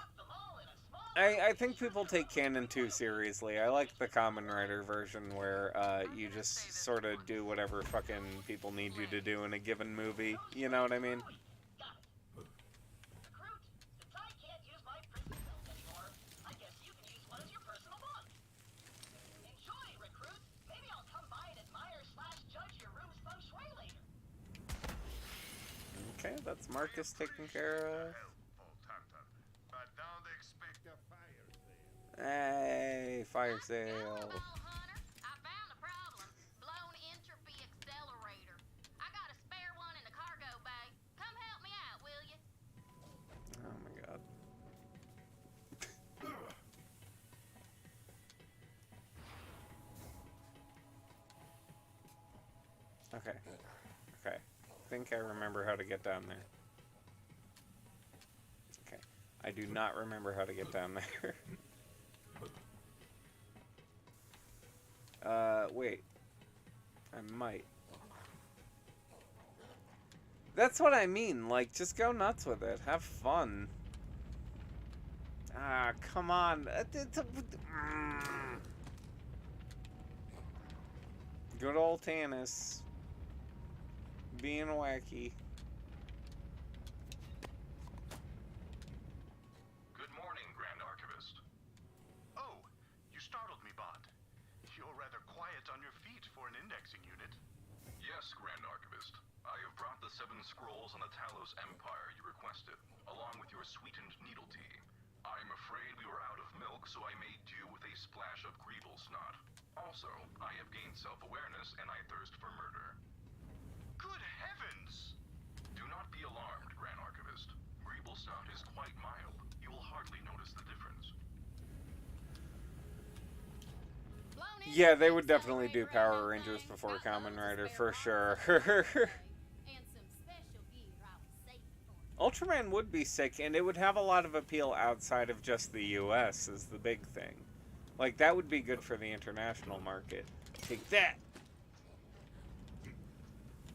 I think people take canon too seriously. I like the Kamen Rider version where you just sort of do whatever fucking people need you to do in a given movie. You know what I mean? Okay, that's Marcus taken care of. Hey, fire sale. I found the problem. Blown entropy accelerator. I got a spare one in the cargo bay. Come help me out, will you? Oh my god. Okay. Okay. I think I remember how to get down there. Okay. I do not remember how to get down there. Wait. I might. That's what I mean. Like, just go nuts with it. Have fun. Ah, come on. Good old Tannis. Being wacky. Good morning, Grand Archivist. Oh, you startled me, Bond. You're rather quiet on your feet for an indexing unit. Yes, Grand Archivist. I have brought the 7 scrolls on the Talos Empire you requested, along with your sweetened needle tea. I'm afraid we were out of milk, so I made do with a splash of Greeble snot. Also, I have gained self-awareness and I thirst for murder. Good heavens! Do not be alarmed, Grand Archivist. Greeble snot is quite mild. You will hardly notice the difference. Yeah, they would definitely do Power Rangers before Kamen Rider, for sure. Ultraman would be sick, and it would have a lot of appeal outside of just the US, is the big thing. Like, that would be good for the international market. Take that!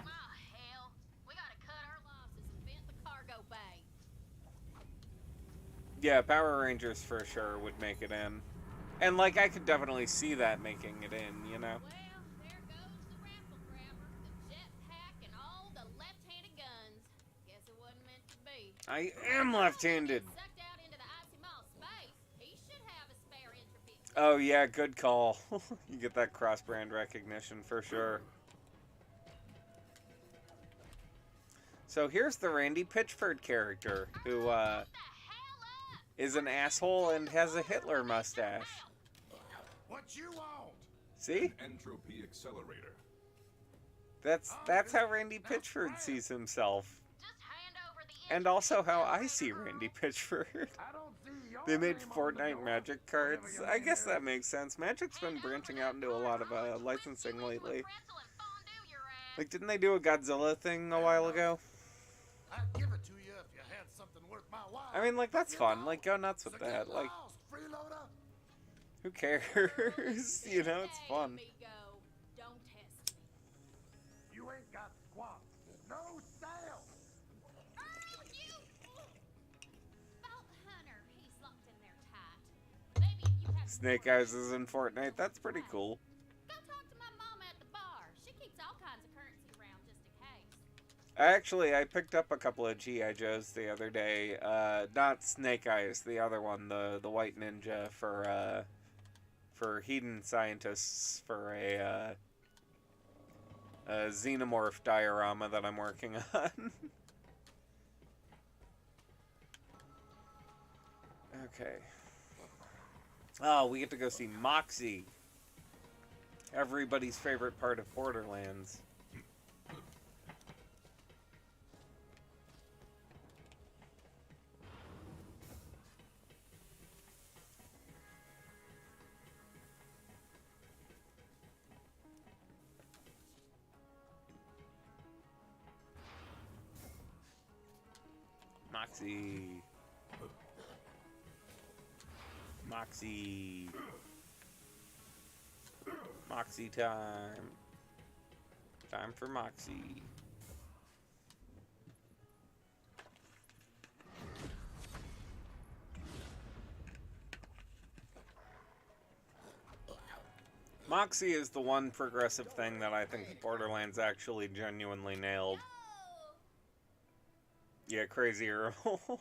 Oh, hell. We gotta cut our losses and vent the cargo bay. Yeah, Power Rangers for sure would make it in. And, like, I could definitely see that making it in, you know? Well, there goes the raffle grabber, the jetpack, and all the left-handed guns. Guess it wasn't meant to be. I am left-handed! Sucked out into the icy mall space. He should have a spare entropy. Oh, yeah, good call. You get that cross-brand recognition for sure. So here's the Randy Pitchford character, who, is an asshole and has a Hitler mustache. What you want? See? An entropy accelerator. That's how Randy Pitchford sees himself. Just hand over the And also how I see Randy Pitchford. They made Fortnite Magic cards. I guess that makes sense. Magic's been branching out into a lot of licensing lately. Like, didn't they do a Godzilla thing a while ago? I'd give it to you if you had something worth my while. I mean, like, that's fun. Like, go nuts with that. Like, who cares? You know, it's fun. Don't test me. You ain't got squat. No sale. You! Vault Hunter, he's locked in there tight. Maybe if you had Snake Eyes is in Fortnite. That's pretty cool. Go talk to my mama at the bar. She keeps all kinds of currency around just in case. Actually, I picked up a couple of G.I. Joes the other day. Not Snake Eyes, the other one, the white ninja for Hedon Scientists for a xenomorph diorama that I'm working on. Okay. Oh, we get to go see Moxie. Everybody's favorite part of Borderlands. Moxie. Moxie. Moxie time. Time for Moxie. Moxie is the one progressive thing that I think Borderlands actually genuinely nailed. Yeah, crazy Earl.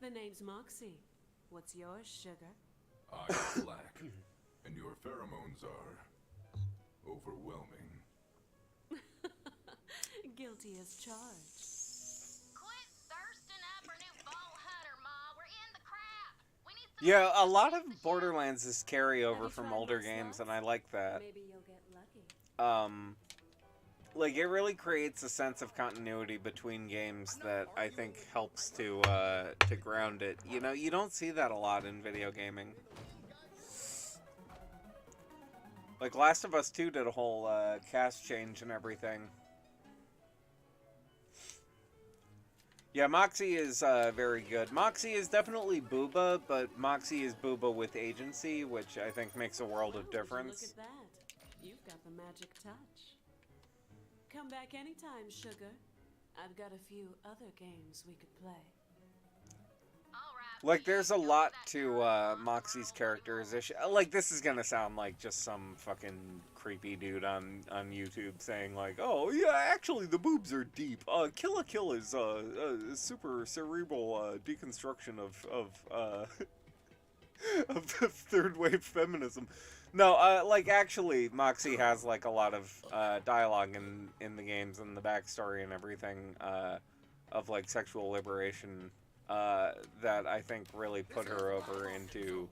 The name's Moxie. What's yours, sugar? I'm Fl4k, and your pheromones are overwhelming. Guilty as charged. Quit thirsting up our new Vault Hunter, Ma. We're in the crap. We need some Yeah, a lot of Borderlands is carryover from older games, and I like that. Maybe you'll get lucky. Like, it really creates a sense of continuity between games that I think helps to ground it. You know, you don't see that a lot in video gaming. Like, Last of Us 2 did a whole cast change and everything. Yeah, Moxie is very good. Moxie is definitely Booba, but Moxie is Booba with agency, which I think makes a world of difference. Look at that. You've got the magic touch. Come back anytime, sugar. I've got a few other games we could play. Like, there's a lot to Moxie's characterization. Like, this is gonna sound like just some fucking creepy dude on YouTube saying, like, oh, yeah, actually, the boobs are deep. Kill la Kill is a super cerebral deconstruction of of third wave feminism. No, like, actually, Moxie has, like, a lot of dialogue in the games and the backstory and everything of, like, sexual liberation that I think really put her over into,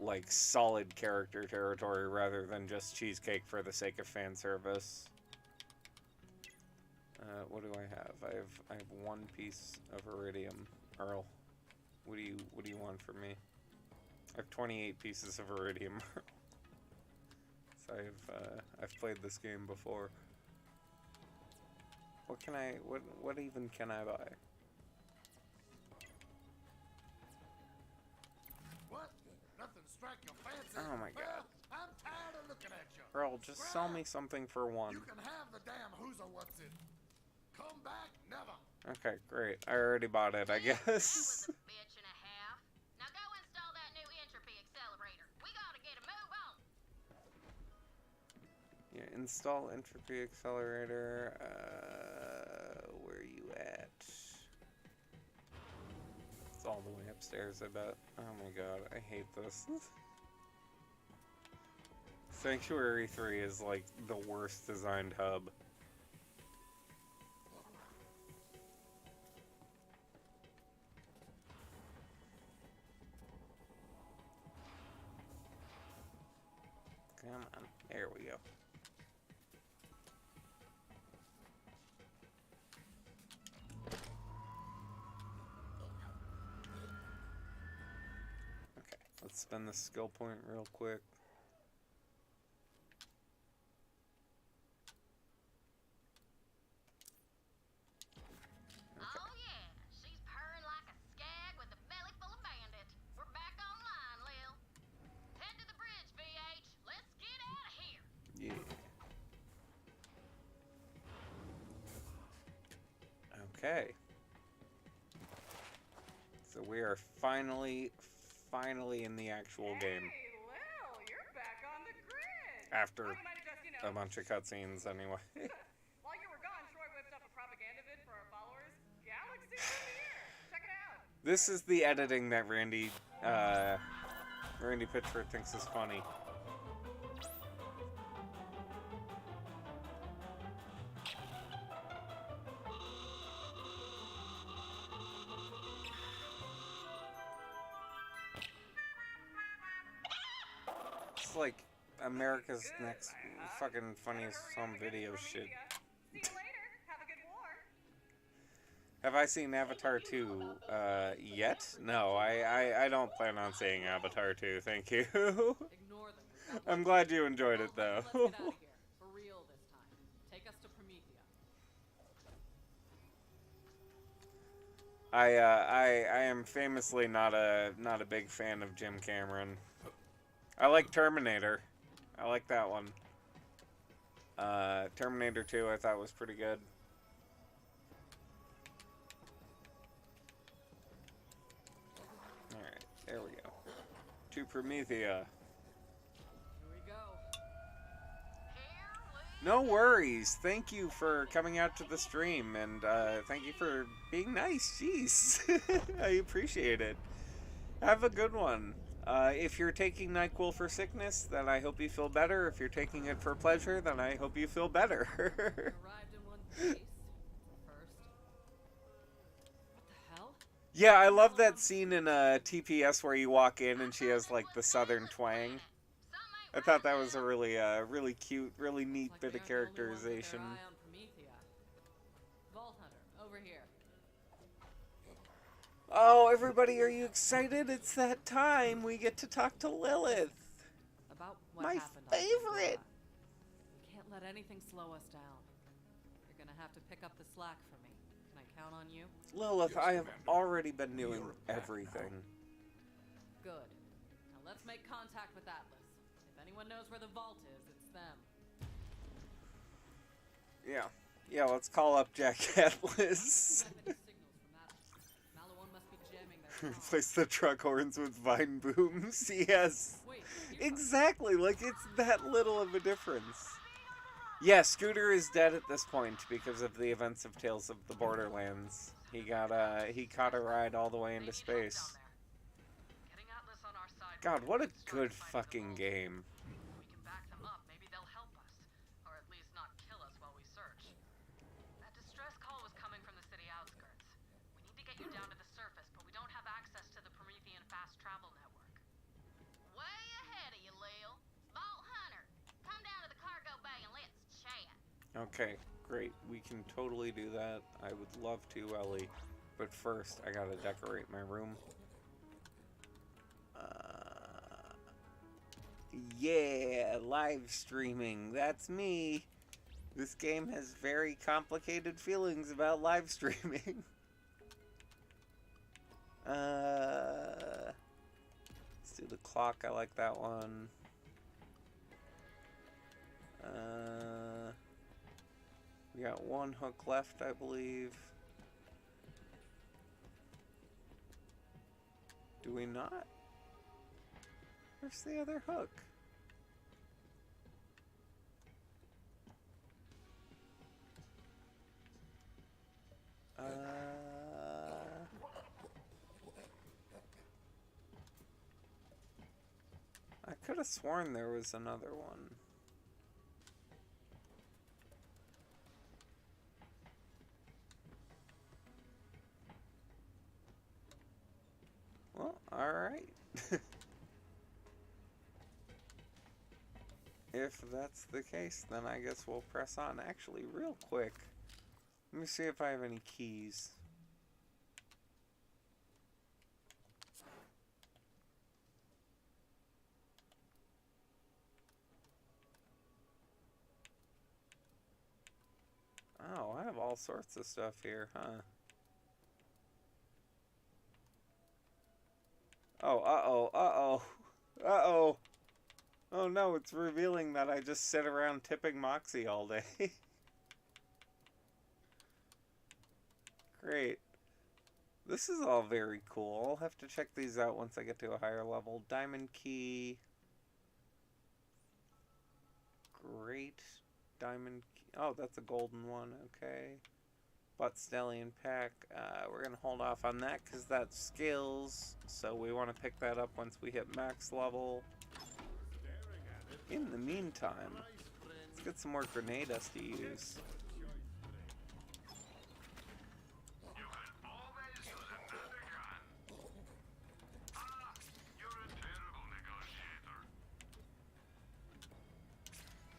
like, solid character territory rather than just cheesecake for the sake of fan service. What do I have? I have one piece of iridium. Earl, what do you want from me? I have 28 pieces of iridium. So I've played this game before. What even can I buy? What? Nothing strike your fancy? Oh my god. Well, I'm tired of looking at you. Earl, just sell me something for one. You can have the damn who's or what's it. Come back, never. Okay, great. I already bought it, I guess. That was a bitch and a half. Now go install that new entropy accelerator. We gotta get a move on. Yeah, install entropy accelerator. Where are you at? It's all the way upstairs, I bet. Oh my god, I hate this. Sanctuary 3 is like the worst designed hub. Come on. There we go. Okay, let's spend the skill point real quick. Oh yeah, she's purring like a skag with a belly full of bandits. We're back online, Lil. Head to the bridge, VH. Let's get out of here. Yeah. Okay. So we are finally in the actual game. Hey, Lil, you're back on the grid. After Thought you might have just, a bunch of cutscenes, anyway. While you were gone, Troy whipped up a propaganda vid for our followers. Galaxy Premiere. Check it out. This is the editing that Randy Pitchford thinks is funny. It's like America's Next fucking funniest home video shit. See you later. Have a good war. Have I seen Avatar 2 yet? No, I don't plan on seeing Avatar 2, thank you. Ignore them. I'm glad you enjoyed it, though. Let's get out of here. For real this time. Take us to Promethea. I am famously not a big fan of Jim Cameron. I like Terminator. I like that one. Terminator 2 I thought was pretty good. Alright, there we go. To Promethea. Here we go. No worries. Thank you for coming out to the stream, and thank you for being nice. Jeez. I appreciate it. Have a good one. If you're taking NyQuil for sickness, then I hope you feel better. If you're taking it for pleasure, then I hope you feel better. Arrived in one piece. First. What the hell? Yeah, I love that scene in TPS where you walk in and she has like the southern twang. I thought that was a really really cute, really neat Like bit they of aren't the only ones with their characterization. eye on Promethea. Vault Hunter, over here. Oh, everybody, are you excited? It's that time. We get to talk to Lilith. About what My happened on favorite. Promethea. We can't let anything slow us down. You're gonna have to pick up the slack for me. Can I count on you? Lilith, Yes, I have Commander. already been doing You're back everything. Good. Now let's make contact with Atlas. If anyone knows where the vault is, it's them. Yeah, let's call up Jack Atlas. Not many signals from Atlas. Malawan must be jamming their comms. Replace the truck horns with vine booms. Yes. Wait, you're Exactly, like it's that little of a difference. Yeah, Scooter is dead at this point because of the events of Tales of the Borderlands. He caught a ride all the way into space. Getting Atlas on our side. God, what a good fucking game. We can back them up. Maybe they'll help us, or at least not kill us while we search. That distress call was coming from the city outskirts. We need to get you down to the surface, but we don't have access to the Promethean fast travel network. Way ahead of you, Lil. Vault Hunter, come down to the cargo bay and let's chat. Okay, great. We can totally do that. I would love to, Ellie. But first, I gotta decorate my room. Yeah, live streaming. That's me. This game has very complicated feelings about live streaming. Let's do the clock. I like that one. We got one hook left, I believe. Do we not? Where's the other hook? I could have sworn there was another one. Well, alright. if that's the case, then I guess we'll press on. Actually, real quick, let me see if I have any keys. Oh, I have all sorts of stuff here, huh? Oh, uh-oh, uh-oh, uh-oh. Oh no, it's revealing that I just sit around tipping Moxie all day. Great. This is all very cool. I'll have to check these out once I get to a higher level. Diamond key. Great. Diamond key. Oh, that's a golden one. Okay. Butt Stallion pack. We're going to hold off on that because that's skills. So we want to pick that up once we hit max level. In the meantime, let's get some more grenade dust to use.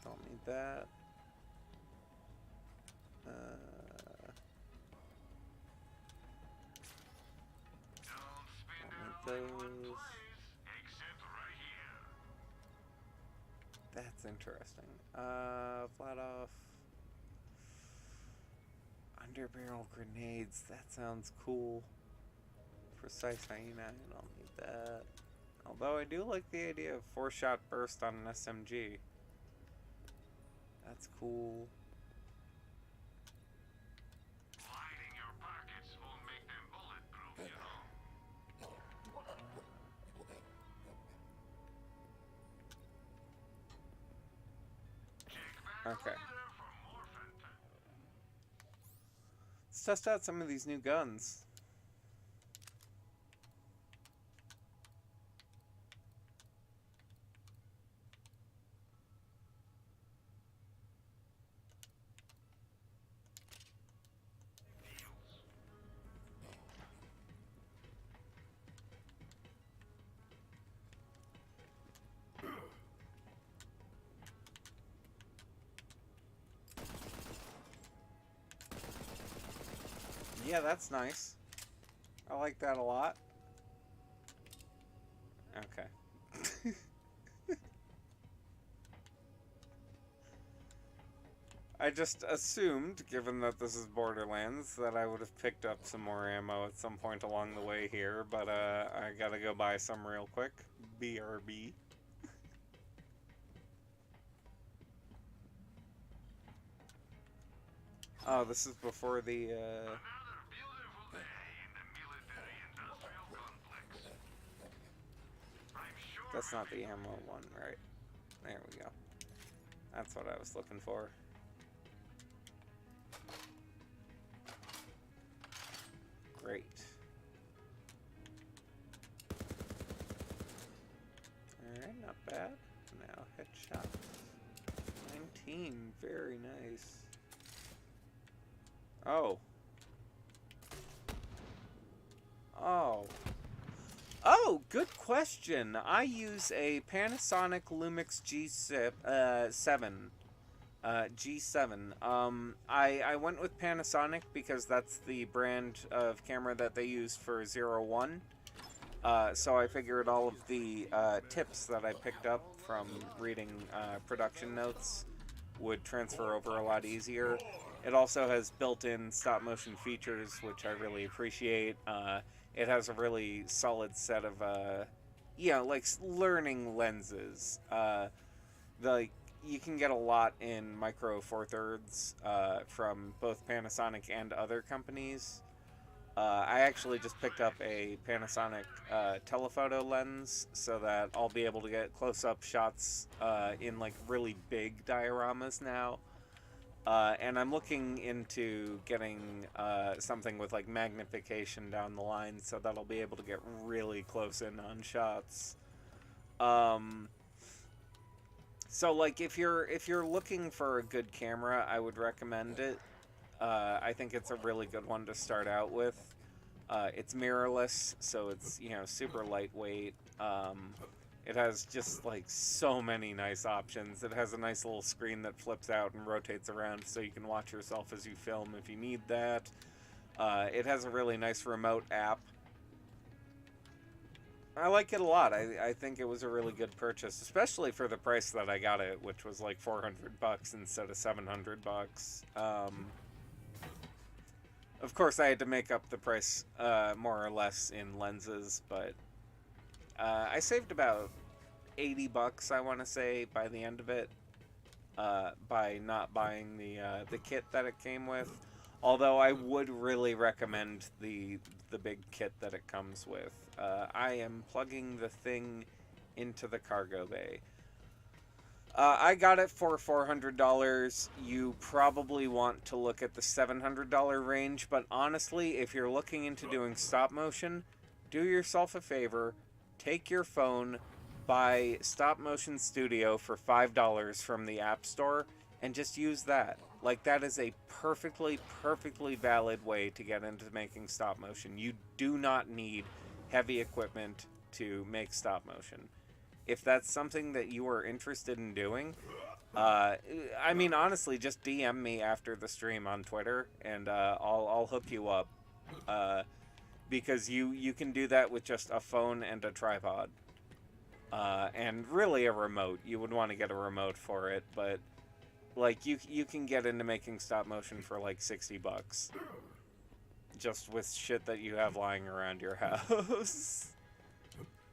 Don't need that. Don't need those. That's interesting. Flat off. Underbarrel grenades. That sounds cool. Precise hyena. I don't need that. Although I do like the idea of 4-shot burst on an SMG. That's cool. Lining your pockets won't make them bulletproof, you know. Okay. Let's test out some of these new guns. Yeah, that's nice. I like that a lot. Okay. I just assumed, given that this is Borderlands, that I would have picked up some more ammo at some point along the way here, but I gotta go buy some real quick. BRB. Oh, this is before the, That's not the ammo one, right? There we go. That's what I was looking for. Great. Alright, not bad. Now headshot. 19, very nice. Oh. Oh. Oh, good question. I use a Panasonic Lumix G7. G7. I went with Panasonic because that's the brand of camera that they use for 01. So I figured all of the tips that I picked up from reading production notes would transfer over a lot easier. It also has built-in stop-motion features, which I really appreciate. It has a really solid set of, like learning lenses. You can get a lot in micro four thirds from both Panasonic and other companies. I actually just picked up a Panasonic telephoto lens so that I'll be able to get close-up shots in like really big dioramas now. And I'm looking into getting something with like magnification down the line so that I'll be able to get really close in on shots. So like if you're looking for a good camera, I would recommend it. I think it's a really good one to start out with. It's mirrorless, so it's super lightweight. It has just like so many nice options. It has a nice little screen that flips out and rotates around so you can watch yourself as you film if you need that. It has a really nice remote app. I like it a lot. I think it was a really good purchase, especially for the price that I got it, which was like $400 instead of $700. Of course, I had to make up the price more or less in lenses, but I saved about $80, I want to say, by the end of it, by not buying the kit that it came with. Although I would really recommend the big kit that it comes with. I am plugging the thing into the cargo bay. I got it for $400. You probably want to look at the $700 range, but honestly, if you're looking into doing stop motion, do yourself a favor, take your phone, buy Stop Motion Studio for $5 from the App Store, and just use that. Like, that is a perfectly valid way to get into making stop motion. You do not need heavy equipment to make stop motion. If that's something that you are interested in doing, I mean, honestly, just DM me after the stream on Twitter, and I'll hook you up. Because you can do that with just a phone and a tripod. And really a remote. You would want to get a remote for it, but like you can get into making stop motion for like $60. Just with shit that you have lying around your house.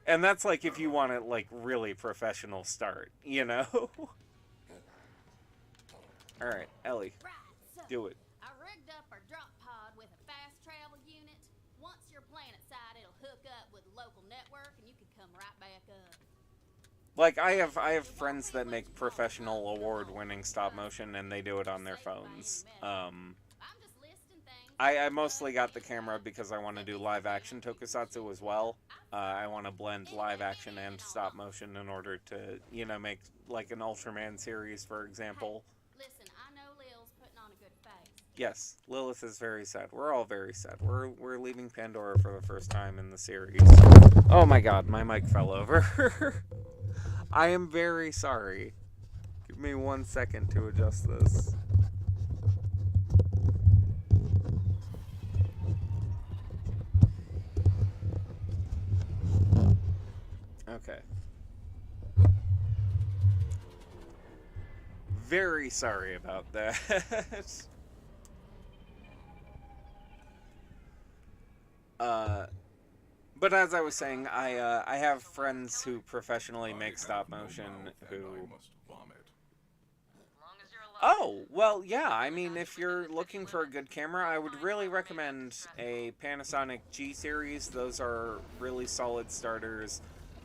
And that's like if you want it like really professional start, you know? Alright, Ellie. Right, so Do it. I rigged up our drop pod with a fast travel unit. Once you're planet side, it'll hook up with the local network and you can come right back up. Like, I have friends that make professional award-winning stop motion, and they do it on their phones. I'm just listing things. I mostly got the camera because I want to do live-action tokusatsu as well. I want to blend live-action and stop motion in order to, you know, make, like, an Ultraman series, for example. Listen, I know Lil's putting on a good face. Yes, Lilith is very sad. We're all very sad. We're leaving Pandora for the first time in the series. Oh my god, my mic fell over. I am very sorry. Give me 1 second to adjust this. Okay. Very sorry about that. But as I was saying, I have friends who professionally make stop motion who... Oh, well, yeah, I mean, if you're looking for a good camera, I would really recommend a Panasonic G-Series. Those are really solid starters.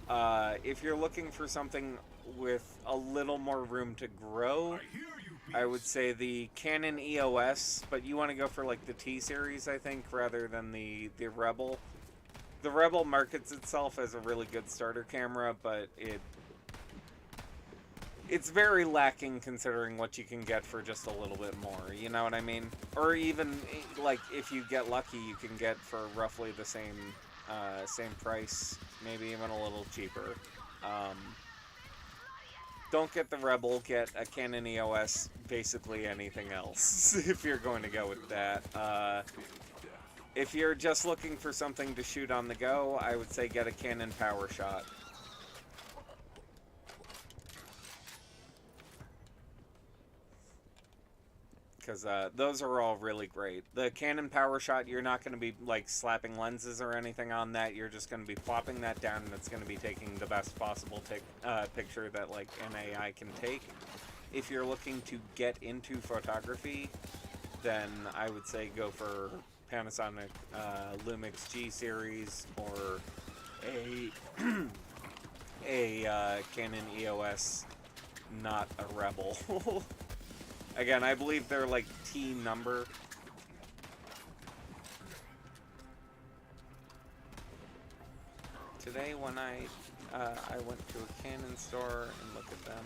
If you're looking for something with a little more room to grow, I would say the Canon EOS, but you want to go for, like, the T-Series, I think, rather than the Rebel. The Rebel markets itself as a really good starter camera, but it's very lacking considering what you can get for just a little bit more, you know what I mean? Or even, like, if you get lucky, you can get for roughly the same price, maybe even a little cheaper. Don't get the Rebel, get a Canon EOS, basically anything else, if you're going to go with that. If you're just looking for something to shoot on the go, I would say get a Canon PowerShot. Because those are all really great. The Canon PowerShot, you're not going to be like slapping lenses or anything on that. You're just going to be plopping that down, and it's going to be taking the best possible picture that like an AI can take. If you're looking to get into photography, then I would say go for Panasonic Lumix G series or a Canon EOS, not a Rebel. Again, I believe they're like T number. Today when I went to a Canon store and looked at them.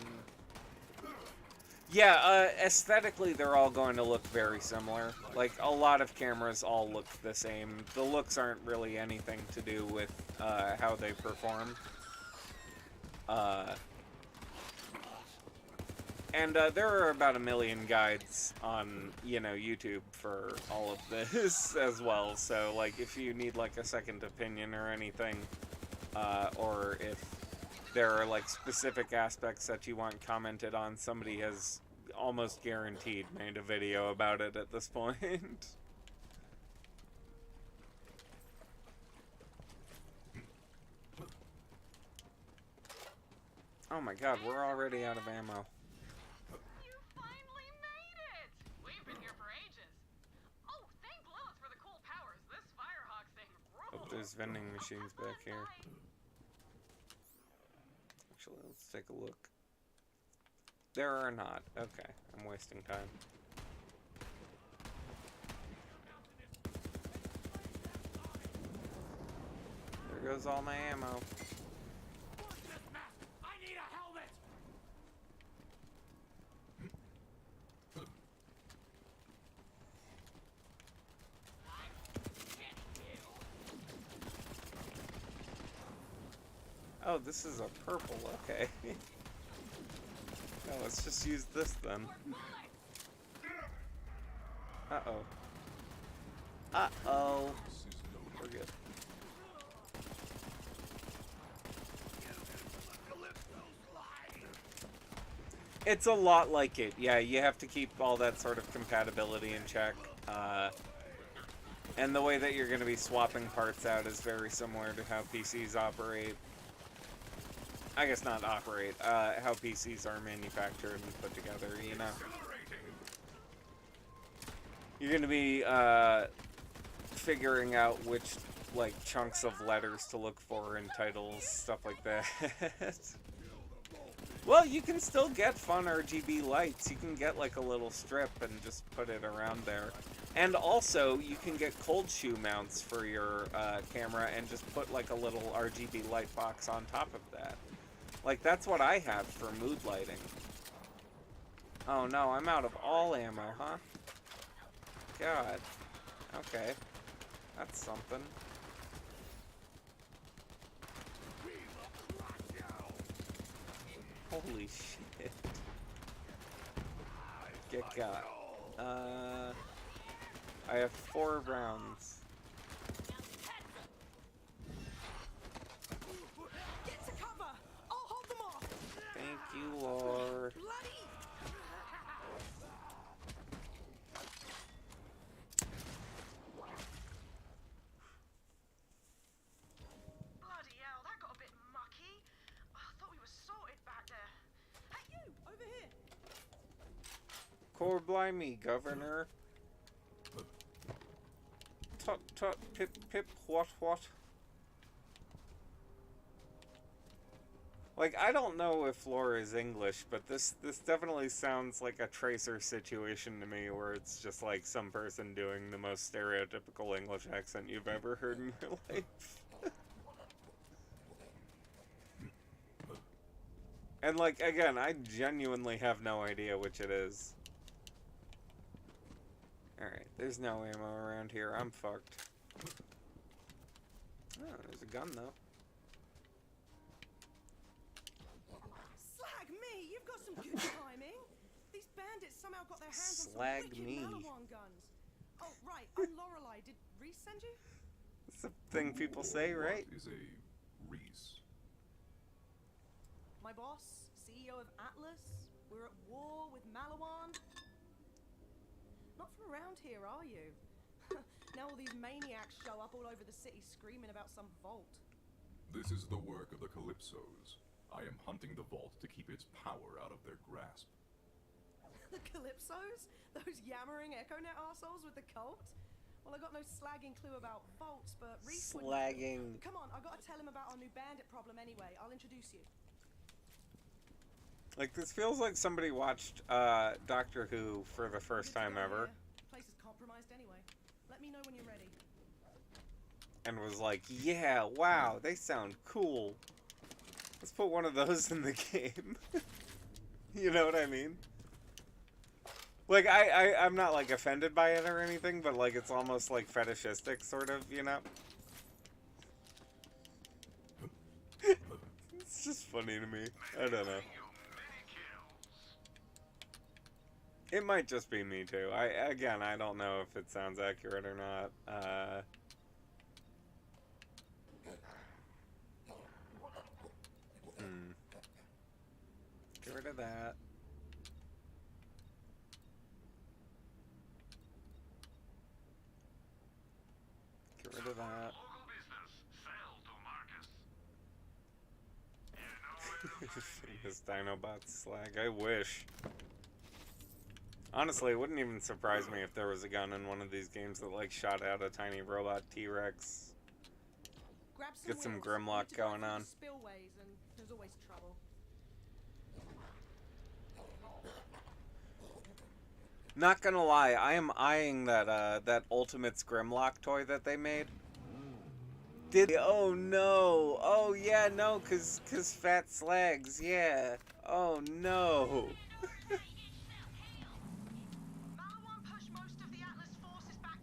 Yeah, aesthetically they're all going to look very similar. Like, a lot of cameras all look the same. The looks aren't really anything to do with how they perform. And there are about 1 million guides on, you know, YouTube for all of this as well. So, like, if you need, like, a second opinion or anything, or if there are, like, specific aspects that you want commented on, somebody has almost guaranteed made a video about it at this point. Oh my god, we're already out of ammo. You finally made it! We've been here for ages. Oh, thank Lilith for the cool powers. This Firehawk thing rules. Oh, there's vending machines back here. Actually, let's take a look. There are not. Okay, I'm wasting time. There goes all my ammo. I need a helmet! Oh, this is a purple. Okay. No, let's just use this then. Uh-oh. Uh-oh. We're good. It's a lot like it. Yeah, you have to keep all that sort of compatibility in check. And the way that you're going to be swapping parts out is very similar to how PCs operate. I guess not operate, how PCs are manufactured and put together, you know. You're going to be figuring out which, like, chunks of letters to look for in titles, stuff like that. Well, you can still get fun RGB lights. You can get, like, a little strip and just put it around there. And also, you can get cold shoe mounts for your camera and just put, like, a little RGB light box on top of that. Like, that's what I have for mood lighting. Oh no, I'm out of all ammo, huh? God. Okay. That's something. Holy shit. Get got. I have 4 rounds. Get to cover! I'll hold them off! Thank you, Lord. Bloody! Bloody hell, that got a bit mucky. I thought we were sorted back there. Hey, you! Over here! Core blimey, Governor. Tut tut, pip pip, what? Like, I don't know if Laura is English, but this definitely sounds like a Tracer situation to me, where it's just like some person doing the most stereotypical English accent you've ever heard in your life. And, like, again, I genuinely have no idea which it is. Alright, there's no ammo around here. I'm fucked. Oh, there's a gun, though. Slag me! You've got some good timing! These bandits somehow got their hands Slag on some wicked me. Malawan guns. Oh, right, I'm Lorelei. Did Reese send you? It's a thing people say, right? What is a Reese? My boss, CEO of Atlas. We're at war with Malawan. Not from around here, are you? Now all these maniacs show up all over the city screaming about some vault. This is the work of the Calypsos. I am hunting the vault to keep its power out of their grasp. The Calypsos? Those yammering EchoNet arseholes with the cult? Well, I got no slagging clue about vaults, but Reese wouldn't- Slagging. Come on, I gotta tell him about our new bandit problem anyway. I'll introduce you. Like, this feels like somebody watched Doctor Who for the first Good to time go ever. here. Place is compromised anyway. Let me know when you're ready. And was like, yeah, wow, they sound cool. Let's put one of those in the game. You know what I mean? Like, I'm not, like, offended by it or anything, but, like, it's almost, like, fetishistic, sort of, you know? It's just funny to me. I don't know. You many kills. It might just be me too. Again, I don't know if it sounds accurate or not. Get rid of that. Get rid of that. Local business. Sell to Marcus. You know where to This Dinobot slag. I wish. Honestly, it wouldn't even surprise me if there was a gun in one of these games that like shot out a tiny robot T-Rex. Grab Get some wheels. Grimlock Need to drive going through on. the Spillways, and there's always trouble. Not gonna lie, I am eyeing that Ultimates Grimlock toy that they made. Oh no! Oh yeah, no, cause fat slags, yeah. Oh no!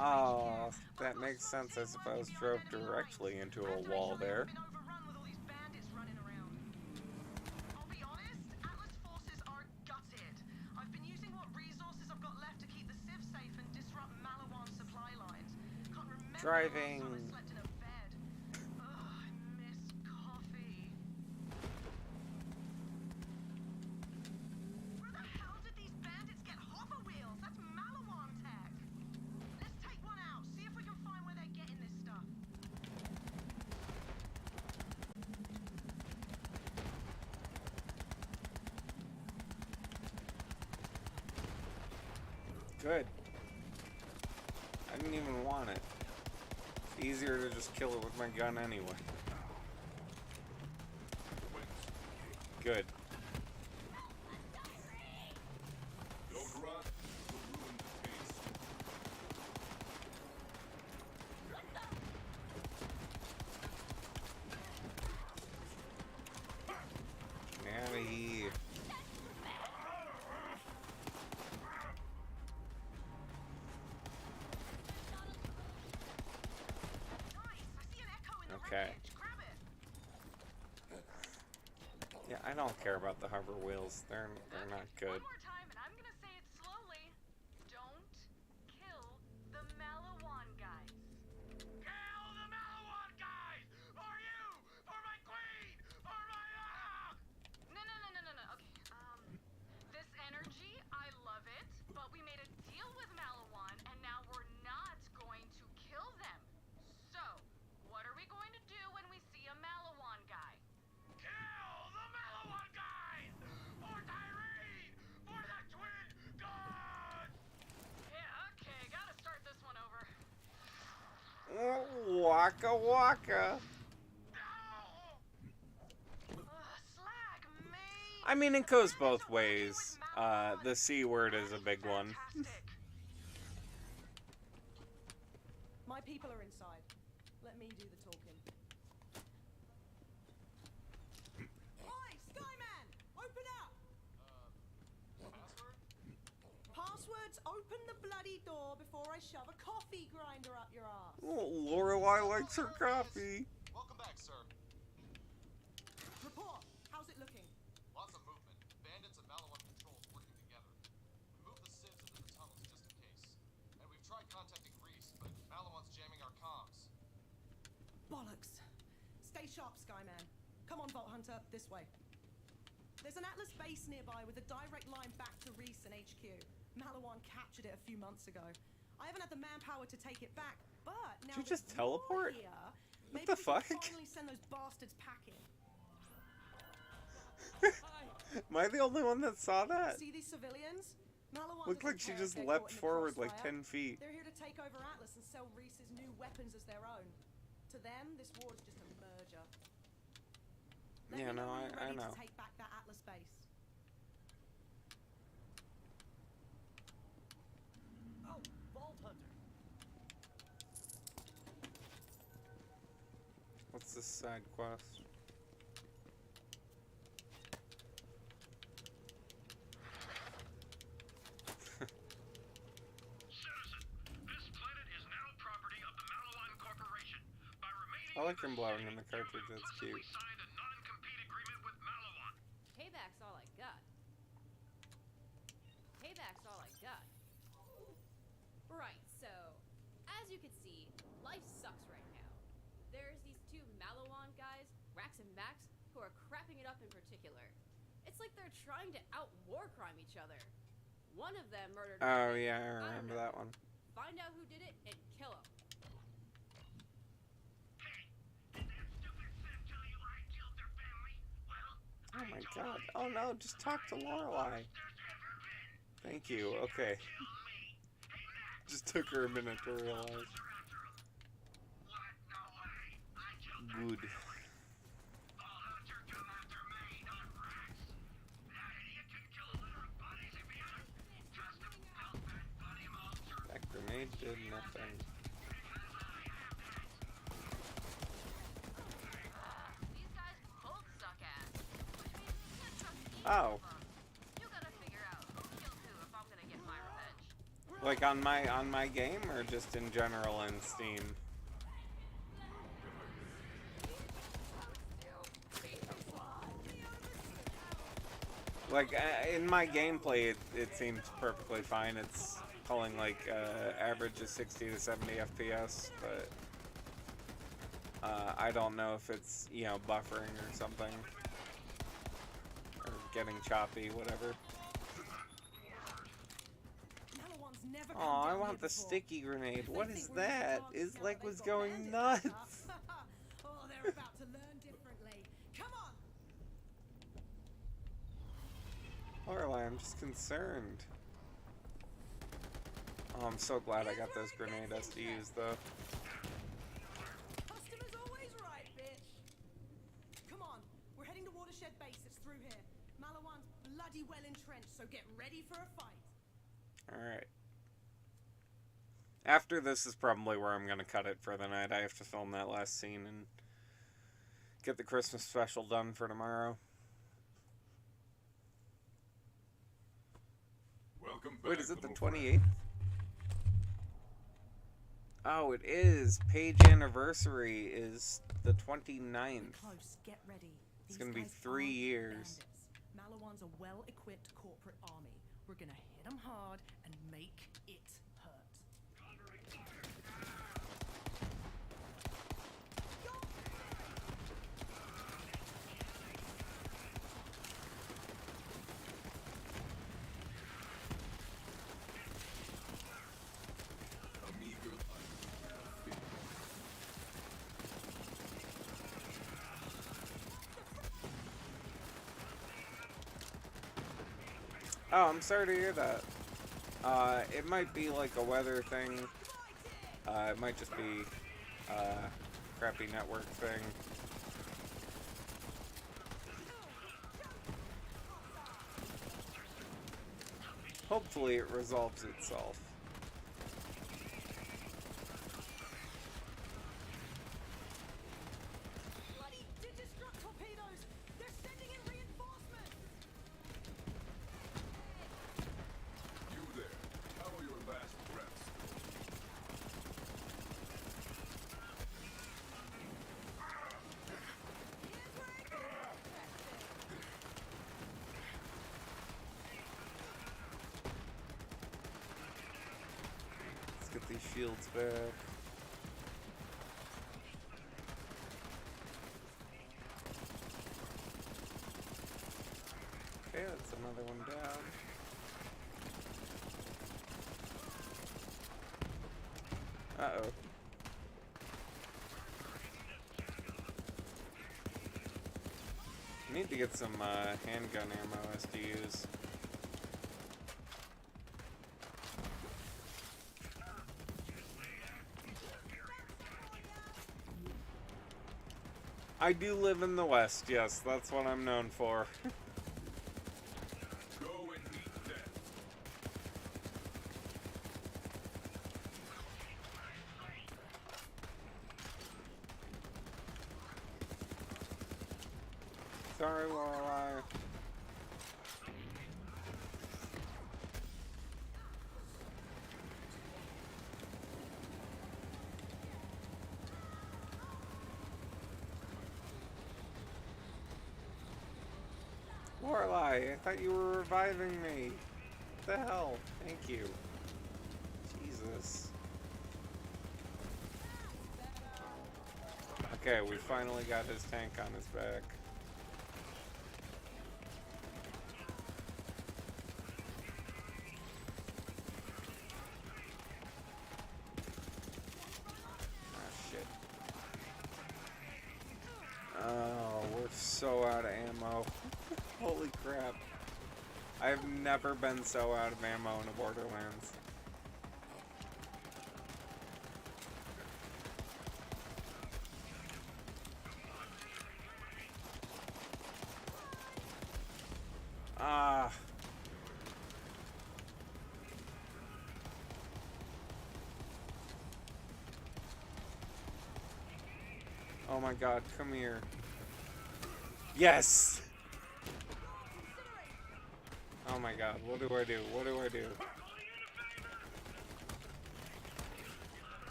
Oh, that makes sense. I suppose drove directly into a wall there. Driving. Where the hell did these bandits get hover wheels? That's Malawan tech. Let's take one out, see if we can find where they're getting this stuff. Good. I didn't even want it. It's easier to just kill it with my gun anyway. Good. Don't run. You'll ruin the taste. Get out of here. Okay. Yeah, I don't care about the hover wheels. They're not good. One more time, and I'm gonna say it slowly. Don't kill the Malawan guys. Kill the Malawan guys! For you! For my queen! For my No. Okay, this energy, I love it, but we made a deal with Malawan, and now we're not going to kill them. So, what are we going to do when we see a Malawan guy? Kill the Malawan guys! For Tyrene! For the twin gods! Yeah, okay, gotta start this one over. Waka waka. Slag, mate! I mean, it goes both ways. The C word is a big one. My people are inside. Let me do the talking. Oi, Skyman! Open up! Passwords, open the bloody door before I shove a coffee grinder up your ass. Oh, Lorelai likes her coffee. Welcome back, sir. Report. How's it looking? Lots of movement. Bandits and Malawan patrols working together. We moved the civs into the tunnels just in case. And we've tried contacting Reese, but Malawan's jamming our comms. Bollocks. Stay sharp, Skyman. Come on, Vault Hunter, this way. There's an Atlas base nearby with a direct line back to Reese and HQ. Malawan captured it a few months ago. I haven't had the manpower to take it back, but now Did you just that you're teleport? here, What maybe the we can fuck? finally send those bastards packing. Am I the only one that saw that? See these civilians? Malawan Looked like doesn't she care just if they leapt caught in the forward like crossfire. 10 feet. They're here to take over Atlas and sell Reese's new weapons as their own. To them, this war is just a merger. Let Yeah, me no, know when you're I ready know. to take back that Atlas base. Oh, Vault Hunter. What's this side quest? Citizen, this planet is now property of the Malawan Corporation. By remaining I like in him the blowing city, in the cartridge, you've that's cute. implicitly signed a non-compete agreement with life sucks right now. There's these two Malawan guys, Rax and Max, who are crapping it up in particular. It's like they're trying to out-war crime each other. One of them murdered... Oh, yeah, I remember that one. Find out who did it and kill him. Oh my god. Oh no, just talk to Lorelei. Thank you, okay. Just took her a minute to realize. Good. That grenade did nothing. These guys both suck ass. Which means we can't trust either Oh. of them. You gotta figure out who killed who if I'm gonna get my revenge. Like on my game or just in general in Steam? Like in my gameplay, it seems perfectly fine. It's pulling like average of 60 to 70 FPS, but I don't know if it's, you know, buffering or something, or getting choppy, whatever. Oh, I want the sticky grenade. What is that? His leg was going nuts. Oh, they're about to learn differently. Come on. Lorelei, I'm just concerned. Oh, I'm so glad I got those grenade SDUs though. Customer's always right, bitch. Come on, we're heading to Watershed Base. It's through here. Malawan's bloody well entrenched, so get ready for a fight. Alright. After this is probably where I'm going to cut it for the night. I have to film that last scene and get the Christmas special done for tomorrow. Welcome back. Wait, is it the little 28th? Oh, it is. Page anniversary is the 29th. Close, get ready. It's going to be 3 years. Malawan's a well-equipped corporate army. We're gonna hit them hard and make it hurt. Oh, I'm sorry to hear that. It might be like a weather thing. It might just be crappy network thing. Hopefully it resolves itself. Bloody Digistruct torpedoes! They're sending in reinforcements! You there. How are your last breaths? Let's get these shields back. Okay, that's another one down. Uh-oh. Need to get some handgun ammo SDUs. I do live in the West, yes, that's what I'm known for. Go and meet death. Sorry, Lorelei. Lorelei, I thought you were reviving me. What the hell? Thank you. Jesus. Okay, we finally got his tank on his back. Oh, we're so out of ammo. Holy crap. I've never been so out of ammo in a Borderlands. Ah. Oh my god, come here. Yes! Oh my god, what do I do? What do I do?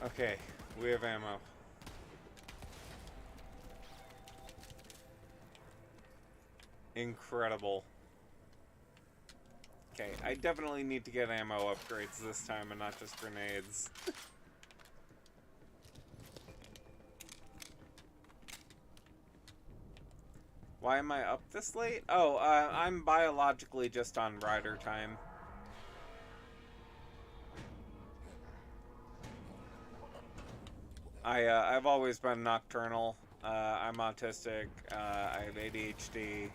Okay, we have ammo. Incredible. Okay, I definitely need to get ammo upgrades this time and not just grenades. Why am I up this late? Oh, I'm biologically just on rider time. I've always been nocturnal. I'm autistic. I have ADHD.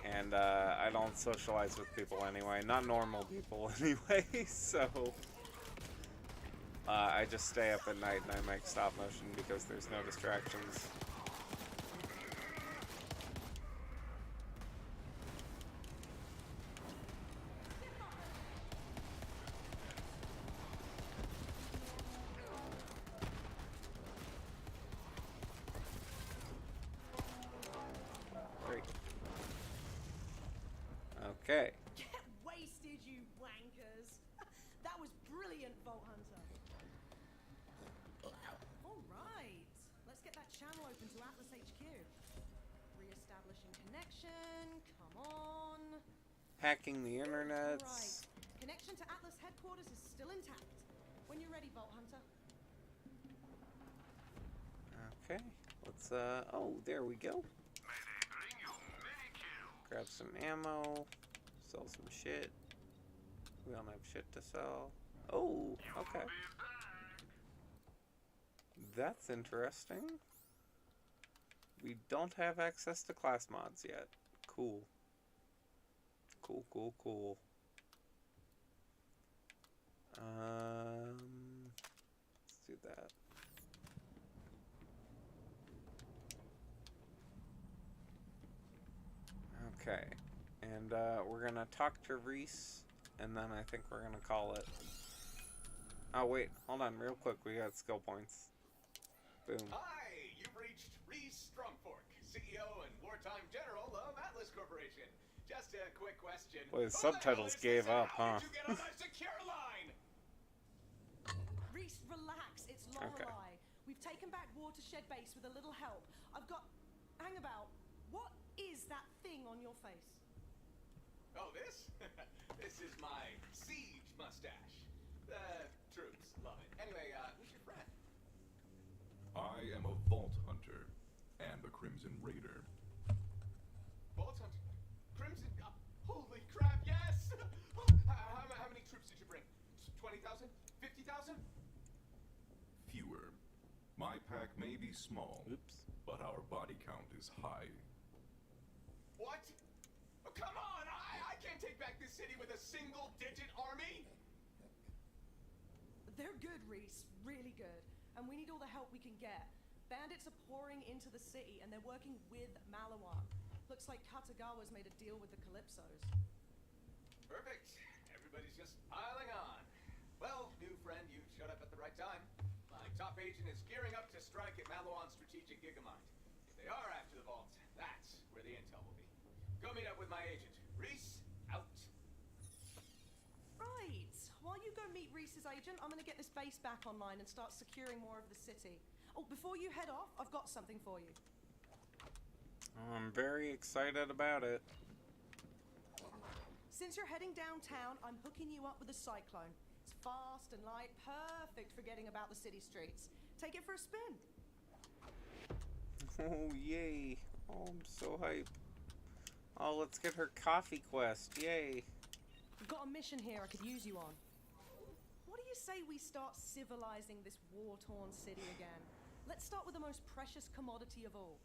And I don't socialize with people anyway. Not normal people anyway, so... I just stay up at night and I make stop motion because there's no distractions. Great. Okay. Get wasted, you wankers! That was brilliant, Vault Hunter. Alright, let's get that channel open to Atlas HQ. Re-establishing connection, come on. Hacking the internet. Right, connection to Atlas headquarters is still intact. When you're ready, Vault Hunter. Okay, let's, oh, there we go. Grab some ammo, sell some shit. We don't have shit to sell. Oh, okay. That's interesting. We don't have access to class mods yet. Cool. Cool, cool, cool. Let's do that. Okay, and we're gonna talk to Reese, and then I think we're gonna call it. Oh wait, hold on real quick, we got skill points. Boom. Hi, you've reached Reese Fl4k, CEO and wartime general of Atlas Corporation. Just a quick question. Well, his subtitles gave up, huh? How did you get on my secure line? Reese, relax, it's Lorelei. Okay. We've taken back Watershed Base with a little help. I've got... Hang about. What is that thing on your face? Oh, this? This is my siege mustache. The troops love it. Anyway, who's your friend? I am a Vault Hunter and a Crimson Raider. Vault Hunter? Crimson? Holy crap, yes! How many troops did you bring? 20,000? 50,000? Fewer. My pack may be small, but our body count is high. What? Oh, come on! I can't take back this city with a single-digit army! They're good, Reese. Really good. And we need all the help we can get. Bandits are pouring into the city, and they're working with Malawan. Looks like Katagawa's made a deal with the Calypsos. Perfect. Everybody's just piling on. Well, new friend, you showed up at the right time. My top agent is gearing up to strike at Malawan's strategic gigamine. If they are after the vault, that's where the intel will be. Go meet up with my agent. Reese, out. Right. While you go meet Reese's agent, I'm gonna get this base back online and start securing more of the city. Oh, before you head off, I've got something for you. I'm very excited about it. Since you're heading downtown, I'm hooking you up with a cyclone. It's fast and light, perfect for getting about the city streets. Take it for a spin. Oh, yay. Oh, I'm so hype. Oh, let's get her coffee quest. Yay. I've got a mission here I could use you on. What do you say we start civilizing this war-torn city again? Let's start with the most precious commodity of all.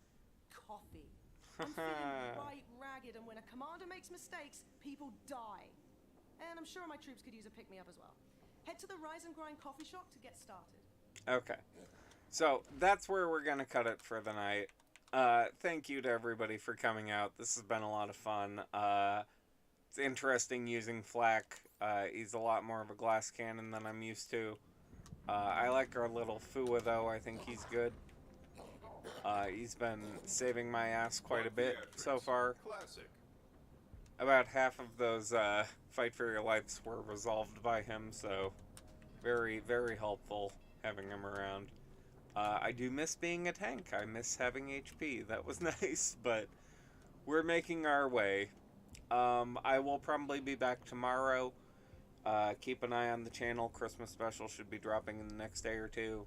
Coffee. I'm feeling right ragged, and when a commander makes mistakes, people die. And I'm sure my troops could use a pick-me-up as well. Head to the Rise and Grind coffee shop to get started. Okay. So, that's where we're going to cut it for the night. Thank you to everybody for coming out. This has been a lot of fun. It's interesting using Flak. He's a lot more of a glass cannon than I'm used to. I like our little Fua, though. I think he's good. He's been saving my ass quite a bit so far. Classic. About half of those fight for your lives were resolved by him, so very, very helpful having him around. I do miss being a tank. I miss having HP. That was nice, but we're making our way. I will probably be back tomorrow. Keep an eye on the channel. Christmas special should be dropping in the next day or two.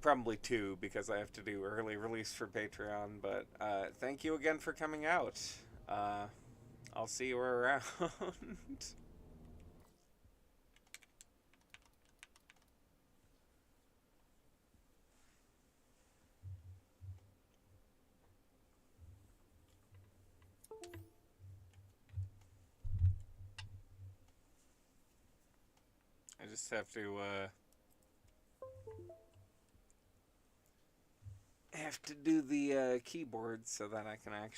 Probably 2, because I have to do early release for Patreon, but thank you again for coming out. I'll see you around. I just have to do the keyboard so that I can actually